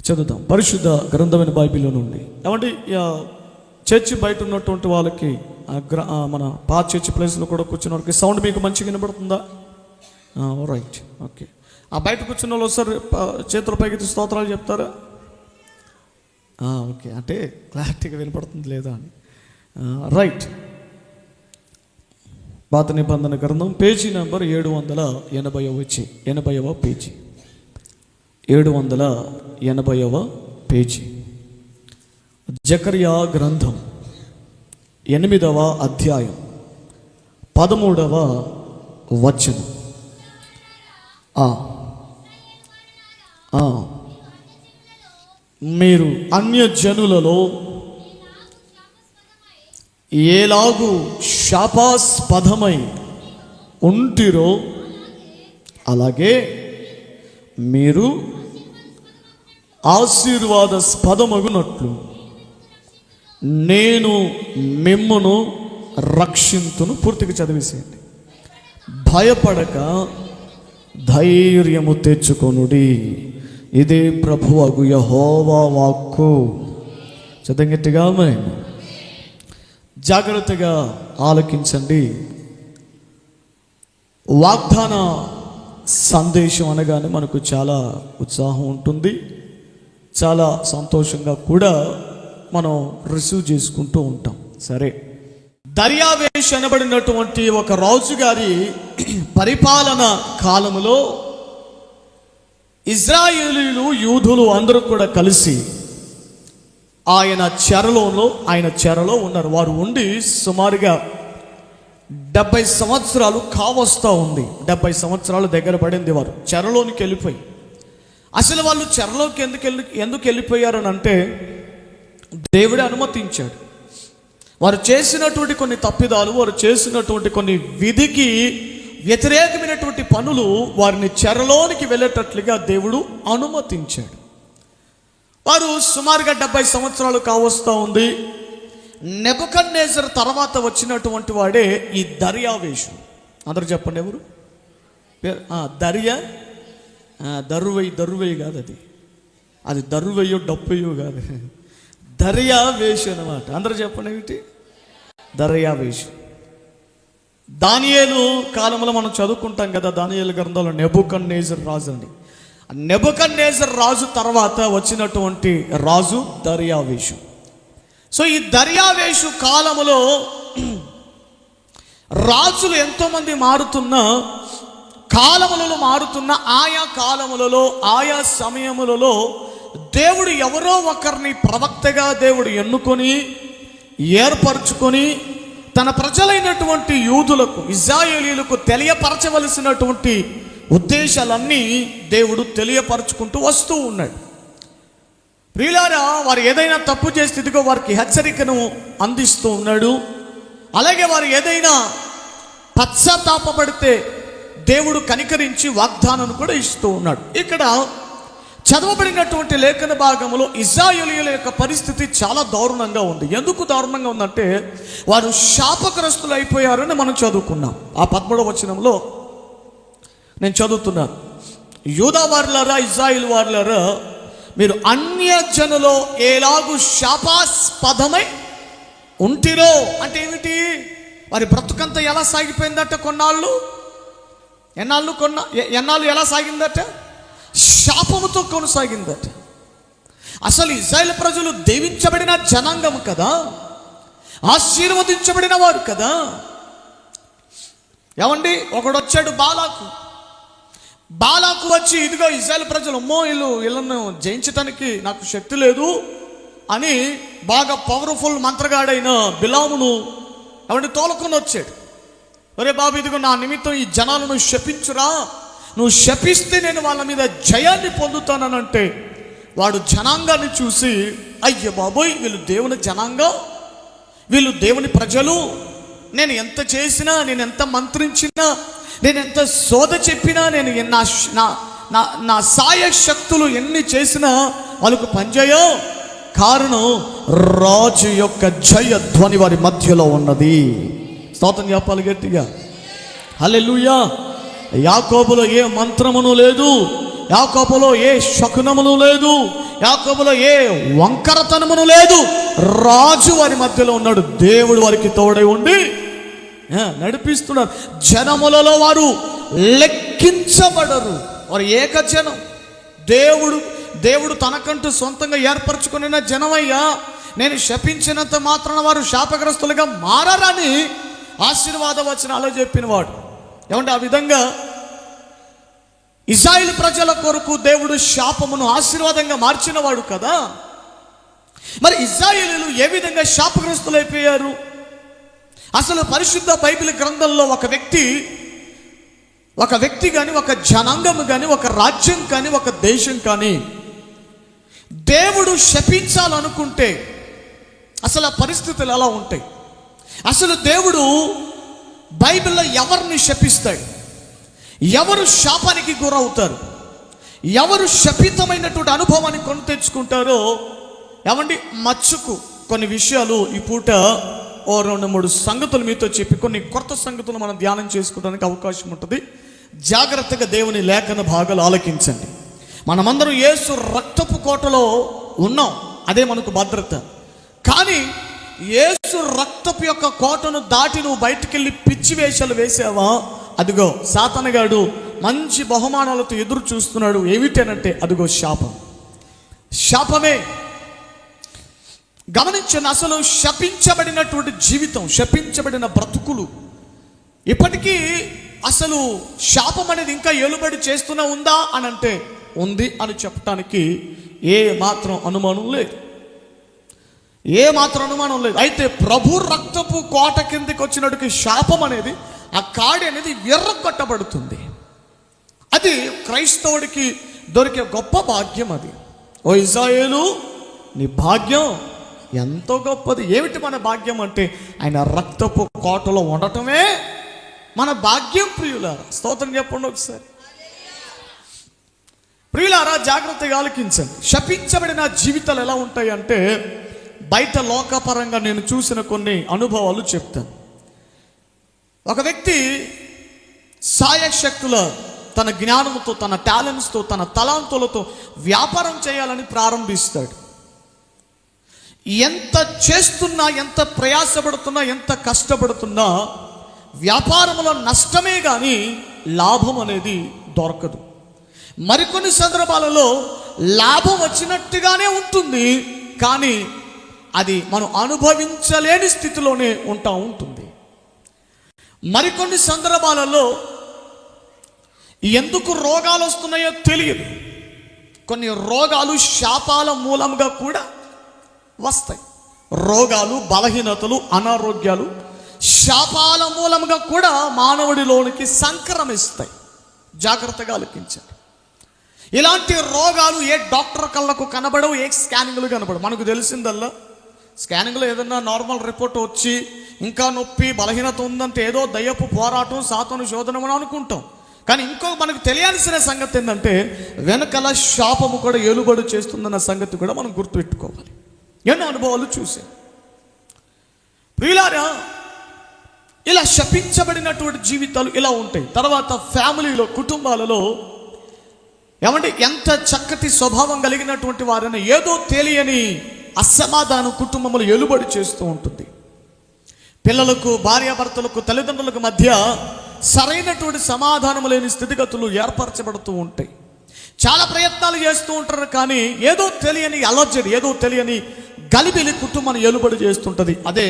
చదువుతాం పరిశుద్ధ గ్రంథమైన బైబిల్లో నుండి. ఏమంటే చర్చి బయట ఉన్నటువంటి వాళ్ళకి మన పాత చర్చి ప్లేస్లో కూడా కూర్చున్న వాళ్ళకి సౌండ్ మీకు మంచిగా వినపడుతుందా? Right, okay. ఆ బయట కూర్చున్న వాళ్ళు ఒకసారి చేతుల పైకి స్తోత్రాలు చెప్తారా? ఓకే, అంటే క్లారిటీగా వినపడుతుంది లేదా అని. రైట్. పాత నిబంధన గ్రంథం పేజీ నెంబర్ 780వ పేజీ, 780వ పేజీ. జకర్యా గ్రంథం 8వ అధ్యాయం 13వ వచనం. మీరు అన్యజనులలో ఏలాగు శాపాస్పదమై ఉంటిరో అలాగే మీరు ఆశీర్వాదాస్పదమగునట్లు నేను మిమ్మును రక్షింతును. పూర్తిగా చదివేసేయండి. భయపడక ధైర్యము తెచ్చుకొనుడి, ఇదే ప్రభువగు యెహోవా వాక్కు. చదవంగట్టిగా జాగ్రత్తగా ఆలకించండి. వాగ్దాన సందేశం అనగానే మనకు చాలా ఉత్సాహం ఉంటుంది, చాలా సంతోషంగా కూడా మనం రిసీవ్ చేసుకుంటూ ఉంటాం. సరే, దర్యావేష్ అనబడినటువంటి ఒక రాజు గారి పరిపాలన కాలములో ఇజ్రాయేలీలు యూదులు అందరూ కూడా కలిసి ఆయన చెరలో ఉన్నారు. వారు ఉండి సుమారుగా 70 సంవత్సరాలు కావస్తా ఉంది. 70 సంవత్సరాలు దగ్గర పడింది వారు చెరలోనికి వెళ్ళిపోయి. అసలు వాళ్ళు చెరలోకి ఎందుకు వెళ్ళిపోయారని అంటే దేవుడే అనుమతించాడు. వారు చేసినటువంటి కొన్ని తప్పిదాలు, వారు చేసినటువంటి కొన్ని విధికి వ్యతిరేకమైనటువంటి పనులు వారిని చెరలోనికి వెళ్ళేటట్లుగా దేవుడు అనుమతించాడు. వారు సుమారుగా 70 సంవత్సరాలు కావస్తా ఉంది. నెబుకద్నెజర్ తర్వాత వచ్చినటువంటి వాడే ఈ దర్యావేషు. అందరూ చెప్పండి ఎవరు? దర్రువై కాదు, అది దర్రువయ్యో డప్పయ్యో కాదు, దర్యావేషు అన్నమాట. అందరూ చెప్పండి ఏమిటి? దర్యావేషు. దానియేలు కాలంలో మనం చదువుకుంటాం కదా, దానియేలు గ్రంథంలో నెబుకద్నెజర్ రాజు అండి. నెబుకద్నెజర్ రాజు తర్వాత వచ్చినటువంటి రాజు దర్యావేషు. సో ఈ దర్యావేషు కాలములో రాజులు ఎంతోమంది మారుతున్నా, కాలములలో మారుతున్న ఆయా కాలములలో ఆయా సమయములలో దేవుడు ఎవరో ఒకరిని ప్రవక్తగా దేవుడు ఎన్నుకొని ఏర్పరచుకొని తన ప్రజలైనటువంటి యూదులకు, ఇశ్రాయేలీయులకు తెలియపరచవలసినటువంటి ఉద్దేశాలన్నీ దేవుడు తెలియపరచుకుంటూ వస్తూ ఉన్నాడు. ప్రియులారా, వారు ఏదైనా తప్పు చేస్తే ఇదిగో వారికి హెచ్చరికను అందిస్తూ ఉన్నాడు. అలాగే వారు ఏదైనా పశ్చాత్తాపపడితే దేవుడు కనికరించి వాగ్దానాన్ని కూడా ఇస్తూ ఉన్నాడు. ఇక్కడ చదవబడినటువంటి లేఖన భాగంలో ఇశ్రాయేలీయుల యొక్క పరిస్థితి చాలా దారుణంగా ఉంది. ఎందుకు దారుణంగా ఉందంటే వారు శాపగ్రస్తులు అయిపోయారని మనం చదువుకున్నాం. ఆ 13వ వచనంలో నేను చదువుతున్నాను. యూదా వారులారా, ఇశ్రాయేలు వారులారా, మీరు అన్యజనులో ఎలాగు శాపాస్పదమై ఉంటిరో అంటే ఏమిటి? వారి బ్రతుకంతా ఎలా సాగిపోయిందట? ఎన్నాళ్ళు ఎలా సాగిందట? శాపముతో కొనసాగిందట. అసలు ఇశ్రాయేలు ప్రజలు దీవించబడిన జనాంగం కదా, ఆశీర్వదించబడిన వారు కదా. ఏమండి, ఒకడు వచ్చాడు బాలాకు వచ్చి ఇదిగో ఇశ్రాయేలు ప్రజలు వీళ్ళను జయించటానికి నాకు శక్తి లేదు అని బాగా పవర్ఫుల్ మంత్రగాడైన బిలామును తోలుకొని వచ్చాడు. ఒరే బాబు, ఇదిగో నా నిమిత్తం ఈ జనాలను శపించురా, నువ్వు శపిస్తే నేను వాళ్ళ మీద జయాన్ని పొందుతానంటే వాడు జనాంగాన్ని చూసి, అయ్య బాబోయ్, వీళ్ళు దేవుని జనాంగం, వీళ్ళు దేవుని ప్రజలు, నేను ఎంత చేసినా, నేను ఎంత మంత్రించినా, నేను ఎంత శోధ చెప్పినా, నేను నా సాయ శక్తులు ఎన్ని చేసినా వాళ్ళకు పనిచేయో. కారణం రాజు యొక్క జయధ్వని వారి మధ్యలో ఉన్నది. స్తోత్రం చెప్పాలి గట్టిగా. హల్లెలూయా. యాకోబులో ఏ మంత్రమును లేదు, యాకోబులో ఏ శకునములు లేదు, యాకోబులో ఏ వంకరతనమును లేదు. రాజు వారి మధ్యలో ఉన్నాడు. దేవుడు వారికి తోడై ఉండి నడిపిస్తున్నారు. జనములలో వారు లెక్కించబడరు. వారు ఏకజనం. దేవుడు తనకంటూ సొంతంగా ఏర్పరచుకున్న జనమయ్యా. నేను శపించినంత మాత్రాన వారు శాపగ్రస్తులుగా మారని ఆశీర్వాద వచనాలు చెప్పినవాడు. ఏమంటే ఆ విధంగా ఇశ్రాయేలు ప్రజల కొరకు దేవుడు శాపమును ఆశీర్వాదంగా మార్చినవాడు కదా. మరి ఇశ్రాయేలీయులు ఏ విధంగా శాపగ్రస్తులైపోయారు? అసలు పరిశుద్ధ బైబిల్ గ్రంథంలో ఒక వ్యక్తి కానీ, ఒక జనాంగం కానీ, ఒక రాజ్యం కానీ, ఒక దేశం కానీ దేవుడు శపించాలనుకుంటే అసలు ఆ పరిస్థితులు ఎలా ఉంటాయి? అసలు దేవుడు బైబిల్లో ఎవరిని శపిస్తాడు? ఎవరు శాపానికి గురవుతారు? ఎవరు శపితమైనటువంటి అనుభవాన్ని కొని తెచ్చుకుంటారో ఏమండి, మచ్చుకు కొన్ని విషయాలు ఈ పూట 2-3 సంగతులు మీతో చెప్పి కొన్ని కొత్త సంగతులు మనం ధ్యానం చేసుకోవడానికి అవకాశం ఉంటుంది. జాగ్రత్తగా దేవుని లేఖన భాగాలు ఆలకించండి. మనమందరం యేసు రక్తపు కోటలో ఉన్నాం, అదే మనకు భద్రత. కానీ యేసు రక్తపు యొక్క కోటను దాటి నువ్వు బయటికి వెళ్ళి పిచ్చి వేషాలు వేసావా, అదిగో సాతానుగాడు మంచి బహుమానాలతో ఎదురు చూస్తున్నాడు. ఏమిటనంటే అదిగో శాపమే. గమనించండి, అసలు శపించబడినటువంటి జీవితం, శపించబడిన బ్రతుకులు ఇప్పటికీ అసలు శాపం అనేది ఇంకా ఏలుబడి చేస్తూనే ఉందా అని అంటే ఉంది అని చెప్పడానికి ఏ మాత్రం అనుమానం లేదు. అయితే ప్రభు రక్తపు కోట కిందకి వచ్చినట్టుకి శాపం అనేది, ఆ కాడి అనేది విర్రగొట్టబడుతుంది. అది క్రైస్తవుడికి దొరికే గొప్ప భాగ్యం. అది ఓ ఇశ్రాయేలు, నీ భాగ్యం ఎంతో గొప్పది. ఏమిటి మన భాగ్యం అంటే ఆయన రక్తపు కోటలో ఉండటమే మన భాగ్యం. ప్రియులారా స్తోత్రం చెప్పండి ఒకసారి. ప్రియులారా జాగ్రత్తగా ఆలకించండి. శపించబడిన జీవితాలు ఎలా ఉంటాయి అంటే బయట లోకపరంగా నేను చూసిన కొన్ని అనుభవాలు చెప్తాను. ఒక వ్యక్తి సాయశక్తుల తన జ్ఞానంతో, తన టాలెంట్స్తో, తన తలాంతులతో వ్యాపారం చేయాలని ప్రారంభిస్తాడు. ఎంత చేస్తున్నా, ఎంత ప్రయాసపడుతున్నా, ఎంత కష్టపడుతున్నా వ్యాపారంలో నష్టమే కానీ లాభం అనేది దొరకదు. మరికొన్ని సందర్భాలలో లాభం వచ్చినట్టుగానే ఉంటుంది, కానీ అది మనం అనుభవించలేని స్థితిలోనే ఉంటుంది. మరికొన్ని సందర్భాలలో ఎందుకు రోగాలు వస్తున్నాయో తెలియదు. కొన్ని రోగాలు శాపాల మూలంగా కూడా వస్తాయి. రోగాలు, బలహీనతలు, అనారోగ్యాలు శాపాల మూలంగా కూడా మానవుడిలోనికి సంక్రమిస్తాయి. జాగ్రత్తగా ఆలకించండి. ఇలాంటి రోగాలు ఏ డాక్టర్ కళ్ళకు కనబడవు, ఏ స్కానింగ్లు కనబడవు. మనకు తెలిసిందల్లా స్కానింగ్లో ఏదన్నా నార్మల్ రిపోర్ట్ వచ్చి ఇంకా నొప్పి, బలహీనత ఉందంటే ఏదో దయ్యపు పోరాటం, సాతాను శోధనం అని అనుకుంటాం. కానీ ఇంకో మనకు తెలియాల్సిన సంగతి ఏంటంటే వెనకల శాపము కూడా ఏలుబడి చేస్తుందన్న సంగతి కూడా మనం గుర్తుపెట్టుకోవాలి. ఎన్నో అనుభవాలు చూసే ప్రియులారా, ఇలా శపించబడినటువంటి జీవితాలు ఇలా ఉంటాయి. తర్వాత ఫ్యామిలీలో, కుటుంబాలలో ఏమంటే ఎంత చక్కటి స్వభావం కలిగినటువంటి వారైనా ఏదో తెలియని అసమాధానం కుటుంబంలో ఏలుబడి చేస్తూ ఉంటుంది. పిల్లలకు, భార్యాభర్తలకు, తల్లిదండ్రులకు మధ్య సరైనటువంటి సమాధానం లేని స్థితిగతులు ఏర్పరచబడుతూ ఉంటాయి. చాలా ప్రయత్నాలు చేస్తూ ఉంటారు, కానీ ఏదో తెలియని అలర్జడి, ఏదో తెలియని గలిబిలి కుటుంబాన్ని ఏలుబడి చేస్తుంటుంది. అదే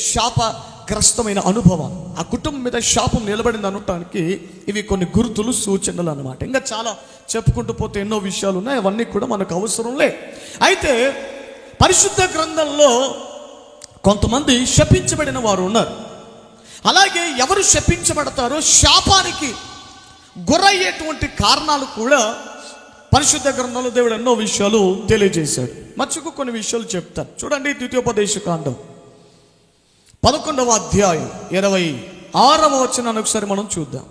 శాపగ్రస్తమైన అనుభవం. ఆ కుటుంబం మీద శాపం నిలబడింది అనటానికి ఇవి కొన్ని గుర్తులు, సూచనలు అన్నమాట. ఇంకా చాలా చెప్పుకుంటూ పోతే ఎన్నో విషయాలు ఉన్నాయి, అవన్నీ కూడా మనకు అవసరం లే. అయితే పరిశుద్ధ గ్రంథంలో కొంతమంది శపించబడిన వారు ఉన్నారు. అలాగే ఎవరు శపించబడతారో శాపానికి గురయ్యేటువంటి కారణాలు కూడా పరిశుద్ధ గ్రంథంలో దేవుడు ఎన్నో విషయాలు తెలియజేశాడు. మచ్చుకు కొన్ని విషయాలు చెప్తాను చూడండి. ద్వితీయోపదేశకాండం 11వ అధ్యాయం 26వ వచనాన్ని ఒకసారి మనం చూద్దాం.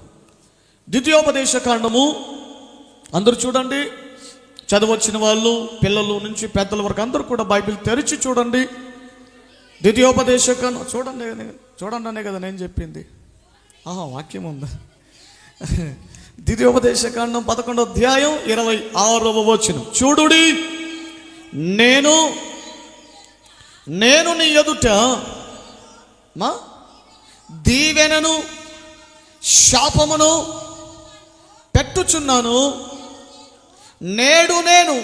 ద్వితీయోపదేశకాండము అందరూ చూడండి, చదవచ్చిన వాళ్ళు, పిల్లల నుంచి పెద్దల వరకు అందరూ కూడా బైబిల్ తెరిచి చూడండి. ద్వితీయోపదేశకాండం చూడండి అనే కదా నేను చెప్పింది. వాక్యం ఉందా? ద్వితీయోపదేశకాండం 11వ అధ్యాయం 26వ వచనం. చూడుడి, నేను నీ ఎదుట దీవెనను శాపమును పెట్టుచున్నాను. నేడు నేను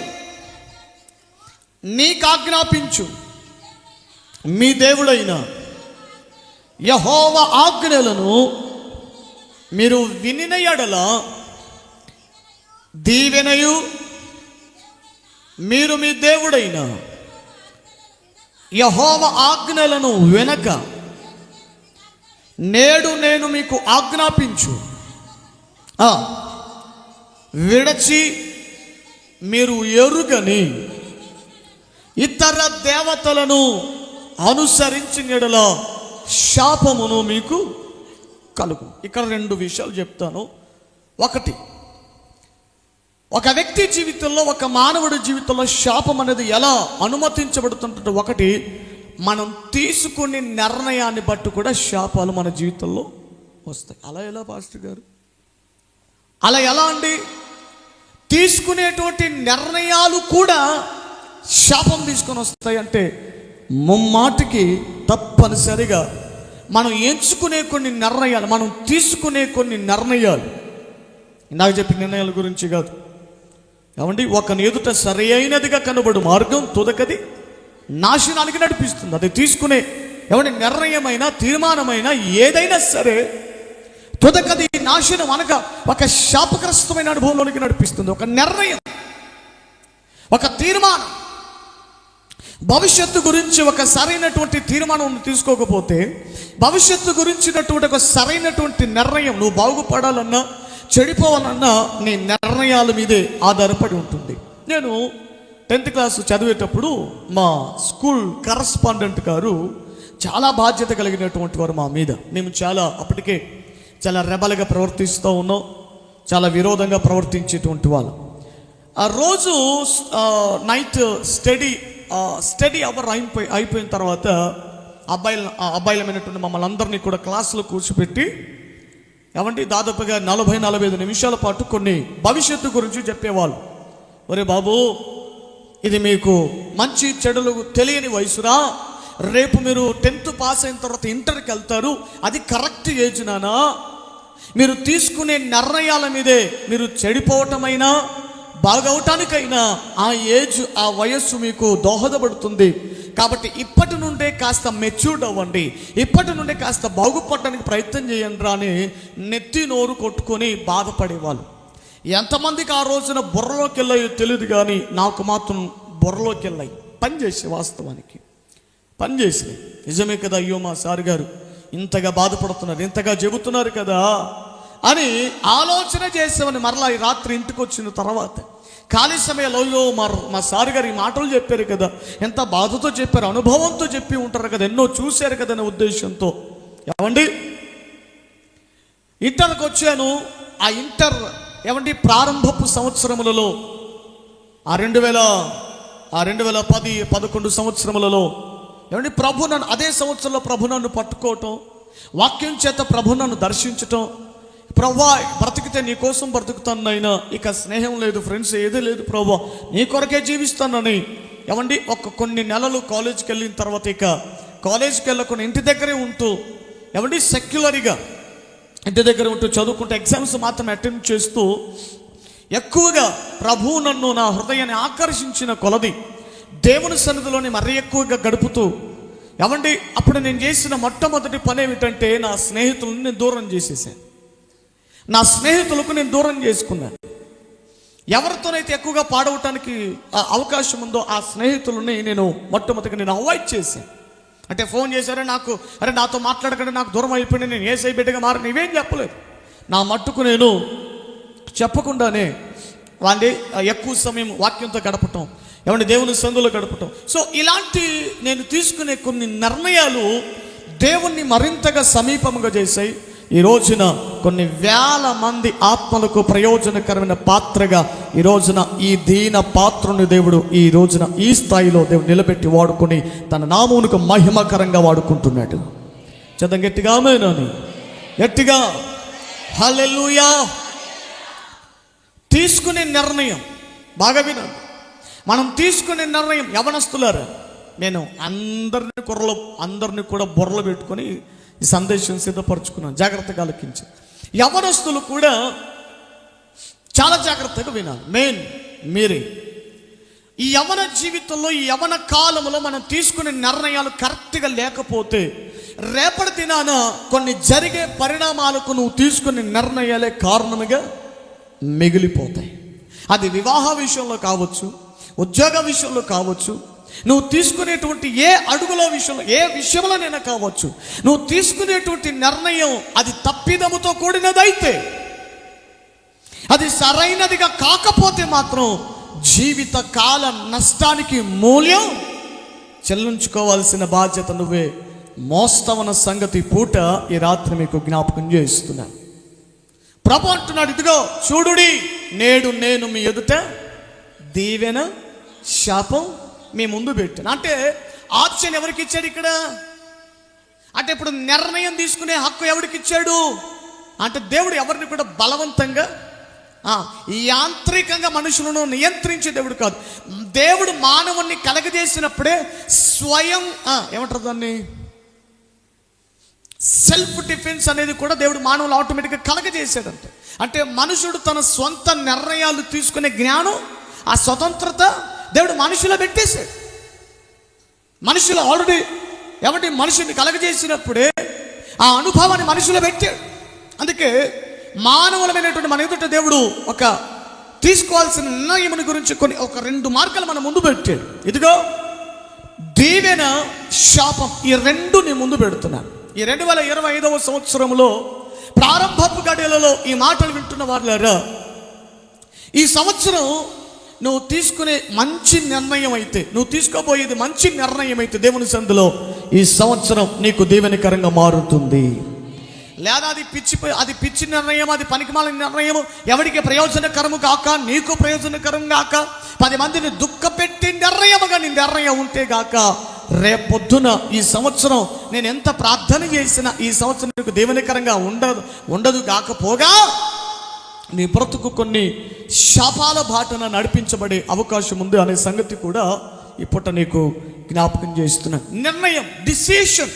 నీకాజ్ఞాపించు మీ దేవుడైన యెహోవా ఆజ్ఞలను మీరు వినిన యెడల దీవెనయు మీరు మీ దేవుడైన యెహోవా ఆజ్ఞలను వెనక నేడు నేను మీకు ఆజ్ఞాపించు విడచి మీరు ఎరుగని ఇతర దేవతలను అనుసరించిన యెడల శాపమును మీకు కలుగు. ఇక్కడ 2 విషయాలు చెప్తాను. ఒకటి, ఒక వ్యక్తి జీవితంలో, ఒక మానవుడి జీవితంలో శాపం అనేది ఎలా అనుమతించబడుతుంటే, ఒకటి, మనం తీసుకునే నిర్ణయాన్ని బట్టి కూడా శాపాలు మన జీవితంలో వస్తాయి. అలా ఎలా పాస్టర్ గారు? అలా ఎలా అండి? తీసుకునేటువంటి నిర్ణయాలు కూడా శాపం తీసుకొని వస్తాయి అంటే ముమ్మాటికి తప్పనిసరిగా మనం ఎంచుకునే కొన్ని నిర్ణయాలు, మనం తీసుకునే కొన్ని నిర్ణయాలు, ఇందాక చెప్పిన నిర్ణయాల గురించి కాదు ఏమండి, ఒకని ఎదుట సరి అయినదిగా కనబడు మార్గం తుదకది నాశనానికి నడిపిస్తుంది. అది తీసుకునే ఏమంటే నిర్ణయమైనా తీర్మానమైనా ఏదైనా సరే తుదకది నాశనం అనగా ఒక శాపగ్రస్తమైన అనుభవంలోనికి నడిపిస్తుంది. ఒక నిర్ణయం, ఒక తీర్మానం, భవిష్యత్తు గురించి ఒక సరైనటువంటి తీర్మానం తీసుకోకపోతే, భవిష్యత్తు గురించినటువంటి ఒక సరైనటువంటి నిర్ణయం, నువ్వు బాగుపడాలన్నా చెడిపోవాలన్నా నీ నిర్ణయాల మీదే ఆధారపడి ఉంటుంది. నేను 10th క్లాస్ చదివేటప్పుడు మా స్కూల్ కరస్పాండెంట్ గారు చాలా బాధ్యత కలిగినటువంటి వారు మా మీద. మేము అప్పటికే చాలా రెబల్గా ప్రవర్తిస్తూ ఉన్నాం, చాలా విరోధంగా ప్రవర్తించేటువంటి వాళ్ళు. ఆ రోజు నైట్ స్టడీ అవర్ అయిపోయిన తర్వాత అబ్బాయిలమైనటువంటి మమ్మల్ని అందరినీ కూడా క్లాసులో కూర్చోపెట్టి ఏమంటే దాదాపుగా 40-45 నిమిషాల పాటు కొన్ని భవిష్యత్తు గురించి చెప్పేవాళ్ళు. ఒరే బాబు, ఇది మీకు మంచి చెడులు తెలియని వయసురా, రేపు మీరు 10th పాస్ అయిన తర్వాత ఇంటర్కి వెళ్తారు, అది కరెక్ట్ ఏజ్ నానా, మీరు తీసుకునే నిర్ణయాల మీదే మీరు చెడిపోవటమైనా బాగవటానికైనా ఆ ఏజ్, ఆ వయస్సు మీకు దోహదపడుతుంది. కాబట్టి ఇప్పటి నుండే కాస్త మెచ్యూర్డ్ అవ్వండి, ఇప్పటి నుండే కాస్త బాగుపడడానికి ప్రయత్నం చేయండి అని నెత్తి నోరు కొట్టుకొని బాధపడేవాళ్ళు. ఎంతమందికి ఆ రోజున బుర్రలోకి వెళ్ళాయో తెలియదు, కానీ నాకు మాత్రం బుర్రలోకి వెళ్ళాయి, పనిచేసి వాస్తవానికి పనిచేసినాయి. నిజమే కదా, అయ్యో మా సార్ గారు ఇంతగా బాధపడుతున్నారు, ఇంతగా చెబుతున్నారు కదా అని ఆలోచన చేసామని మరలా ఈ రాత్రి ఇంటికి వచ్చిన తర్వాత ఖాళీ సమయంలో మా సార్ గారు ఈ మాటలు చెప్పారు కదా, ఎంత బాధతో చెప్పారు, అనుభవంతో చెప్పి ఉంటారు కదా, ఎన్నో చూశారు కదా అనే ఉద్దేశంతో ఏమండి ఇంటర్కి వచ్చాను. ఆ ఇంటర్ ఏమండి ప్రారంభపు సంవత్సరములలో ఆ 2010-11 సంవత్సరములలో ఏమండి ప్రభు నన్ను, అదే సంవత్సరంలో ప్రభు నన్ను పట్టుకోవటం, వాక్యం చేత ప్రభు నన్ను దర్శించటం, ప్రభువా బ్రతికితే నీ కోసం బ్రతుకుతాను అయినా, ఇక స్నేహం లేదు, ఫ్రెండ్స్ ఏదే లేదు ప్రభువా, నీ కొరకే జీవిస్తానని ఏమండి కొన్ని నెలలు కాలేజీకి వెళ్ళిన తర్వాత ఇక కాలేజీకి వెళ్ళకుండా ఇంటి దగ్గరే ఉంటూ ఏమండి సెక్యులర్గా ఇంటి దగ్గర ఉంటూ చదువుకుంటూ ఎగ్జామ్స్ మాత్రం అటెంప్ట్ చేస్తూ ఎక్కువగా ప్రభువు నన్ను నా హృదయాన్ని ఆకర్షించిన కొలది దేవుని సన్నిధిలోని మరీ ఎక్కువగా గడుపుతూ ఏమండి అప్పుడు నేను చేసిన మొట్టమొదటి పని ఏమిటంటే నా స్నేహితులను నేను దూరం చేసేసాను. నా స్నేహితులకు నేను దూరం చేసుకున్నాను. ఎవరితోనైతే ఎక్కువగా పాడవటానికి అవకాశం ఉందో ఆ స్నేహితులని నేను మొట్టమొదటిగా అవాయిడ్ చేశాను. అంటే ఫోన్ చేశారే నాకు, అరే నాతో మాట్లాడకండి, నాకు దూరం అయిపోయింది, నేను ఏసై బిడ్డగా మారి ఇవేం చెప్పలేదు. నా మట్టుకు నేను చెప్పకుండానే వాళ్ళని ఎక్కువ సమయం వాక్యంతో గడపటం, ఏమంటే దేవుని సందులో గడపటం. సో ఇలాంటి నేను తీసుకునే కొన్ని నిర్ణయాలు దేవుణ్ణి మరింతగా సమీపంగా చేశాయి. ఈ రోజున కొన్ని వేల మంది ఆత్మలకు ప్రయోజనకరమైన పాత్రగా ఈ రోజున ఈ దీన పాత్రను దేవుడు ఈ రోజున ఈ స్థాయిలో దేవుడు నిలబెట్టి వాడుకొని తన నామమునకు మహిమకరంగా వాడుకుంటున్నాడు. చదం గట్టిగా ఆమేన్, గట్టిగా హల్లెలూయా. తీసుకునే నిర్ణయం బాగా వినండి. మనం తీసుకునే నిర్ణయం, యవనస్తులారా, నేను అందరిని కూడా బుర్రలో పెట్టుకొని ఈ సందేశం సిద్ధపరచుకున్నాను, జాగ్రత్తగా ఆలకించి. యవనస్తులు కూడా చాలా జాగ్రత్తగా వినాలి. మీరే ఈ యవన జీవితంలో, ఈ యవన కాలంలో మనం తీసుకునే నిర్ణయాలు కరెక్ట్గా లేకపోతే రేపటి దినాన కొన్ని జరిగే పరిణామాలకు నువ్వు తీసుకునే నిర్ణయాలే కారణముగా మిగిలిపోతాయి. అది వివాహ విషయంలో కావచ్చు, ఉద్యోగ విషయంలో కావచ్చు, నువ్వు తీసుకునేటువంటి ఏ అడుగుల విషయంలో, ఏ విషయంలోనైనా కావచ్చు, నువ్వు తీసుకునేటువంటి నిర్ణయం అది తప్పిదముతో కూడినదైతే, అది సరైనదిగా కాకపోతే మాత్రం జీవిత కాల నష్టానికి మూల్యం చెల్లించుకోవాల్సిన బాధ్యత నువ్వే మోస్తావన్న సంగతి పూట ఈ రాత్రి మీకు జ్ఞాపకం చేస్తున్నాను. ప్రభు అంటున్నాడు, ఇదిగో చూడుడి, నేడు నేను మీ ఎదుట దీవెన శాపం మీ ముందు పెట్టాను. అంటే ఆప్షన్ ఎవరికి ఇచ్చాడు ఇక్కడ? అంటే ఇప్పుడు నిర్ణయం తీసుకునే హక్కు ఎవరికి ఇచ్చాడు అంటే, దేవుడు ఎవరిని కూడా బలవంతంగా యాంత్రికంగా మనుషులను నియంత్రించే దేవుడు కాదు. దేవుడు మానవుణ్ణి కలగజేసినప్పుడే స్వయం ఏమంటారు దాన్ని, సెల్ఫ్ డిఫెన్స్ అనేది కూడా దేవుడు మానవులు ఆటోమేటిక్గా కలగజేసాడంటే. అంటే మనుషుడు తన సొంత నిర్ణయాలు తీసుకునే జ్ఞానం, ఆ స్వతంత్రత దేవుడు మనుషులో పెట్టేశాడు. మనుషులు ఆల్రెడీ ఎవరి మనుషుని కలగజేసినప్పుడే ఆ అనుభవాన్ని మనుషులో పెట్టాడు. అందుకే మానవులమైనటువంటి మన ఎదుట దేవుడు ఒక తీసుకోవాల్సిన నిర్ణయం గురించి ఒక 2 మార్గాలు మన ముందు పెట్టాడు. ఇదిగో దీవెన శాపం, ఈ 2 నీ ముందు పెడుతున్నాను. ఈ 2025వ సంవత్సరంలో ప్రారంభపు గడియలలో ఈ మాటలు వింటున్న వాళ్ళారా, ఈ సంవత్సరం నువ్వు తీసుకునే మంచి నిర్ణయం అయితే, నువ్వు తీసుకోబోయేది మంచి నిర్ణయం అయితే దేవుని సందులో ఈ సంవత్సరం నీకు దీవెనకరంగా మారుతుంది. లేదా అది పిచ్చి నిర్ణయం, అది పనికిమాలిన నిర్ణయం, ఎవరికి ప్రయోజనకరము కాక, నీకు ప్రయోజనకరం కాక, 10 మందిని దుఃఖపెట్టి నిర్ణయముగా నీ నిర్ణయం ఉంటే గాక, రేపొద్దున ఈ సంవత్సరం నేను ఎంత ప్రార్థన చేసినా ఈ సంవత్సరం నీకు దీవెనకరంగా ఉండదు కాకపోగా నీ బ్రతుకు కొన్ని శాపాల బాటన నడిపించబడే అవకాశం ఉంది అనే సంగతి కూడా ఇప్పట నీకు జ్ఞాపకం చేస్తున్నాను. నిర్ణయం, డిసిషన్,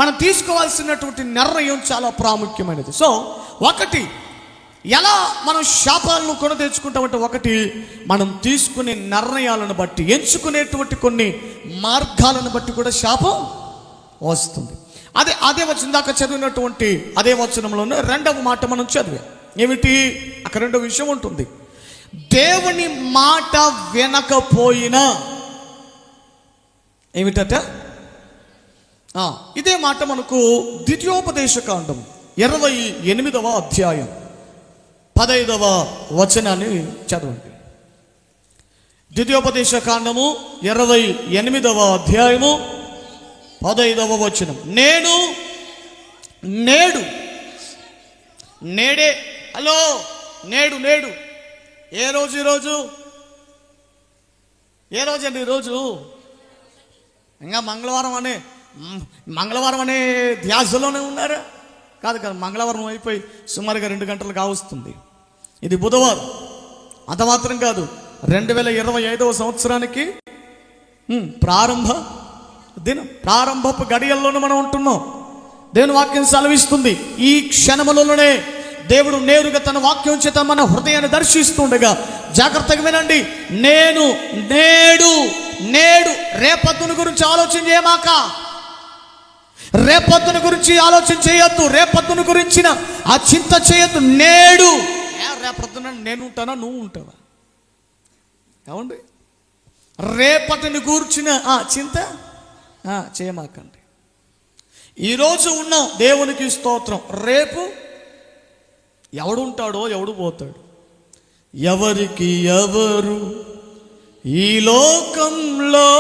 మనం తీసుకోవాల్సినటువంటి నిర్ణయం చాలా ప్రాముఖ్యమైనది. సో ఒకటి, ఎలా మనం శాపాలను కొని తెచ్చుకుంటామంటే, ఒకటి మనం తీసుకునే నిర్ణయాలను బట్టి, ఎంచుకునేటువంటి కొన్ని మార్గాలను బట్టి కూడా శాపం వస్తుంది. అదే వచ్చిన దాకా చదివినటువంటి అదే వచనంలోనే 2వ మాట మనం చదివాం. ఏమిటి? అక్కడ 2వ విషయం ఉంటుంది. దేవుని మాట వినకపోయినా ఏమిటట? ఇదే మాట మనకు ద్వితీయోపదేశ కాండం 28వ అధ్యాయం 15వ వచనాన్ని చదవండి. ద్వితీయోపదేశ కాండము 28వ అధ్యాయము 15వ వచనం. నేడే హలో నేడు ఏ రోజు? ఏ రోజు అండి? ఈరోజు ఇంకా మంగళవారం అనే ధ్యాసలోనే ఉన్నారా? కాదు, మంగళవారం అయిపోయి సుమారుగా 2 గంటలు కావస్తుంది. ఇది బుధవారం. అంత మాత్రం కాదు, 2025వ సంవత్సరానికి ప్రారంభ దినం, ప్రారంభపు గడియల్లోనే మనం ఉంటున్నాం. దేవుని వాక్యం సెలవిస్తుంది, ఈ క్షణములలోనే దేవుడు నేరుగా తన వాక్యం చేత మన హృదయాన్ని దర్శిస్తుండగా, జాగ్రత్తగా వినండి, నేడు రేపొద్దున గురించి ఆలోచన చేయమాక, రేపొద్దున గురించి ఆలోచన చేయొద్దు, రేపొద్దున గురించిన ఆ చింత చేయొద్దు. నేడు రేపొద్దున నేను ఉంటానా, నువ్వు ఉంటావా? ఏమండి? రేపటిని కూర్చిన చింత చేయమాకండి. ఈరోజు ఉన్నాం, దేవునికి స్తోత్రం. రేపు ఎవడు ఉంటాడో ఎవడు పోతాడు. ఎవరికి ఎవరు ఈ లోకంలో,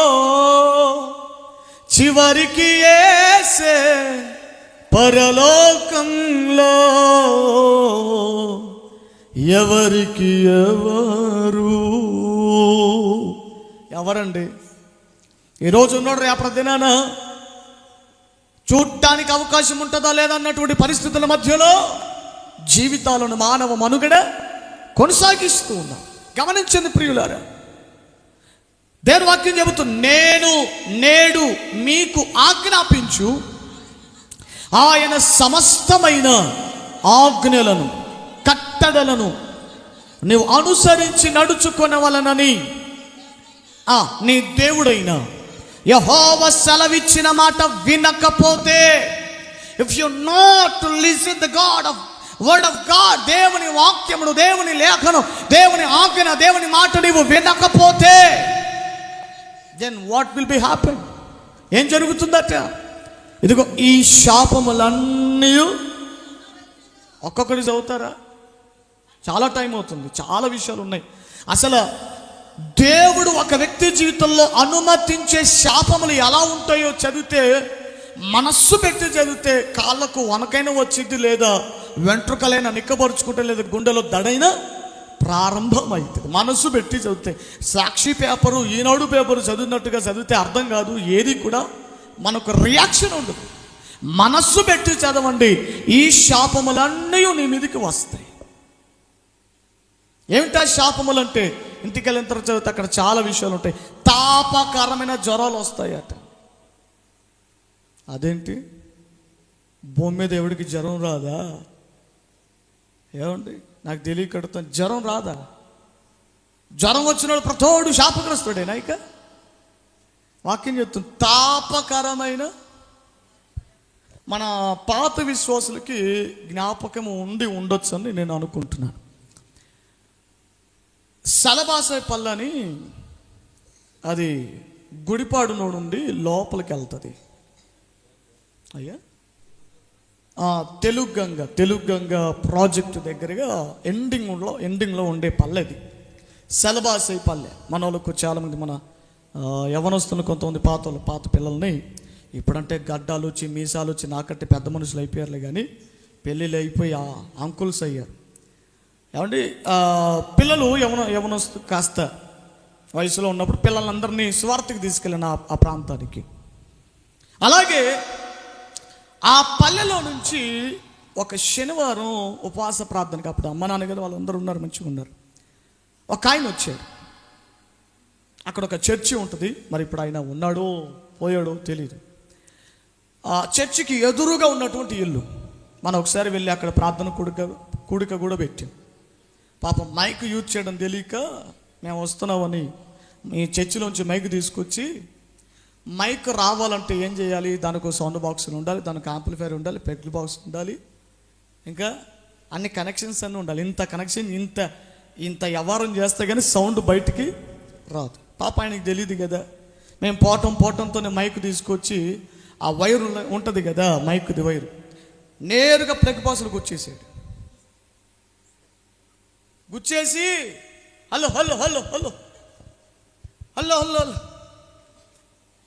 చివరికి యేసే పరలోకంలో. ఎవరికి ఎవరండి? ఈరోజు ఉన్నాడు, రేపటి దినాన చూడటానికి అవకాశం ఉంటుందా లేదా అన్నటువంటి పరిస్థితుల మధ్యలో జీవితాలను, మానవ మనుగడ కొనసాగిస్తూ ఉన్నాం. గమనించండి ప్రియులారా, దేవుని వాక్యం చెబుతుంది, నేను నేడు మీకు ఆజ్ఞాపించు ఆయన సమస్తమైన ఆజ్ఞలను కట్టడలను నీవు అనుసరించి నడుచుకొనవలనని నీ దేవుడైన యెహోవా సెలవిచ్చిన మాట వినకపోతే, if you not listen the God of word of God, దేవుని వాక్యమును, దేవుని లేఖనం, దేవుని ఆజ్ఞ, దేవుని మాట నీవు వినకపోతే, then what will be happen? ఏం జరుగుతుందట? ఇదిగో ఈ శాపములన్నీ ఒక్కొక్కటి చదువుతారా? చాలా టైం అవుతుంది, చాలా విషయాలు ఉన్నాయి. అసలు దేవుడు ఒక వ్యక్తి జీవితంలో అనుమతించే శాపములు ఎలా ఉంటాయో చదివితే, మనస్సు పెట్టి చదివితే కాళ్ళకు వనకైనా వచ్చింది, లేదా వెంట్రుకలైనా నిక్కబరుచుకుంటే, లేదా గుండెలో దడైనా ప్రారంభం అవుతుంది. మనస్సు పెట్టి చదివితే, సాక్షి పేపరు, ఈనాడు పేపరు చదివినట్టుగా చదివితే అర్థం కాదు, ఏది కూడా మనకు రియాక్షన్ ఉండదు. మనస్సు పెట్టి చదవండి, ఈ శాపములన్నీ నీ మీదకి వస్తాయి. ఏమిటా శాపములు అంటే, ఇంటికి వెళ్ళిన తర్వాత చదివితే అక్కడ చాలా విషయాలు ఉంటాయి. తాపకరమైన జ్వరాలు వస్తాయట. అదేంటి, భూమి మీద ఎవడికి జ్వరం రాదా? ఏమండి, నాకు తెలియకడుతాను, జ్వరం రాదా? జ్వరం వచ్చినాడు ప్రతోడు శాపగ్రస్తుడేనా? ఇక వాక్యం చెప్తుంది, తాపకరమైన. మన పాత విశ్వాసులకి జ్ఞాపకం ఉండొచ్చు అని నేను అనుకుంటున్నాను. సలబాసే పల్లని, అది గుడిపాడు నుండి లోపలికి వెళ్తుంది అయ్యా. తెలుగు గంగ ప్రాజెక్టు దగ్గరగా ఎండింగ్లో ఉండే పల్లెది సలబాసే పల్లె. మన వాళ్ళకు చాలామంది, మన యవనస్తులు కొంతమంది పాత పిల్లల్ని, ఇప్పుడంటే గడ్డాలు వచ్చి మీసాలు వచ్చి నాకంటే పెద్ద మనుషులు అయిపోయారులే, కానీ పెళ్ళిళ్ళు అయిపోయి అంకుల్స్ అయ్యారు. ఏమండి, పిల్లలు యవనస్తు కాస్త వయసులో ఉన్నప్పుడు పిల్లలందరినీ స్వార్థకి తీసుకెళ్ళిన ఆ ప్రాంతానికి. అలాగే ఆ పల్లెలో నుంచి ఒక శనివారం ఉపవాస ప్రార్థనకి, అప్పుడు అమ్మ నాన్నగారు వాళ్ళందరూ ఉన్నారు, మంచిగా ఉన్నారు. ఒక ఆయన వచ్చాడు. అక్కడ ఒక చర్చి ఉంటుంది, మరి ఇప్పుడు ఆయన ఉన్నాడో పోయాడో తెలియదు. ఆ చర్చికి ఎదురుగా ఉన్నటువంటి ఇల్లు. మనం ఒకసారి వెళ్ళి అక్కడ ప్రార్థన కూడిక కూడా పెట్టాం. పాపం మైక్ యూజ్ చేయడం తెలియక, మేము వస్తున్నామని మీ చర్చిలోంచి మైక్ తీసుకొచ్చి, మైక్ రావాలంటే ఏం చేయాలి? దానికి సౌండ్ బాక్సులు ఉండాలి, దానికి యాంప్లిఫైర్ ఉండాలి, పెట్రోల్ బాక్స్ ఉండాలి, ఇంకా అన్ని కనెక్షన్స్ అన్నీ ఉండాలి. ఇంత కనెక్షన్ ఇంత వ్యవహారం చేస్తే కానీ సౌండ్ బయటికి రాదు. పాప ఆయనకి తెలియదు కదా. మేము పోవటంతోనే మైక్ తీసుకొచ్చి, ఆ వైరు ఉంటుంది కదా, మైక్ది వైరు నేరుగా ప్లగ్ బాక్సులకు గుచ్చేసి hello hello hello hello hello hello hello.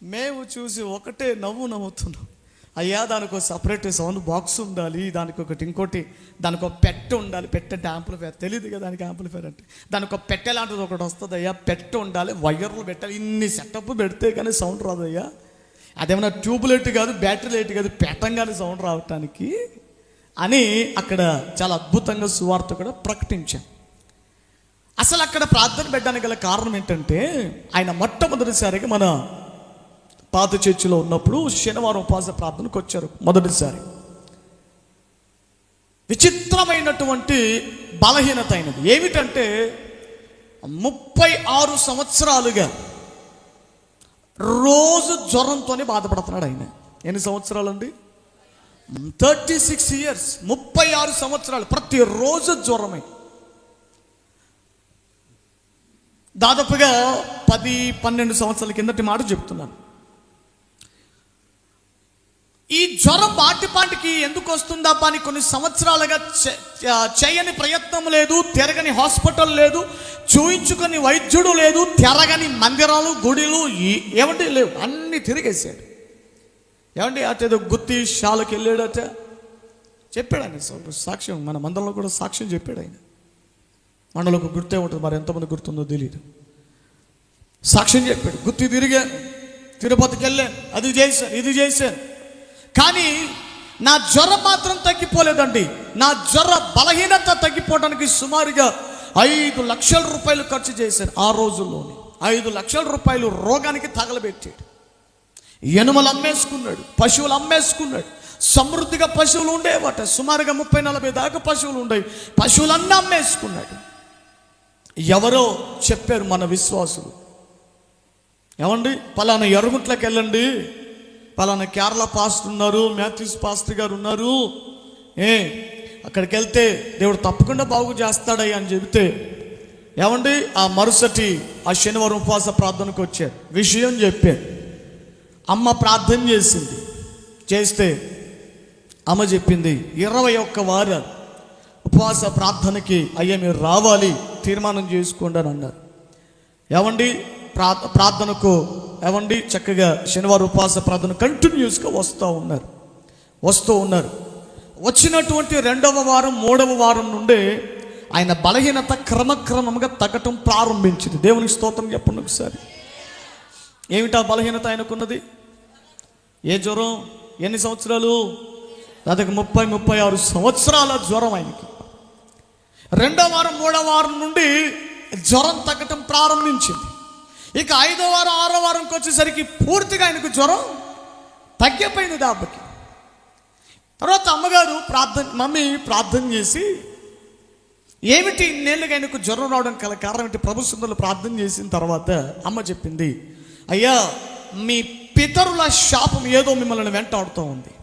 మేము చూసి ఒకటే నవ్వుతున్నాం. అయ్యా, దానికి ఒక సపరేట్ సౌండ్ బాక్స్ ఉండాలి, దానికి ఒకటి ఇంకోటి, దానికి ఒక పెట్టె ఉండాలి. పెట్టె అంటే యాంప్లిఫైర్, తెలియదు కదా దానికి యాంప్లిఫైర్ అంటే. దానికి ఒక పెట్టె లాంటిది ఒకటి వస్తుంది అయ్యా, పెట్టె ఉండాలి, వైర్లు పెట్టాలి, ఇన్ని సెటప్ పెడితే కానీ సౌండ్ రాదు అయ్యా. అదేమన్నా ట్యూబ్ లైట్ కాదు, బ్యాటరీ లైట్ కాదు, పెట్టంగానే సౌండ్ రావటానికి అని అక్కడ చాలా అద్భుతంగా సువార్త కూడా ప్రకటించాం. అసలు అక్కడ ప్రార్థన పెట్టడానికి గల కారణం ఏంటంటే, ఆయన మొట్టమొదటిసారిగా మన పాత చర్చిలో ఉన్నప్పుడు శనివారం ఉపవాస ప్రార్థనకు వచ్చారు మొదటిసారి. విచిత్రమైనటువంటి బలహీనత అయినది ఏమిటంటే, 36 సంవత్సరాలుగా రోజు జ్వరంతోనే బాధపడుతున్నాడు ఆయన. ఎన్ని సంవత్సరాలు అండి? 36 years, 36 సంవత్సరాలు ప్రతిరోజు జ్వరమే. దాదాపుగా 10-12 సంవత్సరాల కిందటి మాట చెప్తున్నాను. ఈ జ్వరం పాటికి ఎందుకు వస్తుందా అని కొన్ని సంవత్సరాలుగా చేయని ప్రయత్నం లేదు, తిరగని హాస్పిటల్ లేదు, చూయించుకొని వైద్యుడు లేదు, తిరగని మందిరాలు గుడిలు ఏమంటే లేవు, అన్నీ తిరిగేసాడు. ఏమండి, అటేదో గుత్తి షాలకి వెళ్ళాడట, చెప్పాడు ఆయన సాక్ష్యం. మన మందరంలో కూడా సాక్ష్యం చెప్పాడు ఆయన. మనలో ఒక గుర్తే ఉంటుంది, మరి ఎంతమంది గుర్తుందో తెలియదు. సాక్ష్యం చెప్పాడు, గుత్తి తిరిగాను, తిరుపతికి వెళ్ళాను, అది చేశాను, ఇది చేశాను, కానీ నా జ్వరం మాత్రం తగ్గిపోలేదండి. నా జ్వర బలహీనత తగ్గిపోవడానికి సుమారుగా 5 లక్షల రూపాయలు ఖర్చు చేశాడు ఆ రోజుల్లోనే. 5 లక్షల రూపాయలు రోగానికి తగలబెట్టాడు. ఎనుమలు అమ్మేసుకున్నాడు, పశువులు అమ్మేసుకున్నాడు. సమృద్ధిగా పశువులు ఉండేవట, సుమారుగా 30-40 దాకా పశువులు ఉండేవి. పశువులన్నీ అమ్మేసుకున్నాడు. ఎవరో చెప్పారు మన విశ్వాసులు, ఏమండి పలానా ఎరుగుంట్లోకి వెళ్ళండి, పలానా కేరళ పాస్టర్ ఉన్నారు, మ్యాథ్యూస్ పాస్టర్ గారు ఉన్నారు, అక్కడికి వెళ్తే దేవుడు తప్పకుండా బాగు చేస్తాడయ్యా అని చెబితే, ఏమండి ఆ మరుసటి ఆ శనివారం ఉపవాస ప్రార్థనకు వచ్చారు. విషయం చెప్పారు. అమ్మ ప్రార్థన చేసింది. చేస్తే అమ్మ చెప్పింది 21 వారాలు ఉపవాస ప్రార్థనకి అయ్యా మీరు రావాలి, తీర్మానం చేసుకోండి అని అన్నారు. ఏమండి ప్రార్థనకు ఏమండి చక్కగా శనివారం ఉపవాస ప్రార్థన కంటిన్యూస్గా వస్తూ ఉన్నారు. వచ్చినటువంటి 2వ వారం 3వ వారం నుండే ఆయన బలహీనత క్రమక్రమంగా తగ్గటం ప్రారంభించింది. దేవునికి స్తోత్రం చెప్పండి ఒకసారి. ఏమిటా బలహీనత ఆయనకున్నది? ఏ జ్వరం? ఎన్ని సంవత్సరాలు? దాదాపు 30-36 సంవత్సరాల జ్వరం ఆయనకి. 2వ వారం 3వ వారం నుండి జ్వరం తగ్గటం ప్రారంభించింది. ఇక 5వ వారం 6వ వారంకి వచ్చేసరికి పూర్తిగా ఆయనకు జ్వరం తగ్గిపోయింది దాబ్బకి. తర్వాత అమ్మగారు మమ్మీ ప్రార్థన చేసి, ఏమిటి ఇన్నేళ్ళుగా ఆయనకు జ్వరం రావడం కల కారణం ఏంటి? ప్రభు సుందరులు ప్రార్థన చేసిన తర్వాత అమ్మ చెప్పింది, అయ్యా మీ పితరుల శాపం ఏదో మిమ్మల్ని వెంటాడుతూ ఉంది,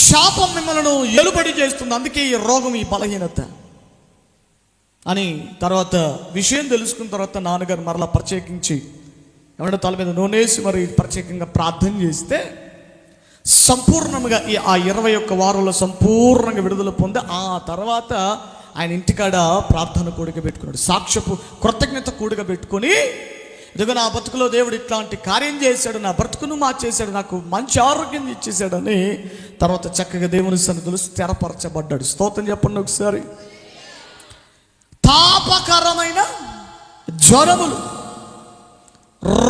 శాపం మిమ్మల్ని ఎలుబడి చేస్తుంది, అందుకే ఈ రోగం, ఈ బలహీనత అని. తర్వాత విషయం తెలుసుకున్న తర్వాత నాన్నగారు మరలా ప్రత్యేకించి ఏమంటే తల మీద నూనెసి మరి ప్రత్యేకంగా ప్రార్థన చేస్తే సంపూర్ణంగా ఆ 21 వారంలో సంపూర్ణంగా విడుదల పొంది ఆ తర్వాత ఆయన ఇంటికాడ ప్రార్థన కూడిక పెట్టుకున్నాడు. సాక్ష్యపు కృతజ్ఞత కూడిక పెట్టుకొని, ఇదిగో నా బతుకులో దేవుడు ఇట్లాంటి కార్యం చేశాడు, నా బ్రతుకును మార్చేశాడు, నాకు మంచి ఆరోగ్యం ఇచ్చేసాడని తర్వాత చక్కగా దేవుని సన్నిధిలో స్థిరపరచబడ్డాడు. స్తోత్రం చెప్పండి ఒకసారి. తాపకరమైన జ్వరములు,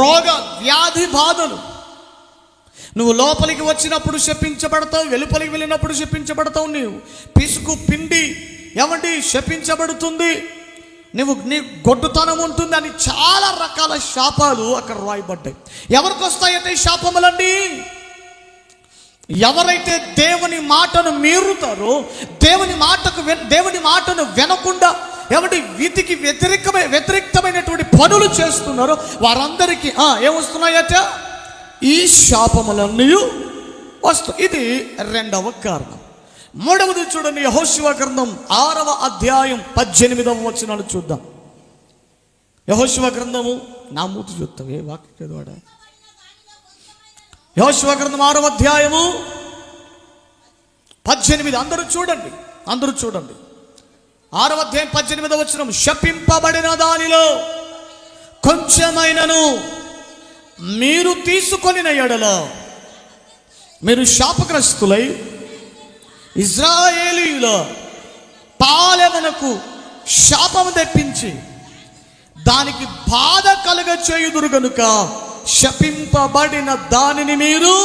రోగ వ్యాధి బాధలు, నువ్వు లోపలికి వచ్చినప్పుడు శపించబడతావు, వెలుపలికి వెళ్ళినప్పుడు శపించబడతావు. నీవు పిసుకు పిండి ఏమండి శపించబడుతుంది, నీ గొడ్డుతనం ఉంటుంది అని చాలా రకాల శాపాలు అక్కడ రాయబడ్డాయి. ఎవరికి వస్తాయంటే ఈ శాపములండి? ఎవరైతే దేవుని మాటను మీరుతారో, దేవుని మాటను వినకుండా ఏమంటే వీటికి వ్యతిరేక్తమైనటువంటి పనులు చేస్తున్నారో వారందరికీ ఏమొస్తున్నాయట? ఈ శాపములన్నీ వస్తాయి. ఇది 2వ కారణం. 3వది చూడండి, యెహోషువ గ్రంథం 6వ అధ్యాయం 18వ వచనాలు చూద్దాం. యెహోషువ గ్రంథము, నా మూతి చూద్దాం, ఏ వాక్యం చదివాడా? యెహోషువ గ్రంథం 6వ అధ్యాయము 18. అందరూ చూడండి 6వ అధ్యాయం 18వ వచనం. శపింపబడిన దానిలో కొంచెమైనను మీరు తీసుకొనిన ఎడల మీరు శాపగ్రస్తులై ఇశ్రాయేలీయుల పాలెమునకు శాపము తెప్పించి దానికి బాధ కలుగ చేయుదురు గనుక శపింపబడిన దానిని మీరు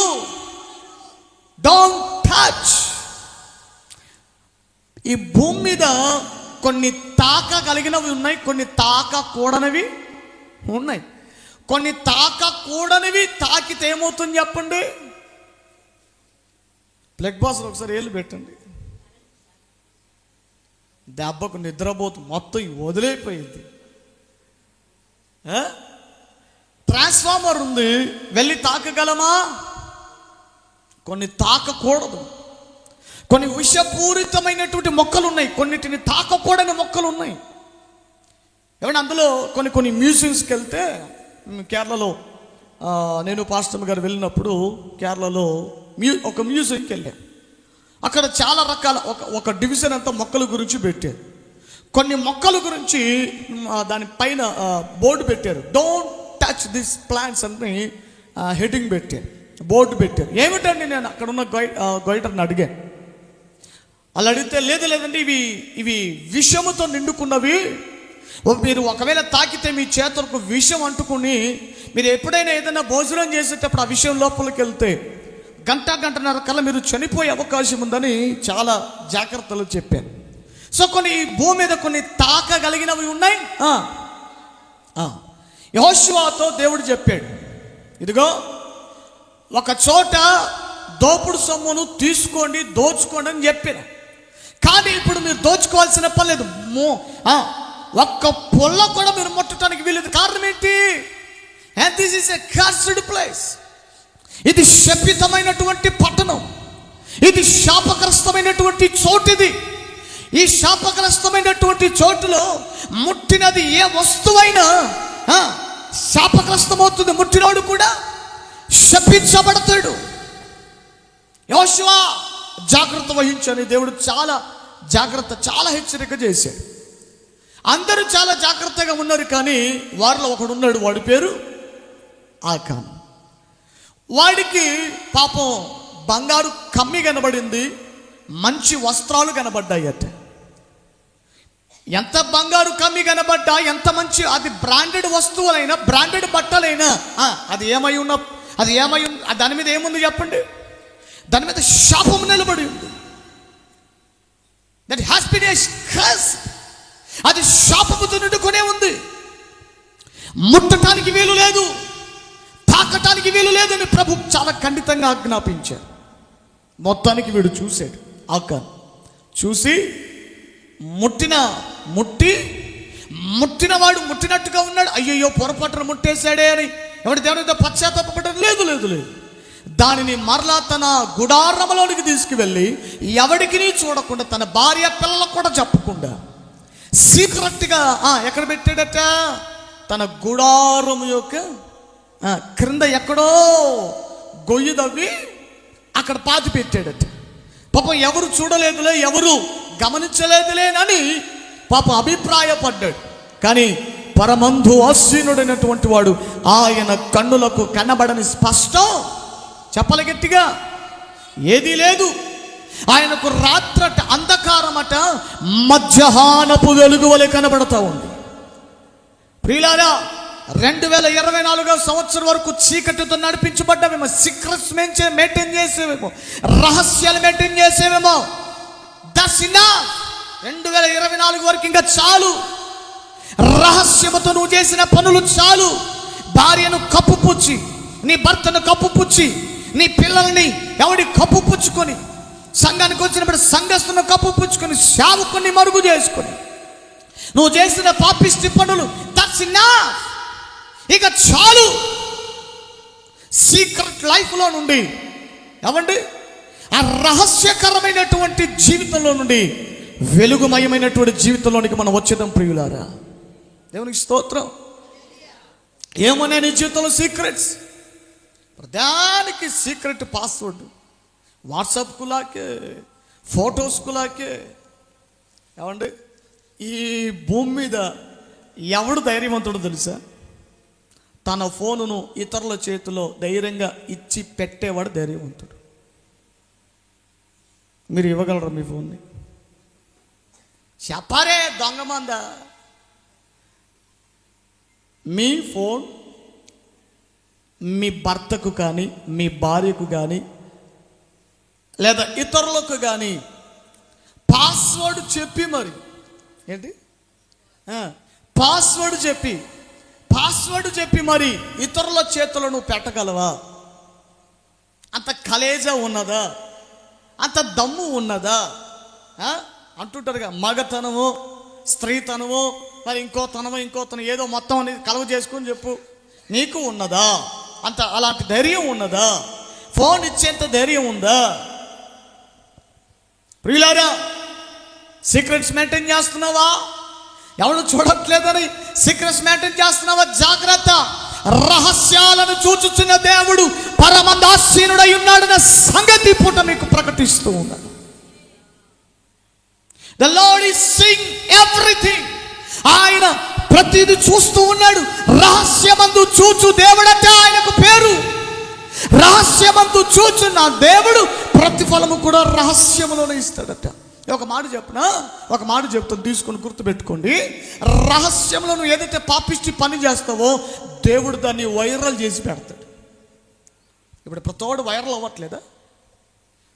డోంట్ టచ్. ఈ భూమి మీద కొన్ని తాకగలిగినవి ఉన్నాయి, కొన్ని తాకకూడనివి ఉన్నాయి. కొన్ని తాకకూడనివి తాకితే ఏమవుతుంది చెప్పండి? ప్లగ్ బాస్లో ఒకసారి ఏళ్ళు పెట్టండి, దెబ్బకు నిద్రపోతు మొత్తం వదిలేపోయింది. ట్రాన్స్ఫార్మర్ ఉంది, వెళ్ళి తాకగలమా? కొన్ని తాకకూడదు. కొన్ని విషపూరితమైనటువంటి మొక్కలు ఉన్నాయి, కొన్నిటిని తాకకూడని మొక్కలు ఉన్నాయి. ఏమంటే అందులో కొన్ని మ్యూజియంస్కి వెళ్తే, కేరళలో నేను పాస్టర్ గారు వెళ్ళినప్పుడు కేరళలో ఒక మ్యూజియంకి వెళ్ళాను. అక్కడ చాలా రకాల ఒక డివిజన్ అంతా మొక్కల గురించి పెట్టారు. కొన్ని మొక్కల గురించి దానిపైన బోర్డు పెట్టారు, డోంట్ టచ్ దిస్ ప్లాంట్స్ అని హెడ్డింగ్ పెట్టారు, బోర్డు పెట్టారు. ఏమిటండి నేను అక్కడ ఉన్న గైడర్ని అడిగాను. అలా అడిగితే లేదండి ఇవి విషముతో నిండుకున్నవి, మీరు ఒకవేళ తాకితే మీ చేతులకు విషం అంటుకుని మీరు ఎప్పుడైనా ఏదైనా భోజనం చేసేటప్పుడు ఆ విషయం లోపలికి వెళ్తే గంటన్నర కల్లా మీరు చనిపోయే అవకాశం ఉందని చాలా జాగ్రత్తలు చెప్పాను. సో కొన్ని భూమి మీద కొన్ని తాకగలిగినవి ఉన్నాయి. యెహోషువతో దేవుడు చెప్పాడు, ఇదిగో ఒక చోట దోపుడు సొమ్మును తీసుకోండి, దోచుకోండి అని చెప్పాను. కానీ ఇప్పుడు మీరు దోచుకోవాల్సిన పని లేదు. ఒక్క పొల్ల కూడా మీరు ముట్టడానికి వీలేదు. కారణం ఏంటి? And this is a cursed place. ఇది శపితమైనటువంటి పట్టణం, ఇది శాపగ్రస్తమైనటువంటి చోటు. ఇది ఈ శాపగ్రస్తమైనటువంటి చోటులో ముట్టినది ఏ వస్తువైనా శాపగ్రస్తమవుతుంది. ముట్టినోడు కూడా శపించబడతాడు. యెహోషువ జాగ్రత్త వహించని దేవుడు చాలా జాగ్రత్త, చాలా హెచ్చరిక చేశాడు. అందరూ చాలా జాగ్రత్తగా ఉన్నారు, కానీ వారిలో ఒకడు ఉన్నాడు, వాడి పేరు ఆకాన్. వాడికి పాపం బంగారు కమ్మి కనబడింది, మంచి వస్త్రాలు కనబడ్డాయట. ఎంత బంగారు కమ్మి కనబడ్డా, ఎంత మంచి, అది బ్రాండెడ్ వస్తువులైనా, బ్రాండెడ్ బట్టలైనా అది ఏమై దాని మీద ఏముంది చెప్పండి? దాని మీద శాపం నిలబడి ఉంది. That has been a curse. అది శాపముతో నిండుకునే ఉంది. ముట్టడానికి వీలు లేదు, తాకటానికి వీలు లేదని ప్రభు చాలా ఖండితంగా ఆజ్ఞాపించారు. మొత్తానికి వీడు చూశాడు. ఆకాన్ చూసి ముట్టినవాడు ముట్టినట్టుగా ఉన్నాడు. అయ్యయ్యో పొరపాటున ముట్టేశాడే అని ఎవరి దేవునితో పశ్చాత్తాపపడడం లేదు. దానిని మరలా తన గుడారములోనికి తీసుకువెళ్ళి ఎవడికి చూడకుండా, తన భార్య పిల్లలకు కూడా చెప్పకుండా సీక్రెట్గా ఎక్కడ పెట్టాడట? తన గుడారము యొక్క క్రింద ఎక్కడో గొయ్యి దవ్వి అక్కడ పాతి పెట్టాడట. పాపం ఎవరు చూడలేదులే, ఎవరు గమనించలేదులేనని పాపం అభిప్రాయపడ్డాడు. కానీ పరమంధు ఆసీనుడైనటువంటి వాడు ఆయన కన్నులకు కనబడని స్పష్టం, చెప్పల గట్టిగా, ఏదీ లేదు. ఆయనకు రాత్రట అంధకారమట మధ్యాహ్నపు వెలుగు వలె కనబడతా ఉంది. ప్రియులారా, 2024 సంవత్సరం వరకు చీకటితో నడిపించబడ్డామేమో, సీక్రెట్స్ మెయింటైన్ చేసేవేమో, రహస్యాలు మెయింటైన్ చేసేవేమో. దర్శినా 2024 వరకు ఇంకా చాలు. రహస్యముతో నువ్వు చేసిన పనులు చాలు. భార్యను కప్పుపుచ్చి, నీ భర్తను కప్పుపుచ్చి, నీ పిల్లల్ని ఎవడి కప్పుపుచ్చుకొని, సంఘానికి వచ్చినప్పుడు సంఘస్థును కప్పుపుచ్చుకొని, సేవకుని మరుగు చేసుకొని నువ్వు చేసిన పాపిష్టి పనులు దర్శినా ఇక చాలు. సీక్రెట్ లైఫ్లో నుండి ఏమండి, ఆ రహస్యకరమైనటువంటి జీవితంలో నుండి వెలుగుమయమైనటువంటి జీవితంలోనికి మనం వచ్చేద్దాం ప్రియులారా. దేవునికి స్తోత్రం. ఏమనే నీ జీవితంలో సీక్రెట్స్, ప్రధానికి సీక్రెట్ పాస్వర్డ్, వాట్సాప్కు లాకే, ఫొటోస్కు లాకే. ఏమండి, ఈ భూమి మీద ఎవడు ధైర్యవంతుడు తెలుసా? తన ఫోనును ఇతరుల చేతిలో ధైర్యంగా ఇచ్చి పెట్టేవాడు ధైర్యవంతుడు. మీరు ఇవ్వగలరా మీ ఫోన్ని? చెప్పారే దొంగమంద. మీ ఫోన్ మీ భర్తకు కానీ, మీ భార్యకు కానీ, లేదా ఇతరులకు కానీ పాస్వర్డ్ చెప్పి, మరి ఏంటి పాస్వర్డ్ చెప్పి మరి ఇతరుల చేతుల్లో నువ్వు పెట్టగలవా? అంత కలేజా ఉన్నదా? అంత దమ్ము ఉన్నదా? అంటుంటారుగా, మగతనము, స్త్రీతనము, మరి ఇంకోతనం ఏదో మొత్తం అనేది కలువ చేసుకుని చెప్పు. నీకు ఉన్నదా అంత? అలాంటి ధైర్యం ఉన్నదా? ఫోన్ ఇచ్చేంత ధైర్యం ఉందా? ప్రియులారా, సీక్రెట్స్ మెయింటైన్ చేస్తున్నావా? ఎవరు చూడట్లేదని సీక్రెట్స్ మెయింటైన్ చేస్తున్నావా? జాగ్రత్త. రహస్యాలను చూచుచున్న దేవుడు పరమందాసీనుడై ఉన్నాడన్న సంగతి పూట మీకు ప్రకటిస్తూ ఉన్నాడు. The Lord is seeing everything. ఆయన ప్రతిదీ చూస్తూ ఉన్నాడు. రహస్యమందు చూచు దేవుడట ఆయనకు పేరు. రహస్యమందు చూచు నా దేవుడు ప్రతిఫలము కూడా రహస్యములోనే ఇస్తాడట. ఒక మాట చెప్తాను, తీసుకొని గుర్తుపెట్టుకోండి. రహస్యంలో నువ్వు ఏదైతే పాపిష్టి పని చేస్తావో దేవుడు దాన్ని వైరల్ చేసి పెడతాడు. ఇప్పుడు ప్రతోడు వైరల్ అవ్వట్లేదా?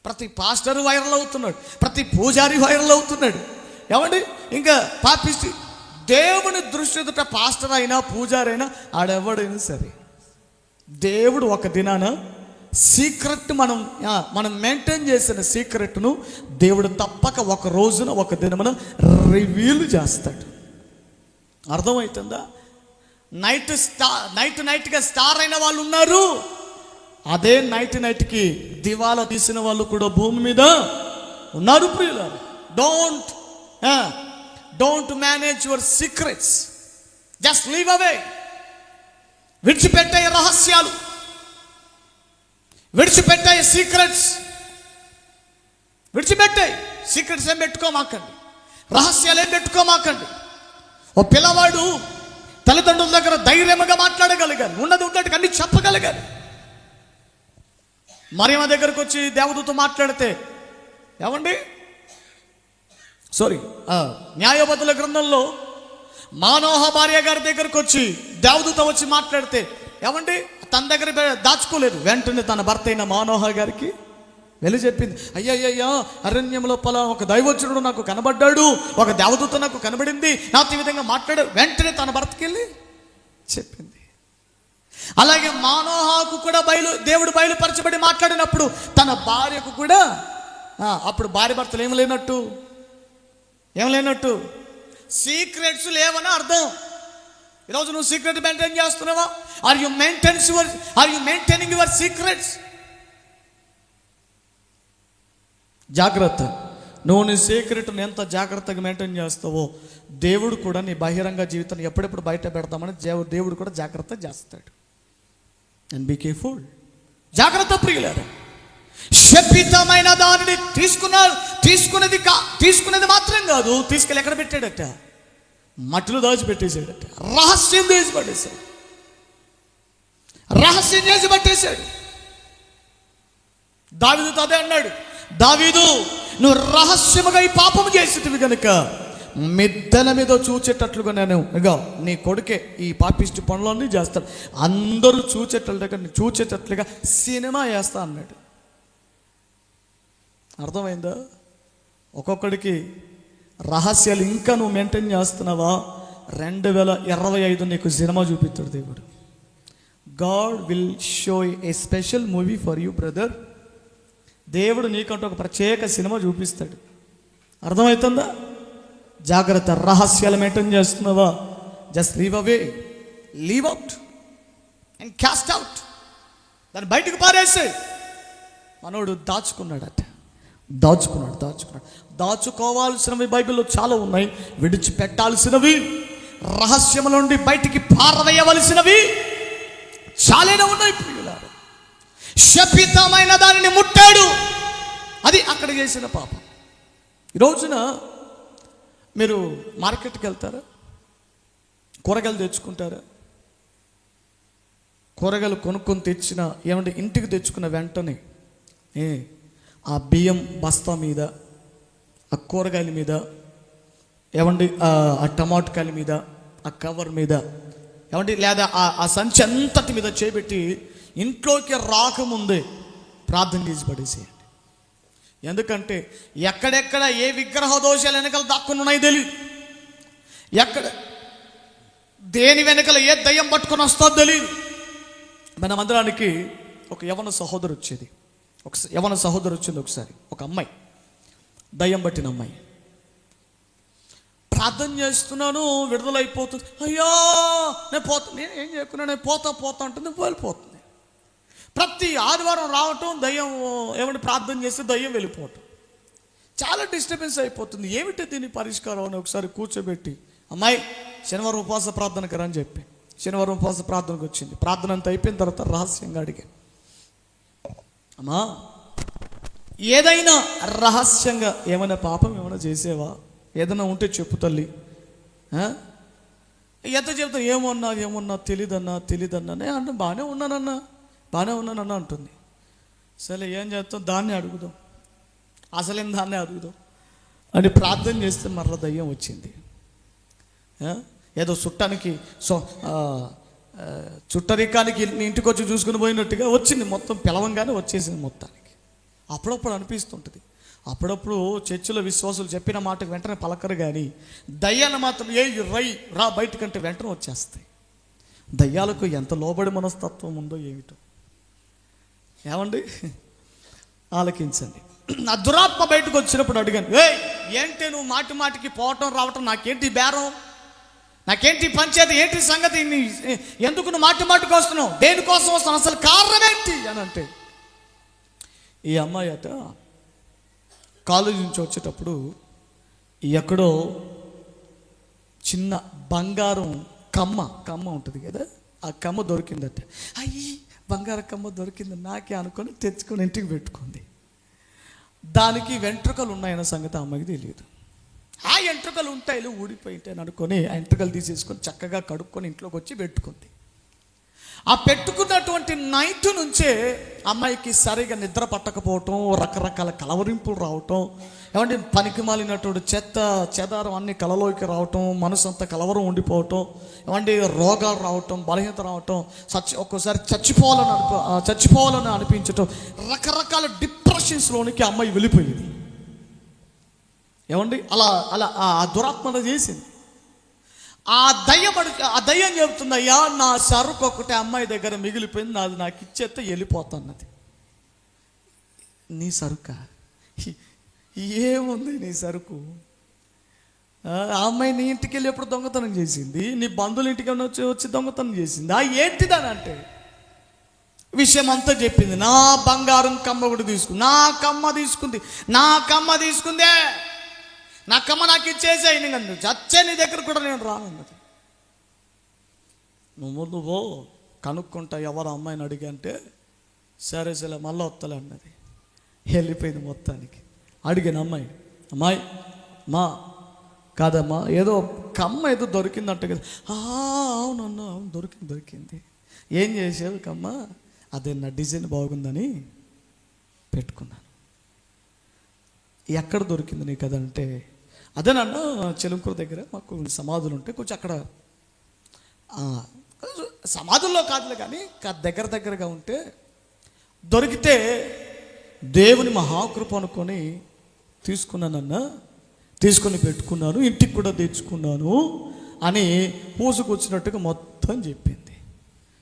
ప్రతి పాస్టర్ వైరల్ అవుతున్నాడు, ప్రతి పూజారి వైరల్ అవుతున్నాడు. ఏమండి ఇంకా పాపిష్టి. దేవుని దృష్టి ఎదుట పాస్టర్ అయినా పూజారైనా ఆడెవడైనా సరే, దేవుడు ఒక దినాన సీక్రెట్ మనం మెయింటైన్ చేసిన సీక్రెట్ను దేవుడు తప్పక ఒక రోజున ఒక దినమున రివీల్ చేస్తాడు. అర్థమవుతుందా? నైట్గా స్టార్ అయిన వాళ్ళు ఉన్నారు. అదే నైట్కి దివాలా తీసిన వాళ్ళు కూడా భూమి మీద ఉన్నారు ప్రియులారా. Don't manage your secrets, just leave away. విడిచిపెట్టే రహస్యాలు, విడిచిపెట్టే సీక్రెట్స్, విడిచిపెట్టే సీక్రెట్స్ ఏం పెట్టుకోమాకండి, రహస్యాలు ఏం పెట్టుకోమాకండి. ఓ పిల్లవాడు తల్లిదండ్రుల దగ్గర ధైర్యంగా మాట్లాడగలిగారు, ఉన్నది ఉన్నట్టు అన్ని చెప్పగలిగారు. మరియమ్మ దగ్గరకు వచ్చి దేవదూత మాట్లాడితే, ఏమండి న్యాయబద్ధుల గ్రంథంలో మానోహ భార్య గారి దగ్గరకు వచ్చి దేవదూత వచ్చి మాట్లాడితే, ఏమండి తన దగ్గర దాచుకోలేదు, వెంటనే తన భర్త అయిన మానోహ గారికి వెళ్ళి చెప్పింది, అయ్యయ్యా అరణ్యంలో ఒక దైవజనుడు నాకు కనబడ్డాడు, ఒక దేవదూత నాకు కనబడింది, నాతో ఈ విధంగా మాట్లాడాడు. వెంటనే తన భర్తకి వెళ్ళి చెప్పింది. అలాగే మానోహకు కూడా దేవుడు బయలుపరచబడి మాట్లాడినప్పుడు తన భార్యకు కూడా, అప్పుడు భార్య భర్తలు ఏం లేనట్టు సీక్రెట్స్ లేవని అర్థం. ఈరోజు నువ్వు సీక్రెట్ మెయింటైన్ చేస్తున్నావా? Are you maintaining your secrets? జాగ్రత్త. నువ్వు నీ సీక్రెట్ని ఎంత జాగ్రత్తగా మెయింటైన్ చేస్తావో దేవుడు కూడా నీ బహిరంగ జీవితాన్ని ఎప్పుడెప్పుడు బయట పెడతామని దేవుడు కూడా జాగ్రత్త చేస్తాడు. And be careful. జాగ్రత్త ప్రియులారా. శపితమైన దానిని తీసుకునేది మాత్రం కాదు, తీసుకెళ్ళి ఎక్కడ పెట్టాడట? మట్టిలో దాచిపెట్టేశాడట. రహస్యం చేసి పట్టేశాడు. దావీదుతో అదే అన్నాడు, దావీదు నువ్వు రహస్యముగా ఈ పాపము చేసేటివి కనుక మిద్దెల మీద చూచేటట్లుగా నేను నీ కొడుకే ఈ పాపిష్టి పనులన్నీ చేస్తాడు, అందరూ చూచేటట్లుగా సినిమా వేస్తా అన్నాడు. అర్థమైందా? ఒక్కొక్కడికి రహస్యాలు ఇంకా నువ్వు మెయింటైన్ చేస్తున్నావా? 2025 నీకు సినిమా చూపిస్తాడు దేవుడు. God will show A special movie for you brother. దేవుడు నీకంటూ ఒక ప్రత్యేక సినిమా చూపిస్తాడు. అర్థమవుతుందా? జాగ్రత్త. రహస్యాలు మెయింటైన్ చేస్తున్నావా? Just leave away, leave out and caste out. దాన్ని బయటకు పారేసే. మనోడు దాచుకోవాల్సినవి బైబిల్లో చాలా ఉన్నాయి, విడిచిపెట్టాల్సినవి, రహస్యము నుండి బయటికి పారవేయవలసినవి చాలానే ఉన్నాయి ప్రియులారా. శపితమైన దానిని ముట్టాడు, అది అక్కడ చేసిన పాపం. ఈ రోజున మీరు మార్కెట్కి వెళ్తారా? కూరగాయలు తెచ్చుకుంటారా? కూరగాయలు కొనుక్కొని తెచ్చిన ఏమంటే ఇంటికి తెచ్చుకున్న వెంటనే ఆ బియ్యం బస్తా మీద, ఆ కూరగాయల మీద, ఏమండి ఆ టమాటకాయల మీద, ఆ కవర్ మీద, ఏమండి లేదా ఆ సంచి అంతటి మీద చేపెట్టి ఇంట్లోకి రాకముందే ప్రార్థన చేసి పడేసేయండి. ఎందుకంటే ఎక్కడెక్కడ ఏ విగ్రహ దోషాలు వెనకాల దాక్కుని ఉన్నాయి తెలియదు, ఎక్కడ దేని వెనకాల ఏ దయ్యం పట్టుకొని వస్తుందో తెలియదు. మన మందిరానికి ఒక యవన సహోదరు వచ్చింది ఒకసారి. ఒక అమ్మాయి, దయ్యం పట్టిన అమ్మాయి. ప్రార్థన చేస్తున్నాను, విడుదలైపోతుంది. అయ్యో నేను ఏం చేయకున్నా, నేను పోతా అంటుంది, వెళ్ళిపోతుంది. ప్రతి ఆదివారం రావటం, దయ్యం ఏమంటే ప్రార్థన చేస్తే దయ్యం వెళ్ళిపోవటం, చాలా డిస్టర్బెన్స్ అయిపోతుంది. ఏమిటి దీని పరిష్కారం అని ఒకసారి కూర్చోబెట్టి, అమ్మాయి శనివారం ఉపవాస ప్రార్థనకు రా అని చెప్పి శనివారం ఉపవాస ప్రార్థనకు వచ్చింది. ప్రార్థన అంతా అయిపోయిన తర్వాత రహస్యంగా అడిగా, అమ్మా ఏదైనా రహస్యంగా ఏమైనా పాపం ఏమైనా చేసేవా? ఏదైనా ఉంటే చెప్పు తల్లి. ఎంత చెప్తా, ఏమన్నా తెలీదన్నా అంటే బాగానే ఉన్నానన్నా అంటుంది. సరే ఏం చేస్తాం, దాన్ని అడుగుదాం, అసలేం దాన్నే అడుగుదాం అని ప్రార్థన చేస్తే మరలా దయ్యం వచ్చింది. ఏదో చుట్టరికానికి ఇంటికి వచ్చి చూసుకుని పోయినట్టుగా వచ్చింది. మొత్తం పిలవంగానే వచ్చేసింది మొత్తానికి. అప్పుడప్పుడు అనిపిస్తుంటుంది, అప్పుడప్పుడు చర్చిలో విశ్వాసులు చెప్పిన మాటకు వెంటనే పలకరు, కానీ దయ్యాలు మాత్రం రై రా బయటకంటే వెంటనే వచ్చేస్తాయి. దయ్యాలకు ఎంత లోబడి మనస్తత్వం ఉందో ఏమిటో. ఏమండి, ఆలకించండి. ఆ దురాత్మ బయటకు వచ్చినప్పుడు అడిగాను, ఏంటి నువ్వు మాటి మాటికి పోవటం రావటం, నాకేంటి బేరం, నాకేంటి పంచాయతీ, ఏంటి సంగతి, ఎందుకు నువ్వు మాటి మాటికి వస్తున్నావు, దేనికోసం వస్తున్నావు, అసలు కారణం ఏంటి అని అంటే, ఈ అమ్మాయి అట కాలేజీ నుంచి వచ్చేటప్పుడు ఎక్కడో చిన్న బంగారం కమ్మ ఉంటుంది కదా, ఆ కమ్మ దొరికిందట. అయ్యి బంగారం కమ్మ దొరికింది నాకే అనుకొని తెచ్చుకొని ఇంటికి పెట్టుకుంది. దానికి వెంట్రుకలు ఉన్నాయన్న సంగతి ఆ అమ్మాయికి తెలియదు. ఆ వెంట్రుకలు ఉంటాయి ఊడిపోయి ఉంటాయని అనుకొని ఆ వెంట్రుకలు తీసేసుకొని చక్కగా కడుక్కొని ఇంట్లోకి వచ్చి పెట్టుకుంది. ఆ పెట్టుకున్నటువంటి నైట్ నుంచే అమ్మాయికి సరిగా నిద్ర పట్టకపోవటం, రకరకాల కలవరింపులు రావటం, ఏమంటే పనికి మాలినటువంటి చెదారం అన్ని కలలోకి రావటం, మనసు అంతా కలవరం ఉండిపోవటం, ఏమంటే రోగాలు రావటం, బలహీనత రావటం, ఒక్కోసారి చచ్చిపోవాలని అనిపించటం, రకరకాల డిప్రెషన్స్లోనికి అమ్మాయి వెళ్ళిపోయింది. ఏమండి అలా అలా ఆ దురాత్మన చేసింది. ఆ దయ్యం చెబుతుంది, అయ్యా నా సరుకు ఒకటి అమ్మాయి దగ్గర మిగిలిపోయింది, నాది నాకు ఇచ్చేస్తే వెళ్ళిపోతున్నది. నీ సరుక ఏముంది, నీ సరుకు ఆ అమ్మాయి నీ ఇంటికి వెళ్ళి ఎప్పుడు దొంగతనం చేసింది, నీ బంధువుల ఇంటికి వచ్చి దొంగతనం చేసింది. ఏంటిదని అంటే విషయం అంతా చెప్పింది. నా బంగారం కమ్మ కూడా తీసుకుంది, నా కమ్మ తీసుకుందే, నా కమ్మ నాకు ఇచ్చేసాయి, నేను చచ్చే నీ దగ్గర కూడా నేను రానన్నది. నువ్వు కనుక్కుంటా ఎవరు అమ్మాయిని అడిగి అంటే, సరే మళ్ళీ వస్తలే అన్నది. వెళ్ళిపోయింది. మొత్తానికి అడిగాను అమ్మాయి మా కాదమ్మా ఏదో కమ్మ ఏదో దొరికిందంట కదా. అవునన్నా అవును దొరికింది. ఏం చేసావు కమ్మ? అదే నా డిజైన్ బాగుందని పెట్టుకున్నాను. ఎక్కడ దొరికింది నీకు అదంటే, అదేనన్నా చెలుంకూరు దగ్గర మాకు సమాధులు ఉంటాయి, కొంచెం అక్కడ సమాధుల్లో కాదులే కానీ దగ్గరగా ఉంటే దొరికితే దేవుని మహాకృప అనుకొని తీసుకొని పెట్టుకున్నాను, ఇంటికి కూడా తెచ్చుకున్నాను అని పూసుకొచ్చినట్టుగా మొత్తం చెప్పింది.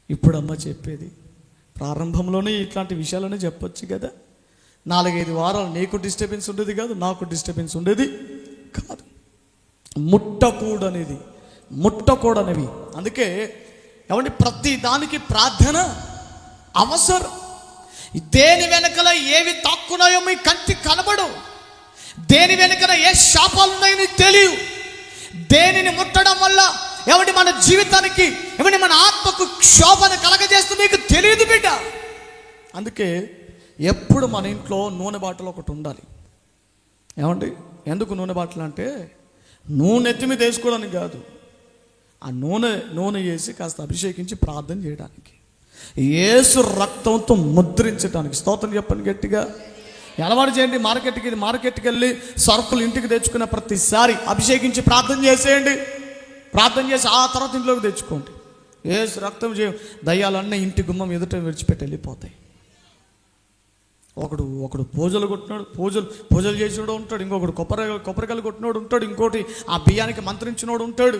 ఇప్పుడు అమ్మ చెప్పేది, ప్రారంభంలోనే ఇట్లాంటి విషయాలనే చెప్పొచ్చు కదా. 4-5 వారాలు నీకు డిస్టర్బెన్స్ ఉండేది కాదు, నాకు డిస్టర్బెన్స్ ఉండేది కాదు. ముట్టకూడనివి. అందుకే ఏమంటే ప్రతి దానికి ప్రార్థన అవసరం. దేని వెనకల ఏవి తాక్కున్నాయో మీ కంటికి కనబడు, దేని వెనకల ఏ శాపాలు ఉన్నాయో నీకు తెలియదు. దేనిని ముట్టడం వల్ల ఏమంటే మన జీవితానికి ఏమంటే మన ఆత్మకు క్షోభను కలగజేస్తూ నీకు తెలియదు బిడ్డ. అందుకే ఎప్పుడు మన ఇంట్లో నూనె బాటలు ఒకటి ఉండాలి. ఏమండి ఎందుకు నూనె బాటలు అంటే, నూనె ఎత్తి మీద వేసుకోవడానికి కాదు, ఆ నూనె వేసి కాస్త అభిషేకించి ప్రార్థన చేయడానికి, యేసు రక్తంతో ముద్రించడానికి. స్తోత్రం చెప్పండి గట్టిగా. అలవాటు చేయండి. మార్కెట్కి వెళ్ళి సరుకులు ఇంటికి తెచ్చుకున్న ప్రతిసారి అభిషేకించి ప్రార్థన చేసేయండి. ప్రార్థన చేసి ఆ తర్వాత ఇంట్లోకి తెచ్చుకోండి. యేసు రక్తం దయ్యాలన్నీ ఇంటి గుమ్మం ఎదుట విడిచిపెట్టి వెళ్ళిపోతాయి. ఒకడు పూజలు కొట్టినాడు, పూజలు చేసినోడు ఉంటాడు, ఇంకొకడు కొబ్బరికాయలు కొట్టినోడు ఉంటాడు, ఇంకోటి ఆ బియ్యానికి మంత్రించినోడు ఉంటాడు.